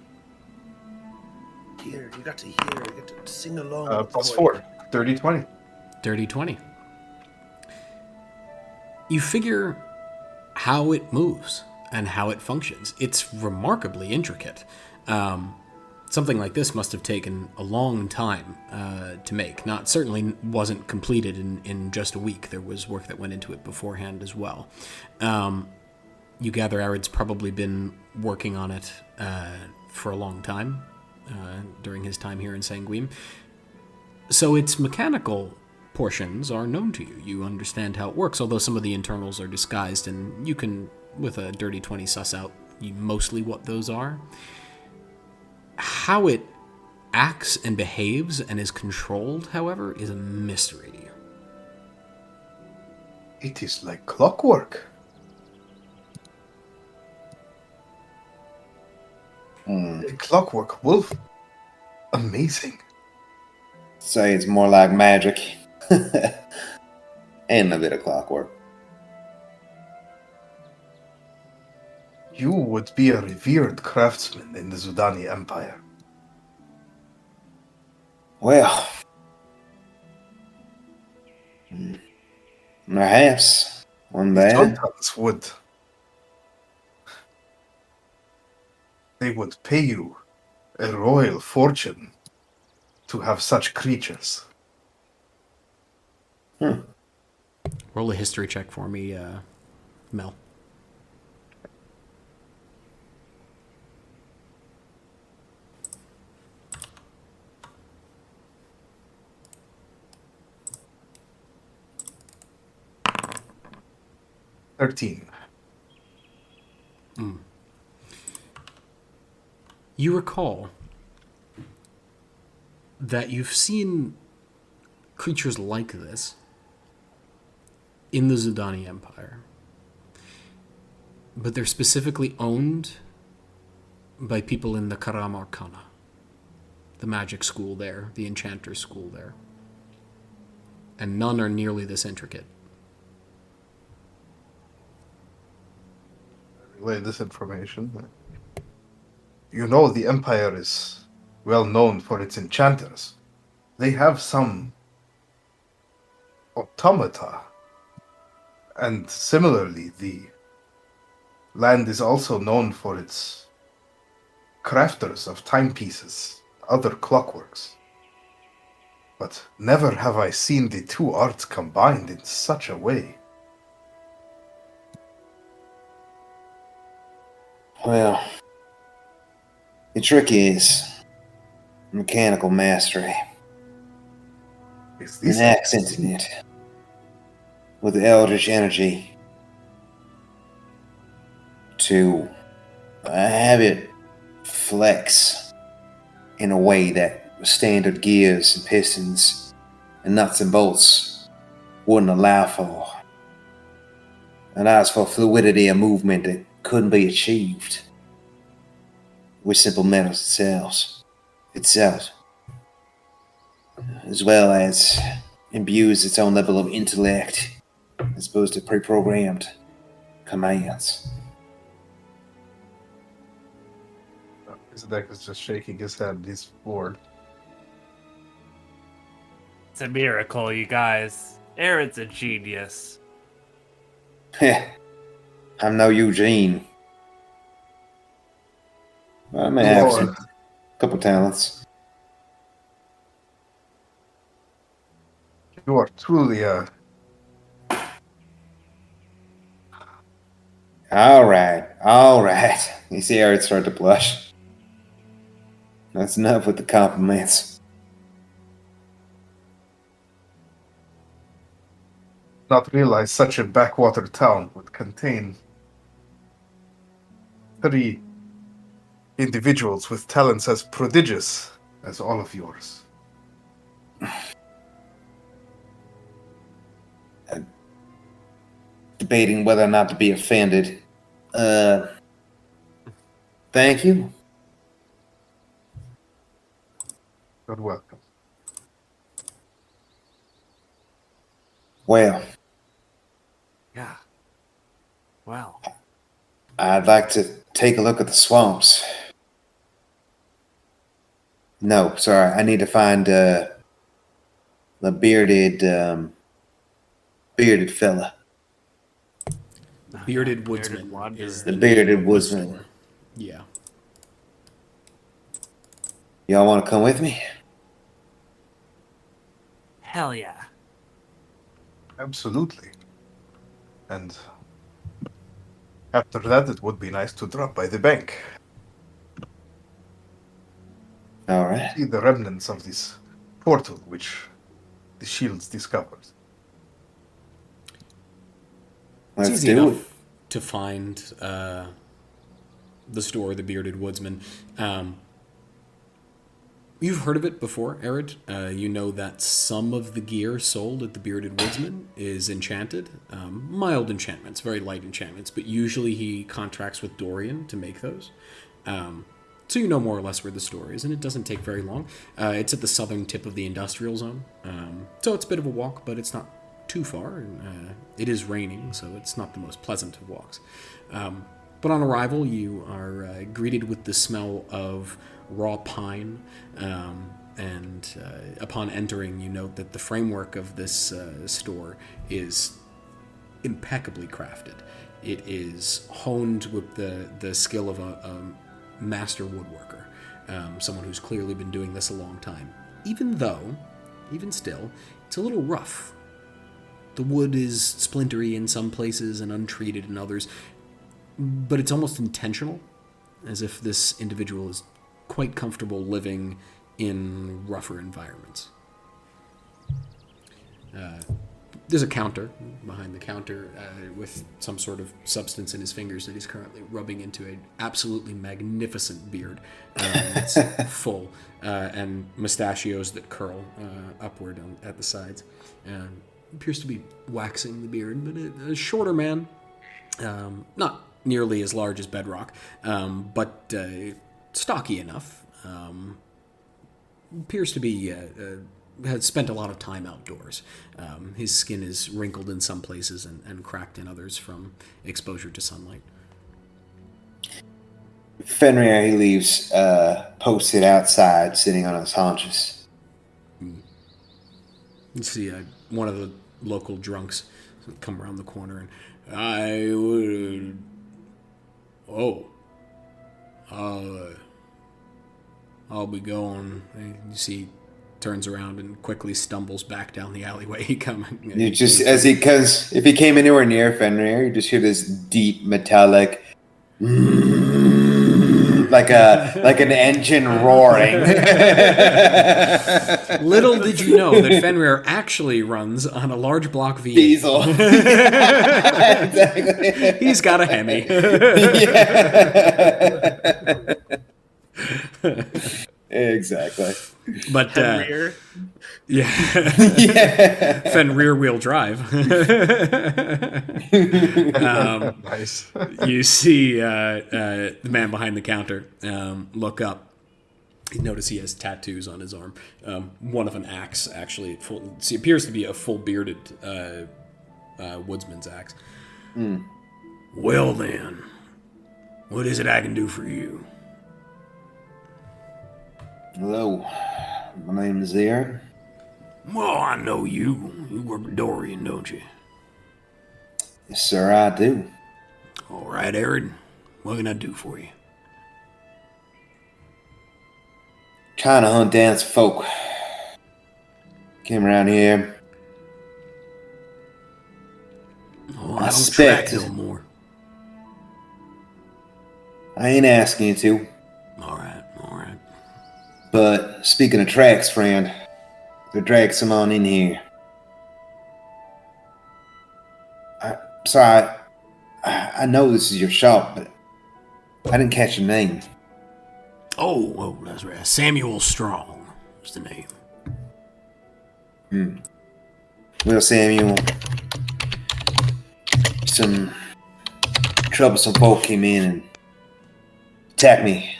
Here, you got to hear, you got to sing along. with the Plus voice. 4. 30, 20. Dirty 20. You figure how it moves and how it functions. It's remarkably intricate. Something like this must have taken a long time to make. Certainly wasn't completed in just a week. There was work that went into it beforehand as well. You gather Arid's probably been working on it for a long time during his time here in Sanguim. So its mechanical portions are known to you. You understand how it works, although some of the internals are disguised, and you can, with a dirty 20, suss out mostly what those are. How it acts and behaves and is controlled, however, is a mystery to you. It is like clockwork. A clockwork wolf. Amazing. Say it's more like magic. And a bit of clockwork. You would be a revered craftsman in the Zudani Empire. Well, perhaps one day. Sultans would. They would pay you a royal fortune to have such creatures. Roll a history check for me, Mel. $13. You recall that you've seen creatures like this in the Zudani Empire, but they're specifically owned by people in the Karam Arcana, the magic school there, the enchanter school there, and none are nearly this intricate. Relay this information. You know the Empire is well known for its enchanters. They have some automata. And similarly, the land is also known for its crafters of timepieces, other clockworks. But never have I seen the two arts combined in such a way. Well, the trick is mechanical mastery. Is And this accenting it with the eldritch energy to have it flex in a way that standard gears and pistons and nuts and bolts wouldn't allow for. And as for fluidity of movement that couldn't be achieved with simple metals itself, as well as imbues its own level of intellect as opposed to pre-programmed commands. Zedek is just shaking his head. He's bored. It's a miracle, you guys. Aaron's a genius. Heh, I'm no Eugene. I may have Lord. a couple talents. You are truly a... All right. You see Eric start to blush. That's enough with the compliments. Not realize such a backwater town would contain 3 individuals with talents as prodigious as all of yours. Debating whether or not to be offended. Thank you. You're welcome. Well, Yeah. Wow. I'd like to take a look at the swamps. No, sorry, I need to find the bearded fella. Bearded Woodsman Wanderer. is The bearded name of the woodsman. store. Yeah. Y'all want to come with me? Hell yeah. Absolutely. And after that, it would be nice to drop by the bank. All right. See the remnants of this portal which the Shields discovered. It's Let's easy do it. enough to find the store, the Bearded Woodsman. You've heard of it before, Arid. You know that some of the gear sold at the Bearded Woodsman is enchanted. Mild enchantments, very light enchantments, but usually he contracts with Dorian to make those. So you know more or less where the store is, and it doesn't take very long. It's at the southern tip of the industrial zone. So it's a bit of a walk, but it's not too far. It is raining, so it's not the most pleasant of walks. But on arrival, you are greeted with the smell of raw pine, and upon entering, you note that the framework of this store is impeccably crafted. It is honed with the skill of a master woodworker, someone who's clearly been doing this a long time. Even still, it's a little rough. The wood is splintery in some places and untreated in others, but it's almost intentional, as if this individual is quite comfortable living in rougher environments. There's a counter behind the counter with some sort of substance in his fingers that he's currently rubbing into an absolutely magnificent beard. It's full, and mustachios that curl upward at the sides. Appears to be waxing the beard, but a shorter man, not nearly as large as Bedrock, but stocky enough. Appears to be has spent a lot of time outdoors. His skin is wrinkled in some places and cracked in others from exposure to sunlight. Fenrir, he leaves posted outside, sitting on his haunches. You see one of the local drunks come around the corner, and I would... I'll be going. You see, turns around and quickly stumbles back down the alleyway. He You just because if he came anywhere near Fenrir, you just hear this deep metallic, like an engine roaring. Little did you know that Fenrir actually runs on a large block V8. Diesel. Exactly. He's got a Hemi. Exactly. But Fenrir. yeah, Fenrir wheel drive. Nice. You see the man behind the counter look up. You notice he has tattoos on his arm. One of an axe, actually. It appears to be a full bearded woodsman's axe. Well then, what is it I can do for you? Hello, my name is Aaron. Well, I know you. You work with Dorian, don't you? Yes, sir, I do. All right, Aaron. What can I do for you? Trying to hunt down some folk. Came around here. Oh, I I don't track suspect- no more. I ain't asking you to. All right. But speaking of tracks, friend, they drag some on in here. Sorry, I know this is your shop, but I didn't catch your name. Oh, that's right. Samuel Strong is the name. Well, Samuel, some troublesome folk came in and attacked me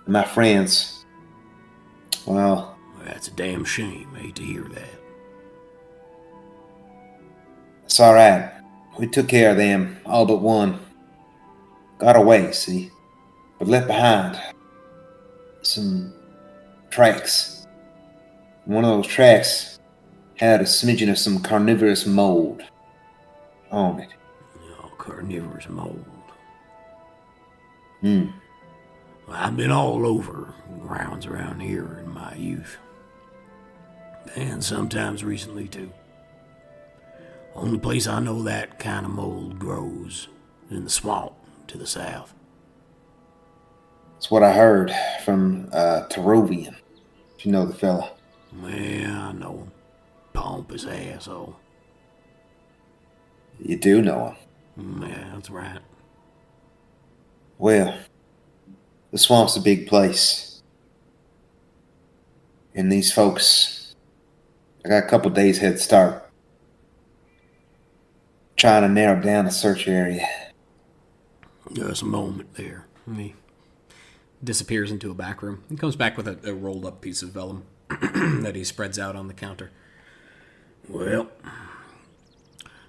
and my friends. Well, That's a damn shame. I hate to hear that. it's all right. We took care of them, all but one. Got away, see? But left behind some tracks. One of those tracks had a smidgen of some carnivorous mold on it. Oh, carnivorous mold. I've been all over grounds around here in my youth. And sometimes recently, too. Only place I know that kind of mold grows in the swamp to the south. That's what I heard from Terovian. If you know the fella. Yeah, I know him. Pompous asshole. You do know him. Yeah, that's right. Well, the swamp's a big place. And these folks, I got a couple days head start. Trying to narrow down the search area. Just a moment there. He disappears into a back room and comes back with a rolled up piece of vellum that he spreads out on the counter. Well,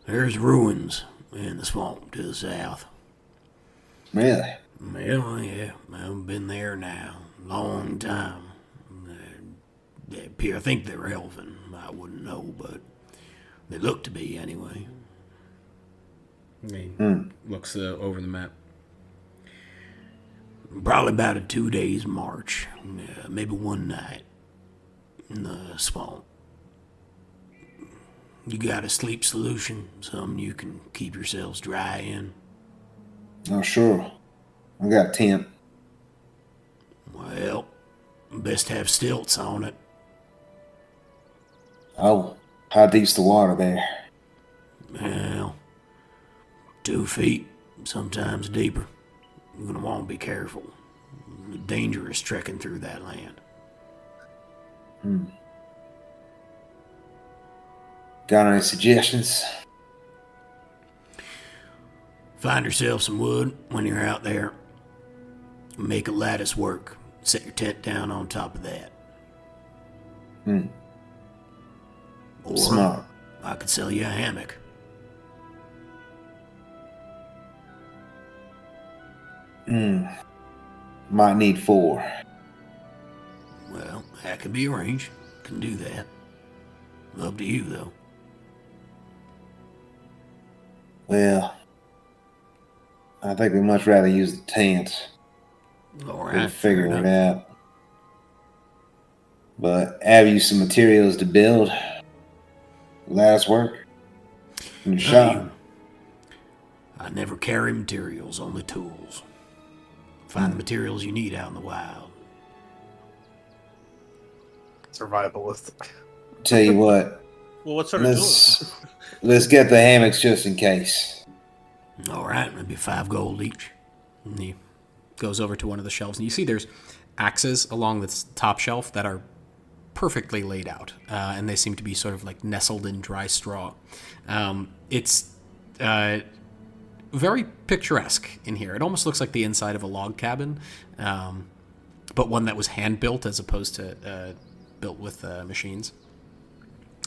there's ruins in the swamp to the south. Really? Well, yeah, I've been there now. Long time. They appear, I think they're elven. I wouldn't know, but they look to be anyway. He looks over the map. Probably about a 2 days march. Maybe one night in the swamp. You got a sleep solution? Something you can keep yourselves dry in? Oh, sure. I got a tent. Well, best have stilts on it. Oh, how deep's the water there? Well, 2 feet, sometimes deeper. You're gonna want to be careful. Dangerous trekking through that land. Got any suggestions? Find yourself some wood when you're out there. Make a lattice work. Set your tent down on top of that. Or Smart. I could sell you a hammock. Might need 4. Well, that could be arranged. Can do that. Up to you, though. Well, I think we'd much rather use the tent. All We'll right, figure fair it enough. out. But have you some materials to build? Last work? In your shop? I never carry materials, only tools. Find the materials you need out in the wild. Survivalist. Tell you what, Well, what sort of tools? let's get the hammocks just in case. All right, maybe 5 gold each. And he goes over to one of the shelves, and you see there's axes along this top shelf that are perfectly laid out, and they seem to be sort of like nestled in dry straw. It's very picturesque in here. It almost looks like the inside of a log cabin, but one that was hand-built as opposed to built with machines.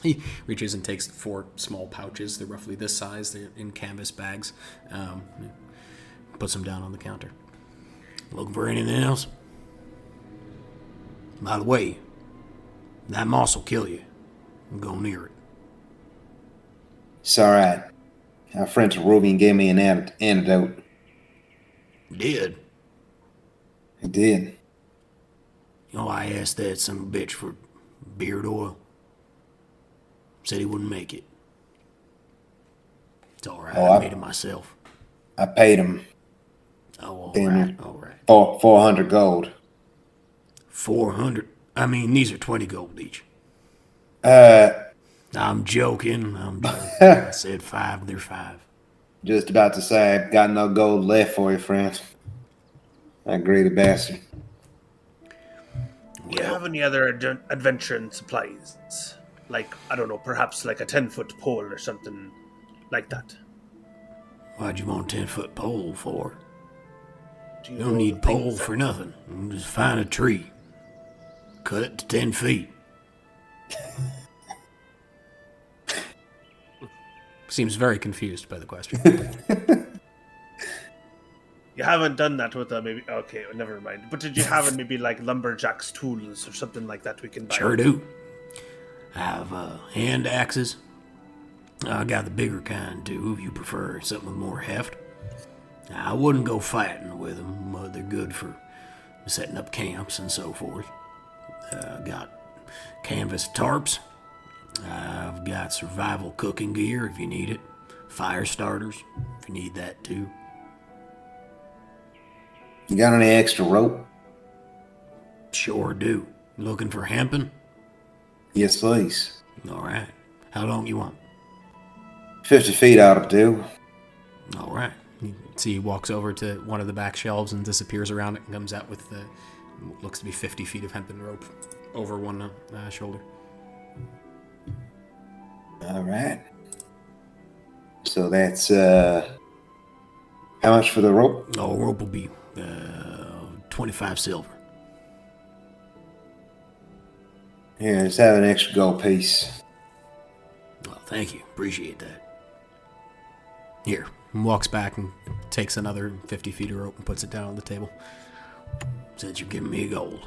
He reaches and takes 4 small pouches. They're roughly this size. They're in canvas bags. Puts them down on the counter. Looking for anything else? By the way, that moss will kill you. Don't go near it. It's alright. Our friend Terovian gave me an antidote. Did? He did. You know, I asked that son of a bitch for beard oil. Said he wouldn't make it. It's alright, I made it myself. I paid him Oh, Damn. alright. 400 gold. 400? I mean, these are 20 gold each. I'm joking. I said 5, they're 5. Just about to say, I've got no gold left for you, friend. I greedy bastard. Do you have any other adventuring supplies? Like, I don't know, perhaps like a 10-foot pole or something like that. Why'd you want a 10-foot pole for? Do You know don't need the pole things for nothing. You just find a tree. Cut it to 10 feet. Seems very confused by the question. You haven't done that with maybe. Okay, never mind. But did you have maybe like lumberjack's tools or something like that we can buy? Sure do. I have hand axes. I got the bigger kind too, if you prefer something with more heft. I wouldn't go fighting with them, but they're good for setting up camps and so forth. Got canvas tarps. I've got survival cooking gear if you need it. Fire starters if you need that too. You got any extra rope? Sure do. Looking for hemping? Yes, please. All right. How long you want? 50 feet ought to do. All right. You see he walks over to one of the back shelves and disappears around it and comes out with what looks to be 50 feet of hempen rope over one shoulder. All right. So that's, how much for the rope? Oh, rope will be 25 silver. Here, just have an extra gold piece. Well, thank you. Appreciate that. Here. And walks back and takes another 50 feet of rope and puts it down on the table. Since you're giving me gold.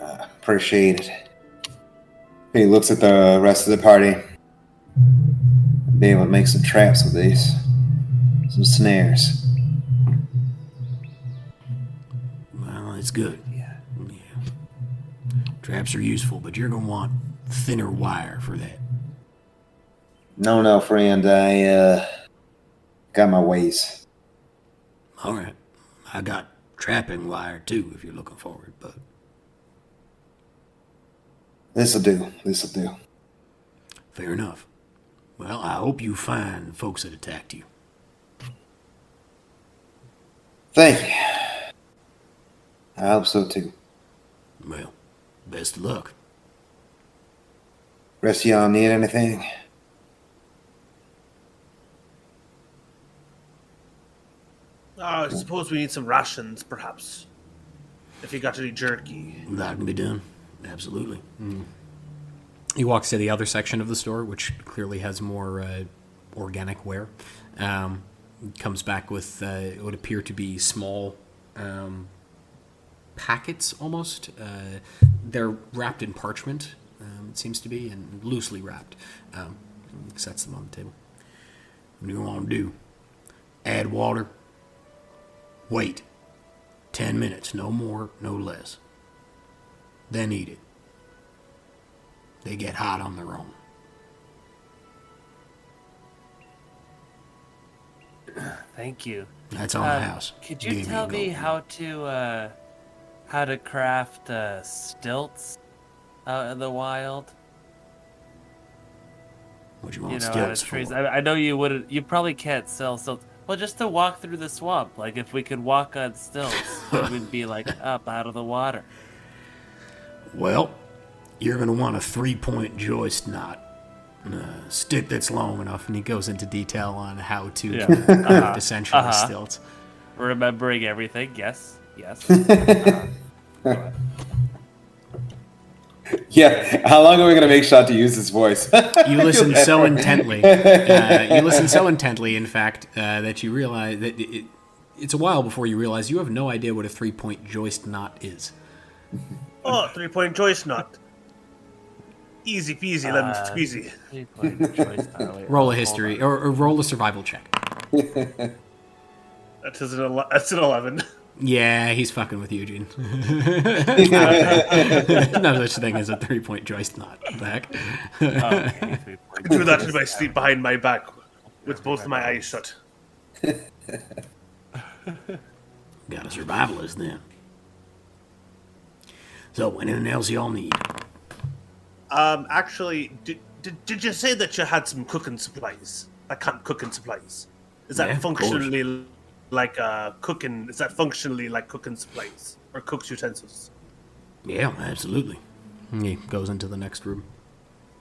Appreciate it. He looks at the rest of the party. Be able to make some traps with these. Some snares. Well, it's good. Yeah. Traps are useful, but you're going to want thinner wire for that. No, friend. I got my ways. All right. I got trapping wire, too, if you're looking for it, but... This'll do. Fair enough. Well, I hope you find folks that attacked you. Thank you. I hope so, too. Well, best of luck. Rest of y'all need anything? I suppose we need some rations, perhaps. If you got any jerky. That can be done. Absolutely. He walks to the other section of the store, which clearly has more organic ware. Comes back with what would appear to be small packets, almost. They're wrapped in parchment, it seems to be, and loosely wrapped. Sets them on the table. What do you want to do? Add water? Wait. 10 minutes, no more, no less. Then eat it. They get hot on their own. Thank you. That's on the house. Could you Give tell a me gold. how to craft stilts out in the wild? What do you You want know, out stilts of trees. for? I know you wouldn't. You probably can't sell stilts. Well, just to walk through the swamp. Like if we could walk on stilts, it would be like up out of the water. Well, you're going to want a 3-point joist knot. A stick that's long enough. And he goes into detail on how to Yeah. craft essentially stilts. Remembering everything. Yes. Yeah, how long are we going to make Shot to use his voice? You listen so intently. In fact, that you realize that it's a while before you realize you have no idea what a 3-point joist knot is. Oh, 3-point joist knot. Easy peasy, lemon squeezy. 3-point choice tile. Roll a history, or roll a survival check. That's an 11. Yeah, he's fucking with Eugene. No such thing as a 3-point joist knot. What the heck? Okay, I do that in my sleep behind my back with both of my eyes shut. Got a survivalist then. So, anything else y'all need? Actually, did you say that you had some cooking supplies? Cooking supplies. Is that Yeah, of functionally like cooking? Is that functionally like cooking supplies or cook's utensils? Yeah, absolutely. He goes into the next room.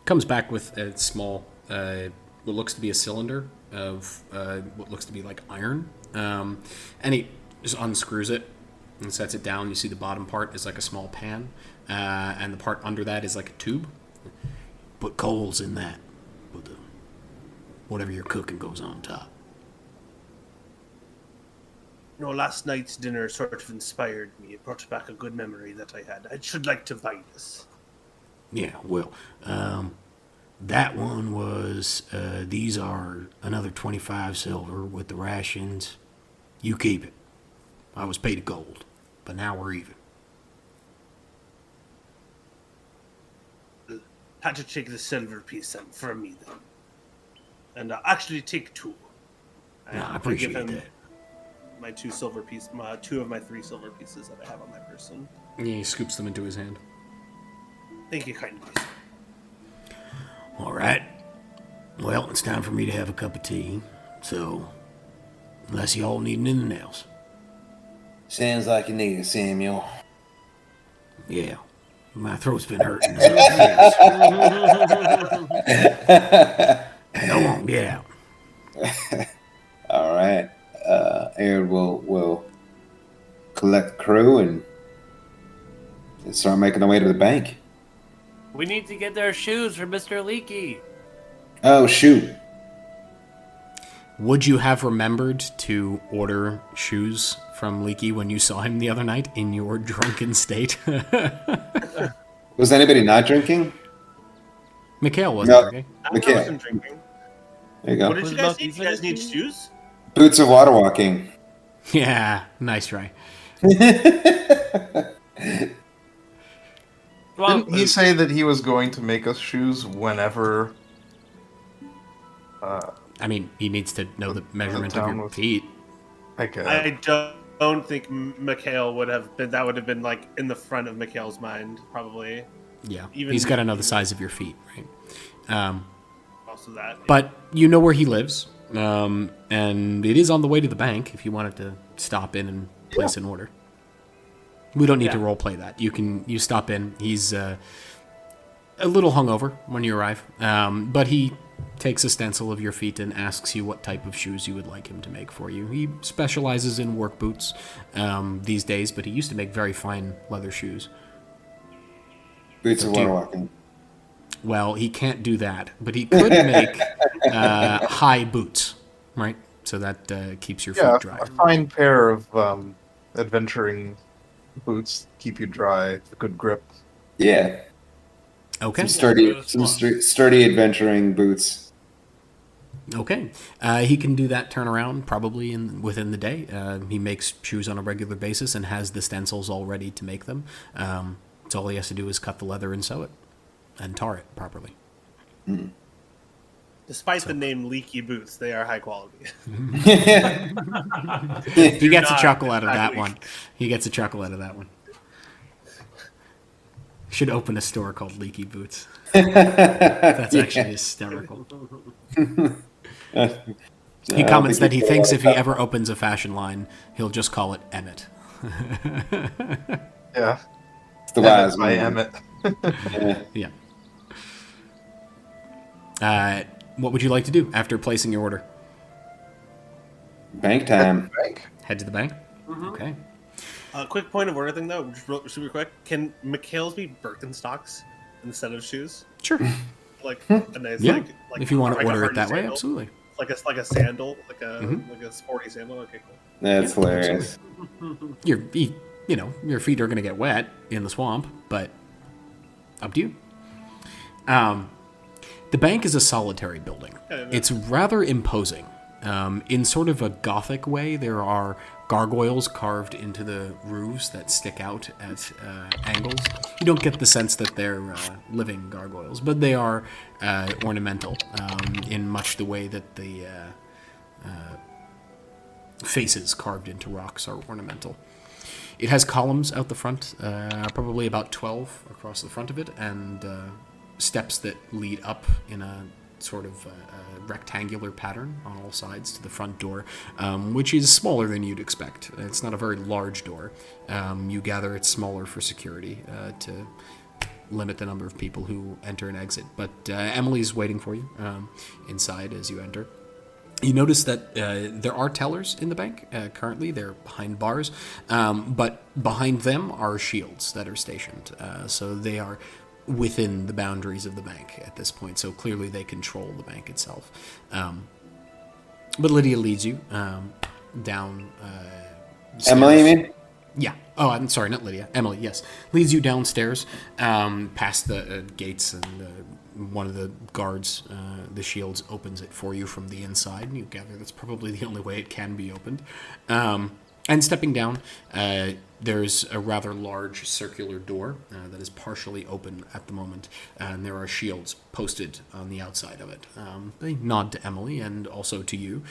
Comes back with a small, what looks to be a cylinder of what looks to be like iron. And he just unscrews it and sets it down. You see the bottom part is like a small pan, and the part under that is like a tube. Put coals in that. Put whatever you're cooking goes on top. You know, last night's dinner sort of inspired me. It brought back a good memory that I had. I should like to buy this. Yeah, well, that one was, these are another 25 silver with the rations. You keep it. I was paid gold, but now we're even. Had to take the silver piece then from me then. And actually take 2. No, I appreciate give him that. my 2 silver pieces, 2 of my 3 silver pieces that I have on my person. Yeah, he scoops them into his hand. Thank you kindly. All right. Well, it's time for me to have a cup of tea. So, unless you all need anything else. Sounds like you need it, Samuel. Yeah. My throat's been hurting. Go on, get out. All right. Aaron will collect the crew and start making our way to the bank. We need to get their shoes for Mr. Leaky. Oh, shoot. Would you have remembered to order shoes from Leaky when you saw him the other night in your drunken state? Was anybody not drinking? Mikhail wasn't drinking. I Okay. wasn't drinking. There you go. What did you guys need? You guys need shoes? Boots of water walking. Yeah, nice try. Well, Didn't he say that he was going to make us shoes whenever? I mean, he needs to know the measurement of town your was- feet. Okay. I don't think Mikhail would have been. That would have been like in the front of Mikhail's mind, probably. Yeah, Even- he's got to know the size of your feet, right? Also that. But you know where he lives, and it is on the way to the bank if you wanted to stop in and place an order. We don't need to roleplay that. You stop in. He's a little hungover when you arrive, but he takes a stencil of your feet and asks you what type of shoes you would like him to make for you. He specializes in work boots these days, but he used to make very fine leather shoes. Boots of water walking. Well, he can't do that, but he could make high boots, right? So that keeps your feet Yeah, dry. a fine pair of adventuring boots keep you dry, good grip. Yeah. Okay. Some sturdy adventuring boots. Okay. He can do that turnaround probably within the day. He makes shoes on a regular basis and has the stencils all ready to make them. So all he has to do is cut the leather and sew it and tar it properly. Despite the name Leaky Boots, they are high quality. He gets a not chuckle out of that exactly. one. He gets a chuckle out of that one. Should open a store called Leaky Boots. That's actually hysterical. He comments that he thinks if he ever opens a fashion line, he'll just call it Emmett. Yeah. It's the wise by one. Emmett. Yeah. What would you like to do after placing your order? Bank time. Head to the bank? Okay. Quick point of order thing though, just super quick. Can Mikhail's be Birkenstocks instead of shoes? Sure. Like a nice, Yeah. like if you want to like a order it hardy that way, sandal? absolutely. Like a sandal, like a sporty sandal. Okay, cool. That's hilarious. Your feet are going to get wet in the swamp, but up to you. The bank is a solitary building. It's rather imposing. In sort of a gothic way, there are gargoyles carved into the roofs that stick out at angles. You don't get the sense that they're living gargoyles, but they are ornamental in much the way that the faces carved into rocks are ornamental. It has columns out the front, probably about 12 across the front of it, and steps that lead up in a sort of rectangular pattern on all sides to the front door, which is smaller than you'd expect. It's not a very large door. You gather it's smaller for security to limit the number of people who enter and exit. But Emily's waiting for you inside as you enter. You notice that there are tellers in the bank currently. They're behind bars, but behind them are shields that are stationed. So they are within the boundaries of the bank at this point. So clearly they control the bank itself. But Lydia leads you down. Emily, you mean? Yeah. Oh, I'm sorry, not Lydia. Emily, yes. Leads you downstairs, past the gates, and one of the guards, the shields, opens it for you from the inside. You gather that's probably the only way it can be opened. And stepping down, there's a rather large circular door that is partially open at the moment, and there are shields posted on the outside of it. They nod to Emily and also to you.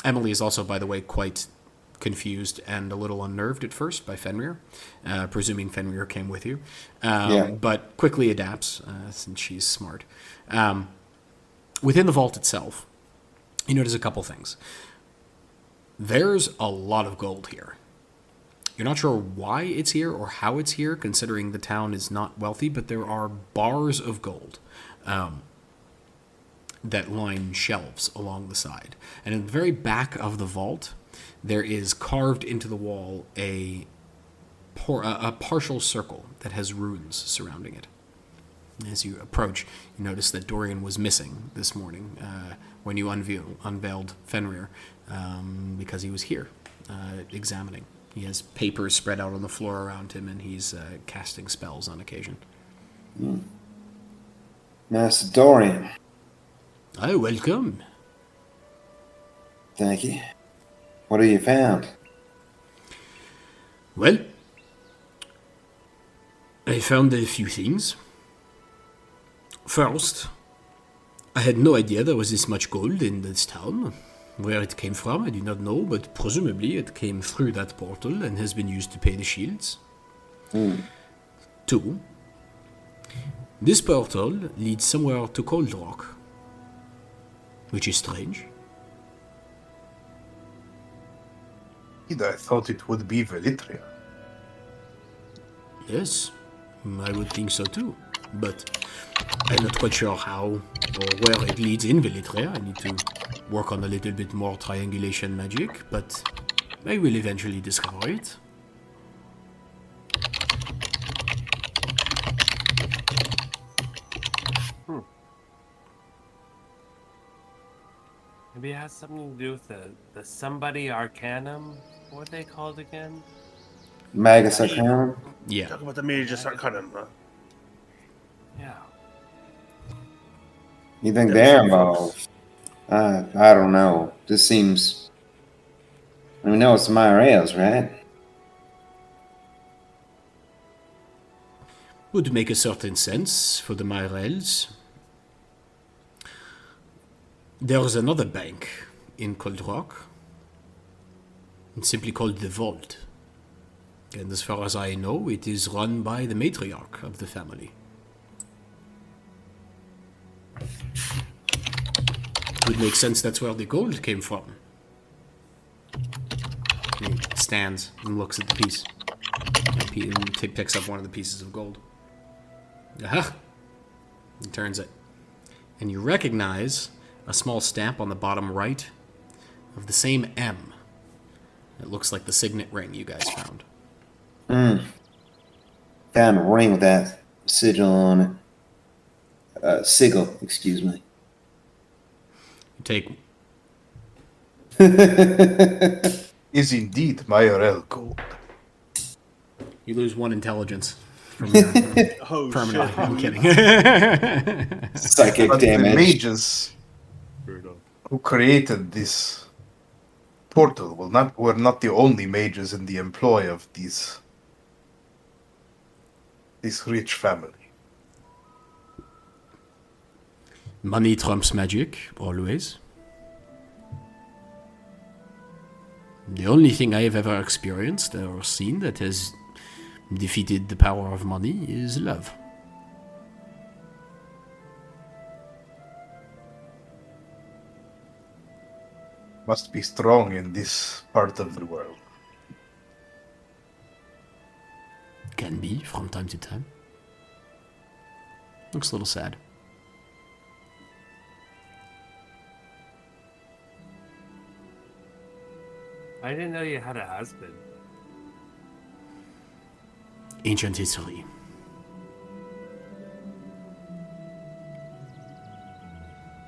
Emily is also, by the way, quite confused and a little unnerved at first by Fenrir, presuming Fenrir came with you, but quickly adapts since she's smart. Within the vault itself, you notice a couple things. There's a lot of gold here. You're not sure why it's here or how it's here, considering the town is not wealthy, but there are bars of gold that line shelves along the side. And in the very back of the vault, there is carved into the wall a partial circle that has runes surrounding it. As you approach, you notice that Dorian was missing this morning when you unveiled Fenrir, because he was here examining. He has papers spread out on the floor around him, and he's casting spells on occasion. Master Dorian. Oh, welcome. Thank you. What have you found? Well, I found a few things. First, I had no idea there was this much gold in this town. Where it came from, I do not know, but presumably it came through that portal and has been used to pay the shields. 2, this portal leads somewhere to Coldrock, which is strange. I thought it would be Velitria. Yes, I would think so too, but I'm not quite sure how or where it leads in Velitria. I need to work on a little bit more triangulation magic, but I will eventually discover it. Maybe it has something to do with the somebody arcanum. What are they called again? Magus Arcanum? Yeah. Talk about the Magus Arcanum, huh? Yeah. You think they're involved? I don't know. This seems... We know it's the Miarelles, right? Would make a certain sense for the Miarelles. There's another bank in Coldrock. It's simply called the Vault. And as far as I know, it is run by the matriarch of the family. It would make sense that's where the gold came from. He stands and looks at the piece. And picks up one of the pieces of gold. Aha! He turns it. And you recognize a small stamp on the bottom right of the same M. It looks like the signet ring you guys found. Found a ring with that sigil on it. Sigil, excuse me. You take... Is indeed Miarelle gold. You lose 1 intelligence from your Oh, permanent. shit. I'm kidding. Psychic But the damage. mages who created this portal were not the only mages in the employ of this rich family. Money trumps magic, always. The only thing I have ever experienced or seen that has defeated the power of money is love. Must be strong in this part of the world. Can be, from time to time. Looks a little sad. I didn't know you had a husband. Ancient history.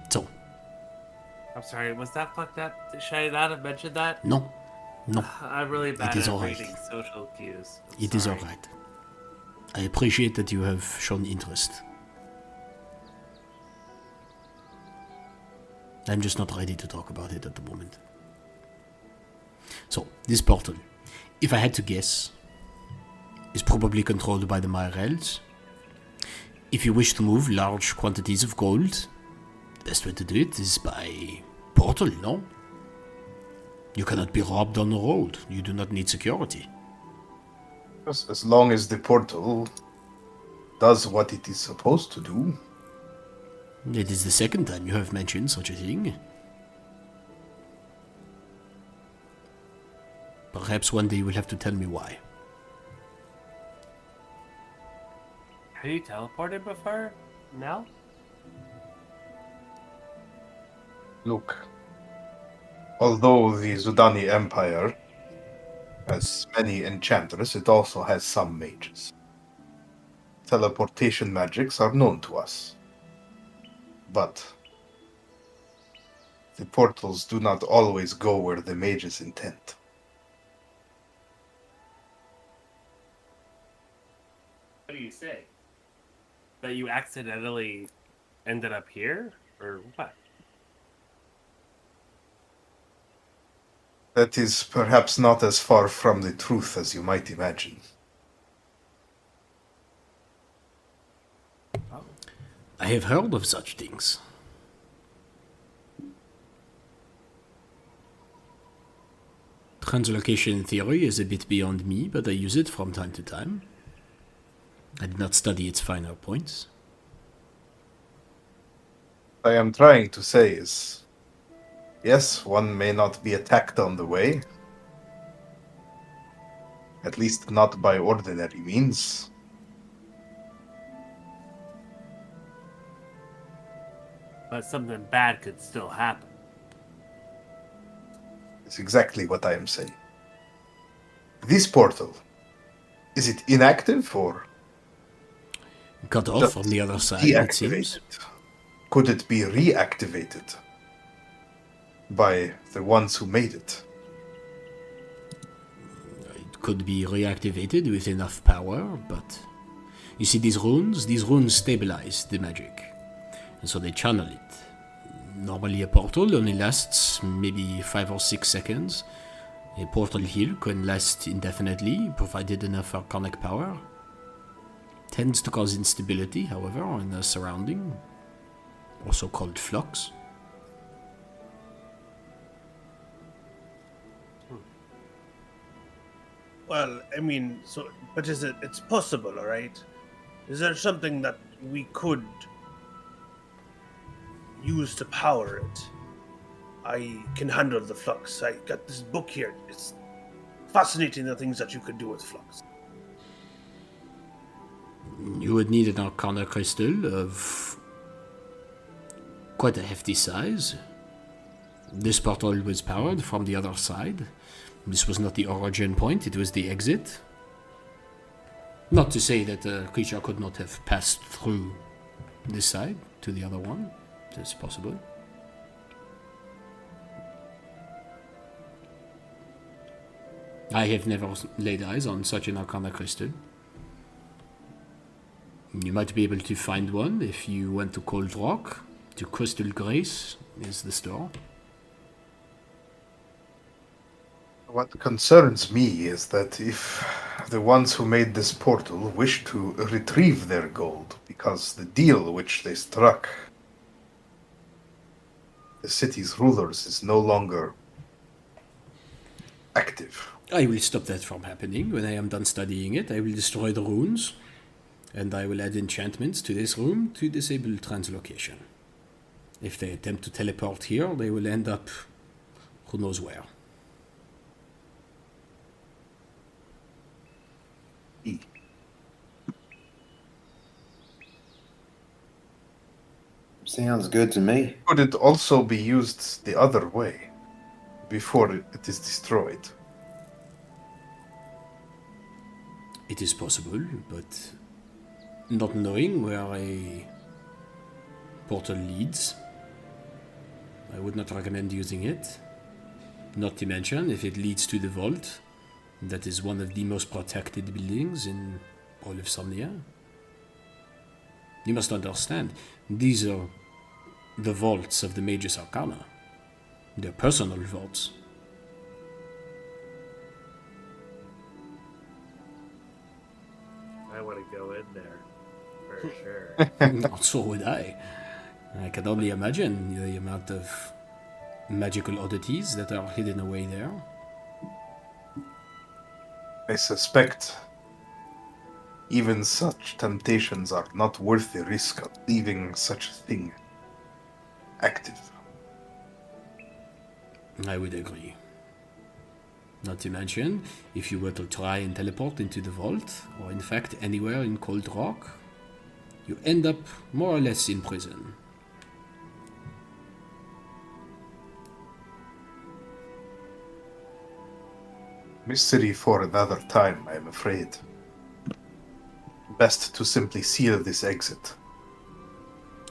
So, I'm sorry, was that fucked up? Should I not have mentioned that? no. No, I'm really bad is at all right. reading social cues. it is alright. I appreciate that you have shown interest. I'm just not ready to talk about it at the moment. So, this portal, if I had to guess, is probably controlled by the Miarelles. If you wish to move large quantities of gold, the best way to do it is by portal, no? You cannot be robbed on the road. You do not need security. As long as the portal does what it is supposed to do. It is the second time you have mentioned such a thing. Perhaps one day you will have to tell me why. Have you teleported before? No? Look, although the Zudani Empire has many enchanters, it also has some mages. Teleportation magics are known to us. But the portals do not always go where the mages intend. What do you say? That you accidentally ended up here? Or what? That is perhaps not as far from the truth as you might imagine. I have heard of such things. Translocation theory is a bit beyond me, but I use it from time to time. I did not study its finer points. What I am trying to say is, yes, one may not be attacked on the way. At least not by ordinary means. But something bad could still happen. It's exactly what I am saying. This portal, is it inactive or Cut off just from the other side, it seems. deactivated? Could it be reactivated by the ones who made it? It could be reactivated with enough power, but you see these runes stabilize the magic, and so they channel it. Normally a portal only lasts maybe 5 or 6 seconds. A portal heal can last indefinitely, provided enough arcanic power. Tends to cause instability, however, in the surrounding, also called flux. Well, I mean, so, but it's possible, alright? Is there something that we could use to power it? I can handle the flux. I got this book here. It's fascinating the things that you could do with flux. You would need an arcana crystal of quite a hefty size. This portal was powered from the other side. This was not the origin point, it was the exit. Not to say that a creature could not have passed through this side to the other one. It's possible. I have never laid eyes on such an arcana crystal. You might be able to find one if you went to Coldrock. To Crystal Grace is the store. What concerns me is that if the ones who made this portal wish to retrieve their gold, because the deal which they struck the city's rulers is no longer active. I will stop that from happening. When I am done studying it, I will destroy the runes, and I will add enchantments to this room to disable translocation. If they attempt to teleport here, they will end up who knows where. Sounds good to me. Could it also be used the other way, before it is destroyed? It is possible, but not knowing where a portal leads, I would not recommend using it. Not to mention, if it leads to the vault, that is one of the most protected buildings in all of Somnia. You must understand, these are the vaults of the Magus Arcana. They're personal vaults. in there, for sure. So would I. I can only imagine the amount of magical oddities that are hidden away there. I suspect even such temptations are not worth the risk of leaving such a thing active. I would agree. Not to mention, if you were to try and teleport into the vault, or in fact anywhere in Coldrock, you end up more or less in prison. Mystery for another time, I'm afraid. Best to simply seal this exit,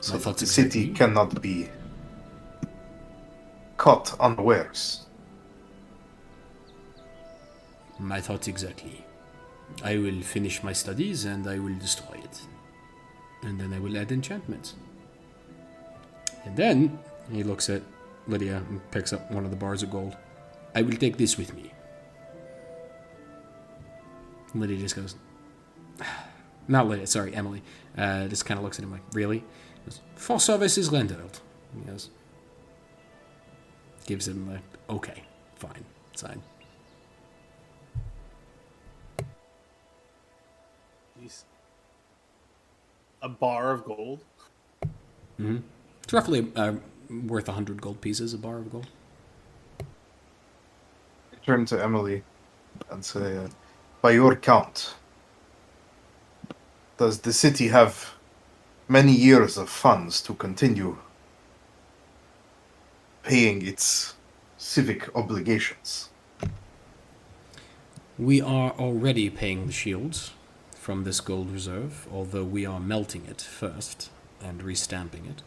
so I that thought the city exactly. cannot be caught unawares. My thoughts exactly. I will finish my studies and I will destroy it. And then I will add enchantments. And then he looks at Lydia and picks up one of the bars of gold. I will take this with me. Lydia just goes, not Lydia, sorry, Emily. Just kind of looks at him like, really? He goes, for service is rendered. He goes, gives him like, okay, fine, sign. Jeez. A bar of gold? Mm-hmm. It's roughly worth 100 gold pieces, a bar of gold. I turn to Emily and say, by your count, does the city have many years of funds to continue paying its civic obligations? We are already paying the shields from this gold reserve, although we are melting it first and restamping it.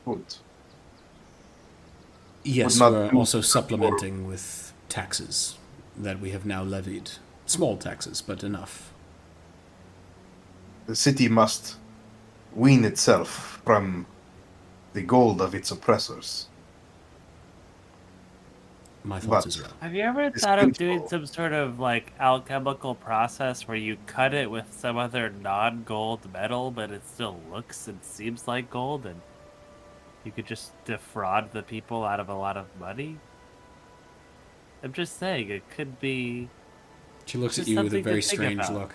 Good. Yes, Would not we're do also for- supplementing with taxes that we have now levied. Small taxes, but enough. The city must wean itself from the gold of its oppressors. My thoughts But- as well. Have you ever It's thought of doing painful. some sort of like alchemical process where you cut it with some other non-gold metal, but it still looks and seems like gold, and you could just defraud the people out of a lot of money? I'm just saying, it could be. She looks at Just you with a something to very think strange about. look.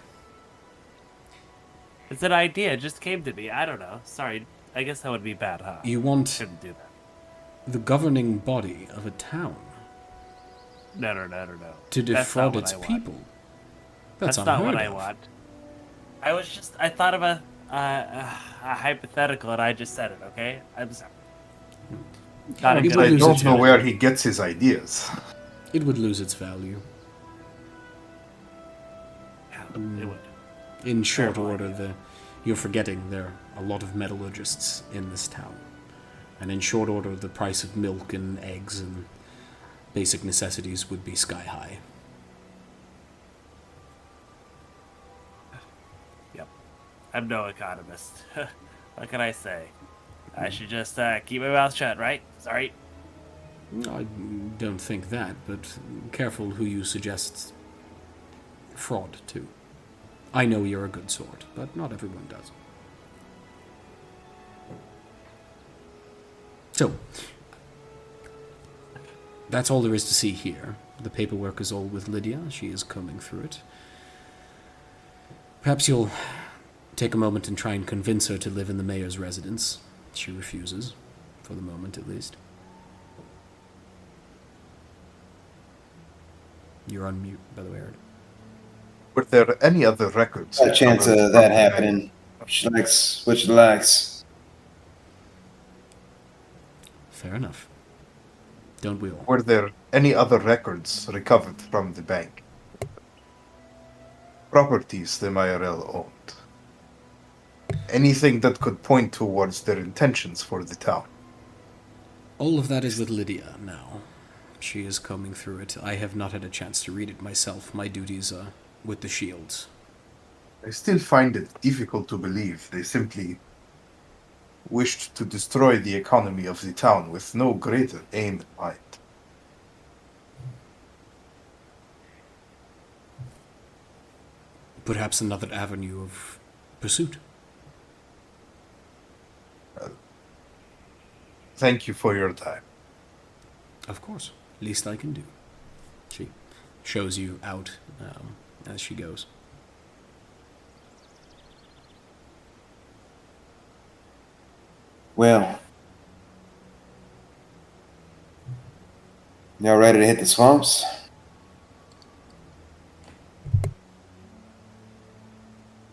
It's an idea. It just came to me. I don't know. Sorry. I guess that would be bad, huh? You want Shouldn't do that. the governing body of a town No. to That's not defraud what its I want. people. That's That's not what unheard I of. want. I thought of a hypothetical and I just said it, okay? I'm sorry. Not a You good would I lose idea. its don't know value. where he gets his ideas. It would lose its value. Yeah, it would. In short Terrible order, you're forgetting there are a lot of metallurgists in this town. And in short order, the price of milk and eggs and basic necessities would be sky high. Yep. I'm no economist. What can I say? I should just keep my mouth shut, right? Sorry. I don't think that, but careful who you suggest fraud to. I know you're a good sort, but not everyone does. So, that's all there is to see here. The paperwork is all with Lydia. She is combing through it. Perhaps you'll take a moment and try and convince her to live in the mayor's residence. She refuses, for the moment at least. You're on mute, by the way, Aaron. Were there any other records? A chance recovered of that from the happening. What she likes. Fair enough. Don't we all? Were there any other records recovered from the bank? Properties the Miarelle owned? Anything that could point towards their intentions for the town? All of that is with Lydia now. She is combing through it. I have not had a chance to read it myself. My duties are with the shields. I still find it difficult to believe they simply wished to destroy the economy of the town with no greater aim in mind. perhaps another avenue of pursuit. Thank you for your time. Of course. Least I can do. She shows you out as she goes. Well, y'all ready to hit the swamps?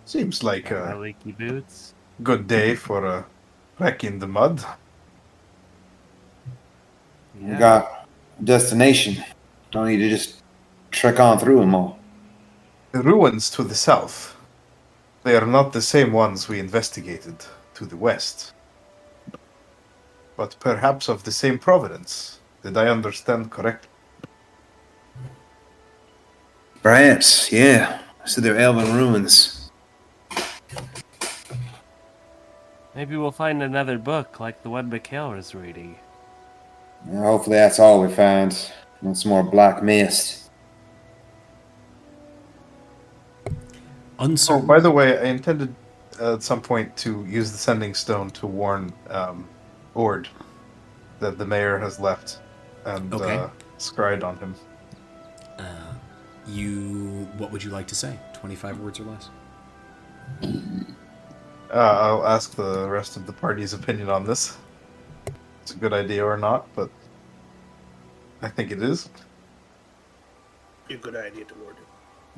Seems like My a leaky boots. good day for a wreck in the mud. We got a destination. Don't need to just trek on through them all. The ruins to the south. They are not the same ones we investigated to the west. But perhaps of the same provenance. Did I understand correctly? Perhaps, yeah. So they're elven ruins. Maybe we'll find another book like the one Mikhail was reading. Yeah, hopefully that's all we find. And some more black mist. Oh, Uncertain. by the way, I intended at some point to use the sending stone to warn Ord that the mayor has left and Okay. scryed on him. What would you like to say? 25 words or less? I'll ask the rest of the party's opinion on this. It's a good idea or not, but I think it is. A good idea to ward it.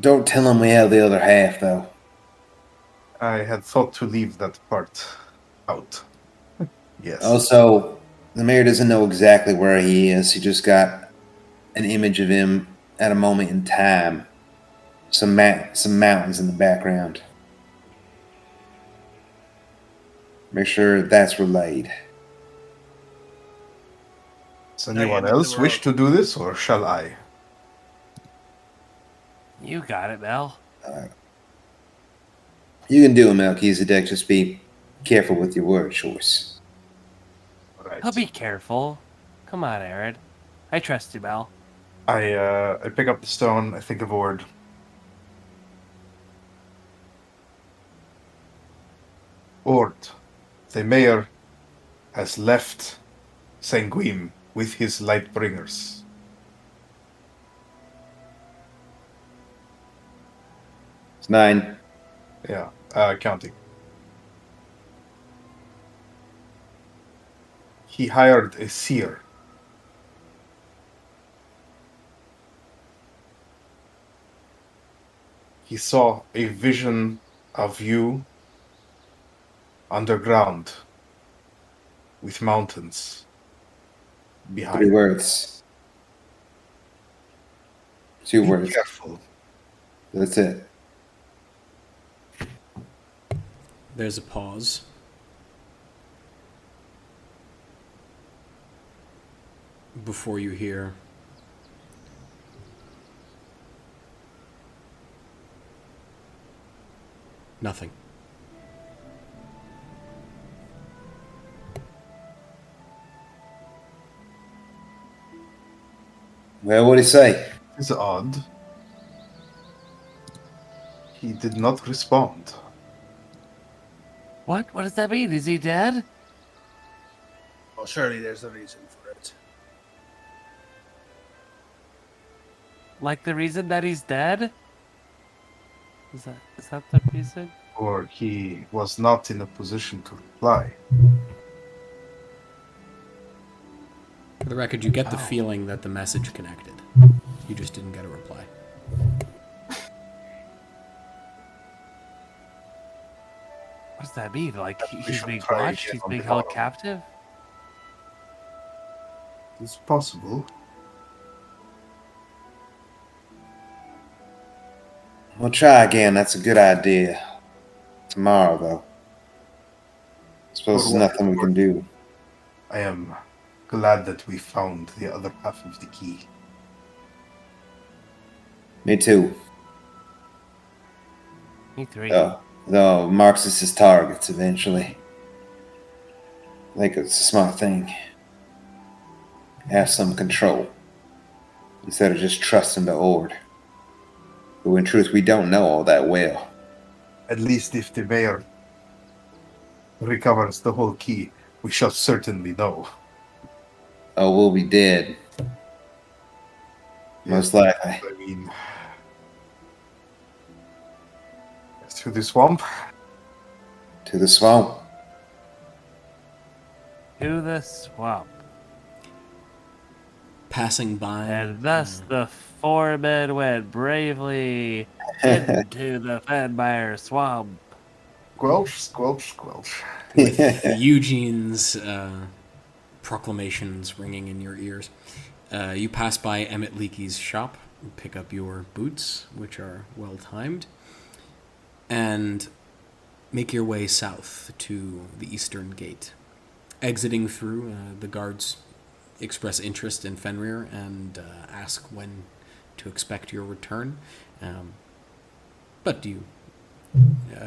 Don't tell them we have the other half, though. I had thought to leave that part out. Yes. Also, the mayor doesn't know exactly where he is. He just got an image of him at a moment in time. Some mountains in the background. Make sure that's relayed. Does anyone end of the else wish to do this, or shall I? You got it, Mel. You can do it, Melchizedek. Just be careful with your word choice. Right. I'll be careful. Come on, Aaron. I trust you, Mel. I pick up the stone. I think of Ord. Ord, the mayor has left Sanguim with his Lightbringers. It's 9. Yeah, counting. He hired a seer. He saw a vision of you underground with mountains 3 behind. words. 2 Be words. careful. That's it. There's a pause. Before you hear nothing. Well, what'd he say? It's odd. He did not respond. What? What does that mean? Is he dead? Well, surely there's a reason for it. Like the reason that he's dead? Is that the reason? Or he was not in a position to reply. For the record, you get the feeling that the message connected. You just didn't get a reply. What does that mean? Like We he's should being try watched? again He's on being the held bottom. captive? It's possible. We'll try again. That's a good idea. Tomorrow, though. Suppose there's nothing we can do. I am glad that we found the other half of the key. Me too. Me three. Though Marxist targets eventually. I think it's a smart thing. Have some control. Instead of just trusting the Ord. Who in truth we don't know all that well. At least if the mayor recovers the whole key, we shall certainly know. Oh, we'll be dead. Most likely. I mean, through the swamp. To the swamp. To the swamp. Passing by. And thus the four men went bravely into the Fenmire swamp. Squelch, squelch, squelch. With Eugene's proclamations ringing in your ears. You pass by Emmett Leakey's shop, pick up your boots, which are well timed, and make your way south to the eastern gate. Exiting through, the guards express interest in Fenrir and ask when to expect your return. But you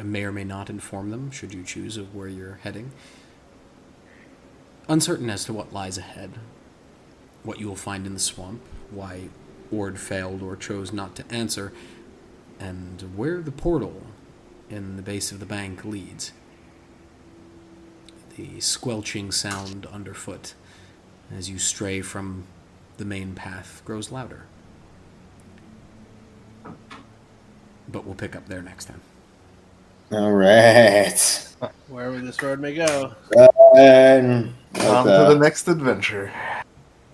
may or may not inform them, should you choose, of where you're heading. Uncertain as to what lies ahead, what you will find in the swamp, why Ord failed or chose not to answer, and where the portal in the base of the bank leads. The squelching sound underfoot as you stray from the main path grows louder. But we'll pick up there next time. All right. Wherever this road may go. On On to the next adventure.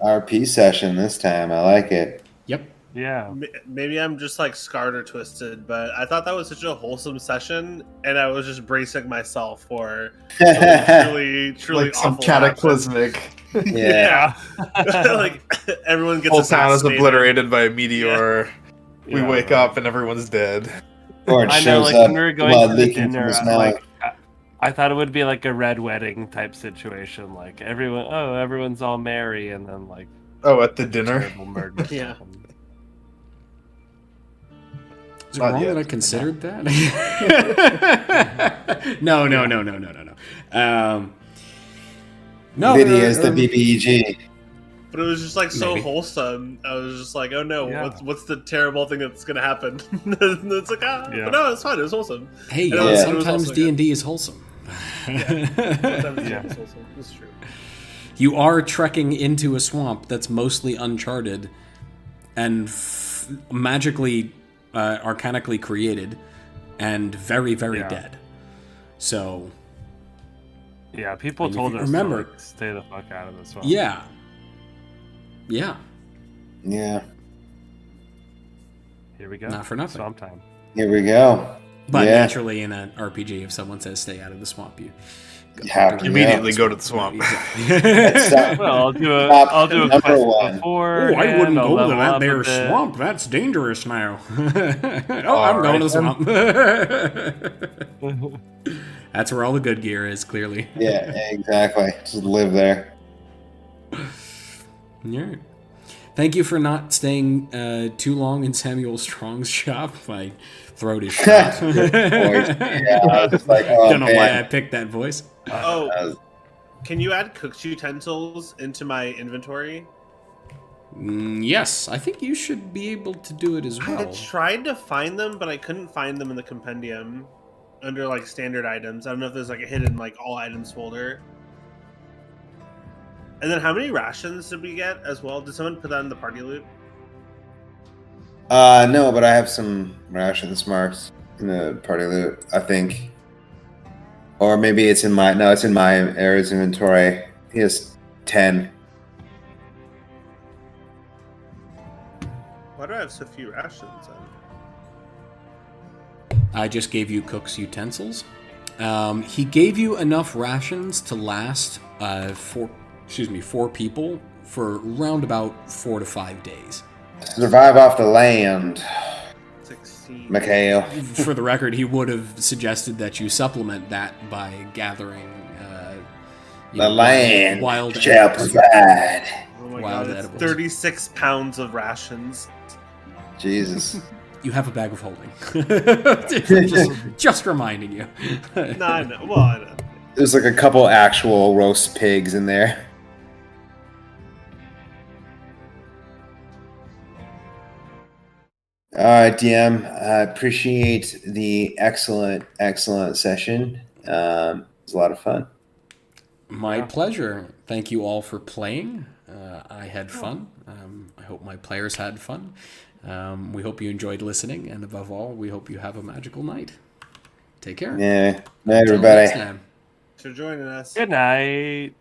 RP session this time. I like it. Yep. Yeah. Maybe I'm just like scarred or twisted, but I thought that was such a wholesome session, and I was just bracing myself for truly Like some awful cataclysmic. Yeah. like everyone gets Whole town is assassinated. obliterated by a meteor. We Yeah. wake up and everyone's dead. Or it I know, shows like up, when we were going blood to the leaking from dinner, his I'm mouth. like, I thought it would be like a red wedding type situation, like everyone's all merry, and then like Oh, at the dinner? terrible murder. Yeah. happens. Is it Not wrong yet. that I considered that? No. No. Lydia is the BBEG. But it was just like so Maybe. wholesome. I was just like, oh no, Yeah. what's the terrible thing that's gonna happen? And it's like, Yeah. but no, it's fine. It was wholesome. Hey, And y'all, it was sometimes also D&D is wholesome. Sometimes Yeah. it's wholesome. It's true. You are trekking into a swamp that's mostly uncharted and magically, arcanically created and very, very Yeah. dead. So, Yeah, people And if told you us remember- to like, stay the fuck out of this one. yeah. Yeah. Here we go. Not for nothing. Swamp time. Here we go. But Yeah. naturally, in an RPG, if someone says stay out of the swamp, you have to immediately go to the swamp. That's Well, I'll do a Number quest one. before. Oh, I wouldn't I'll go to level that up a there bit. swamp. That's dangerous now. I'm All going to the right, swamp. That's where all the good gear is, clearly. Yeah, exactly. Just live there. Yeah. Thank you for not staying too long in Samuel Strong's shop. My throat is shot. Good voice. Yeah, I was just like, oh, Don't know why I man. picked that voice. Oh, can you add cooked utensils into my inventory? Yes, I think you should be able to do it as I well. tried to find them, but I couldn't find them in the compendium under like standard items. I don't know if there's like a hidden like all items folder. And then how many rations did we get as well? Did someone put that in the party loot? No, but I have some rations marked in the party loot, I think. Or maybe it's in my Ares inventory. He has 10. Why do I have so few rations? I just gave you cook's utensils. He gave you enough rations to last four people for around about 4 to 5 days. Survive off the land, 16. Mikhail. For the record, he would have suggested that you supplement that by gathering The land wild shall edibles. provide. Oh my Wild god, it's edibles. 36 pounds of rations. Jesus. You have a bag of holding. just reminding you. No, I know. Well, I know. There's like a couple actual roast pigs in there. All right, DM. I appreciate the excellent session. It was a lot of fun. My pleasure. Thank you all for playing. I had fun. I hope my players had fun. We hope you enjoyed listening, and above all, we hope you have a magical night. Take care. Yeah. Night, Until everybody. next time. Thanks for joining us. Good night.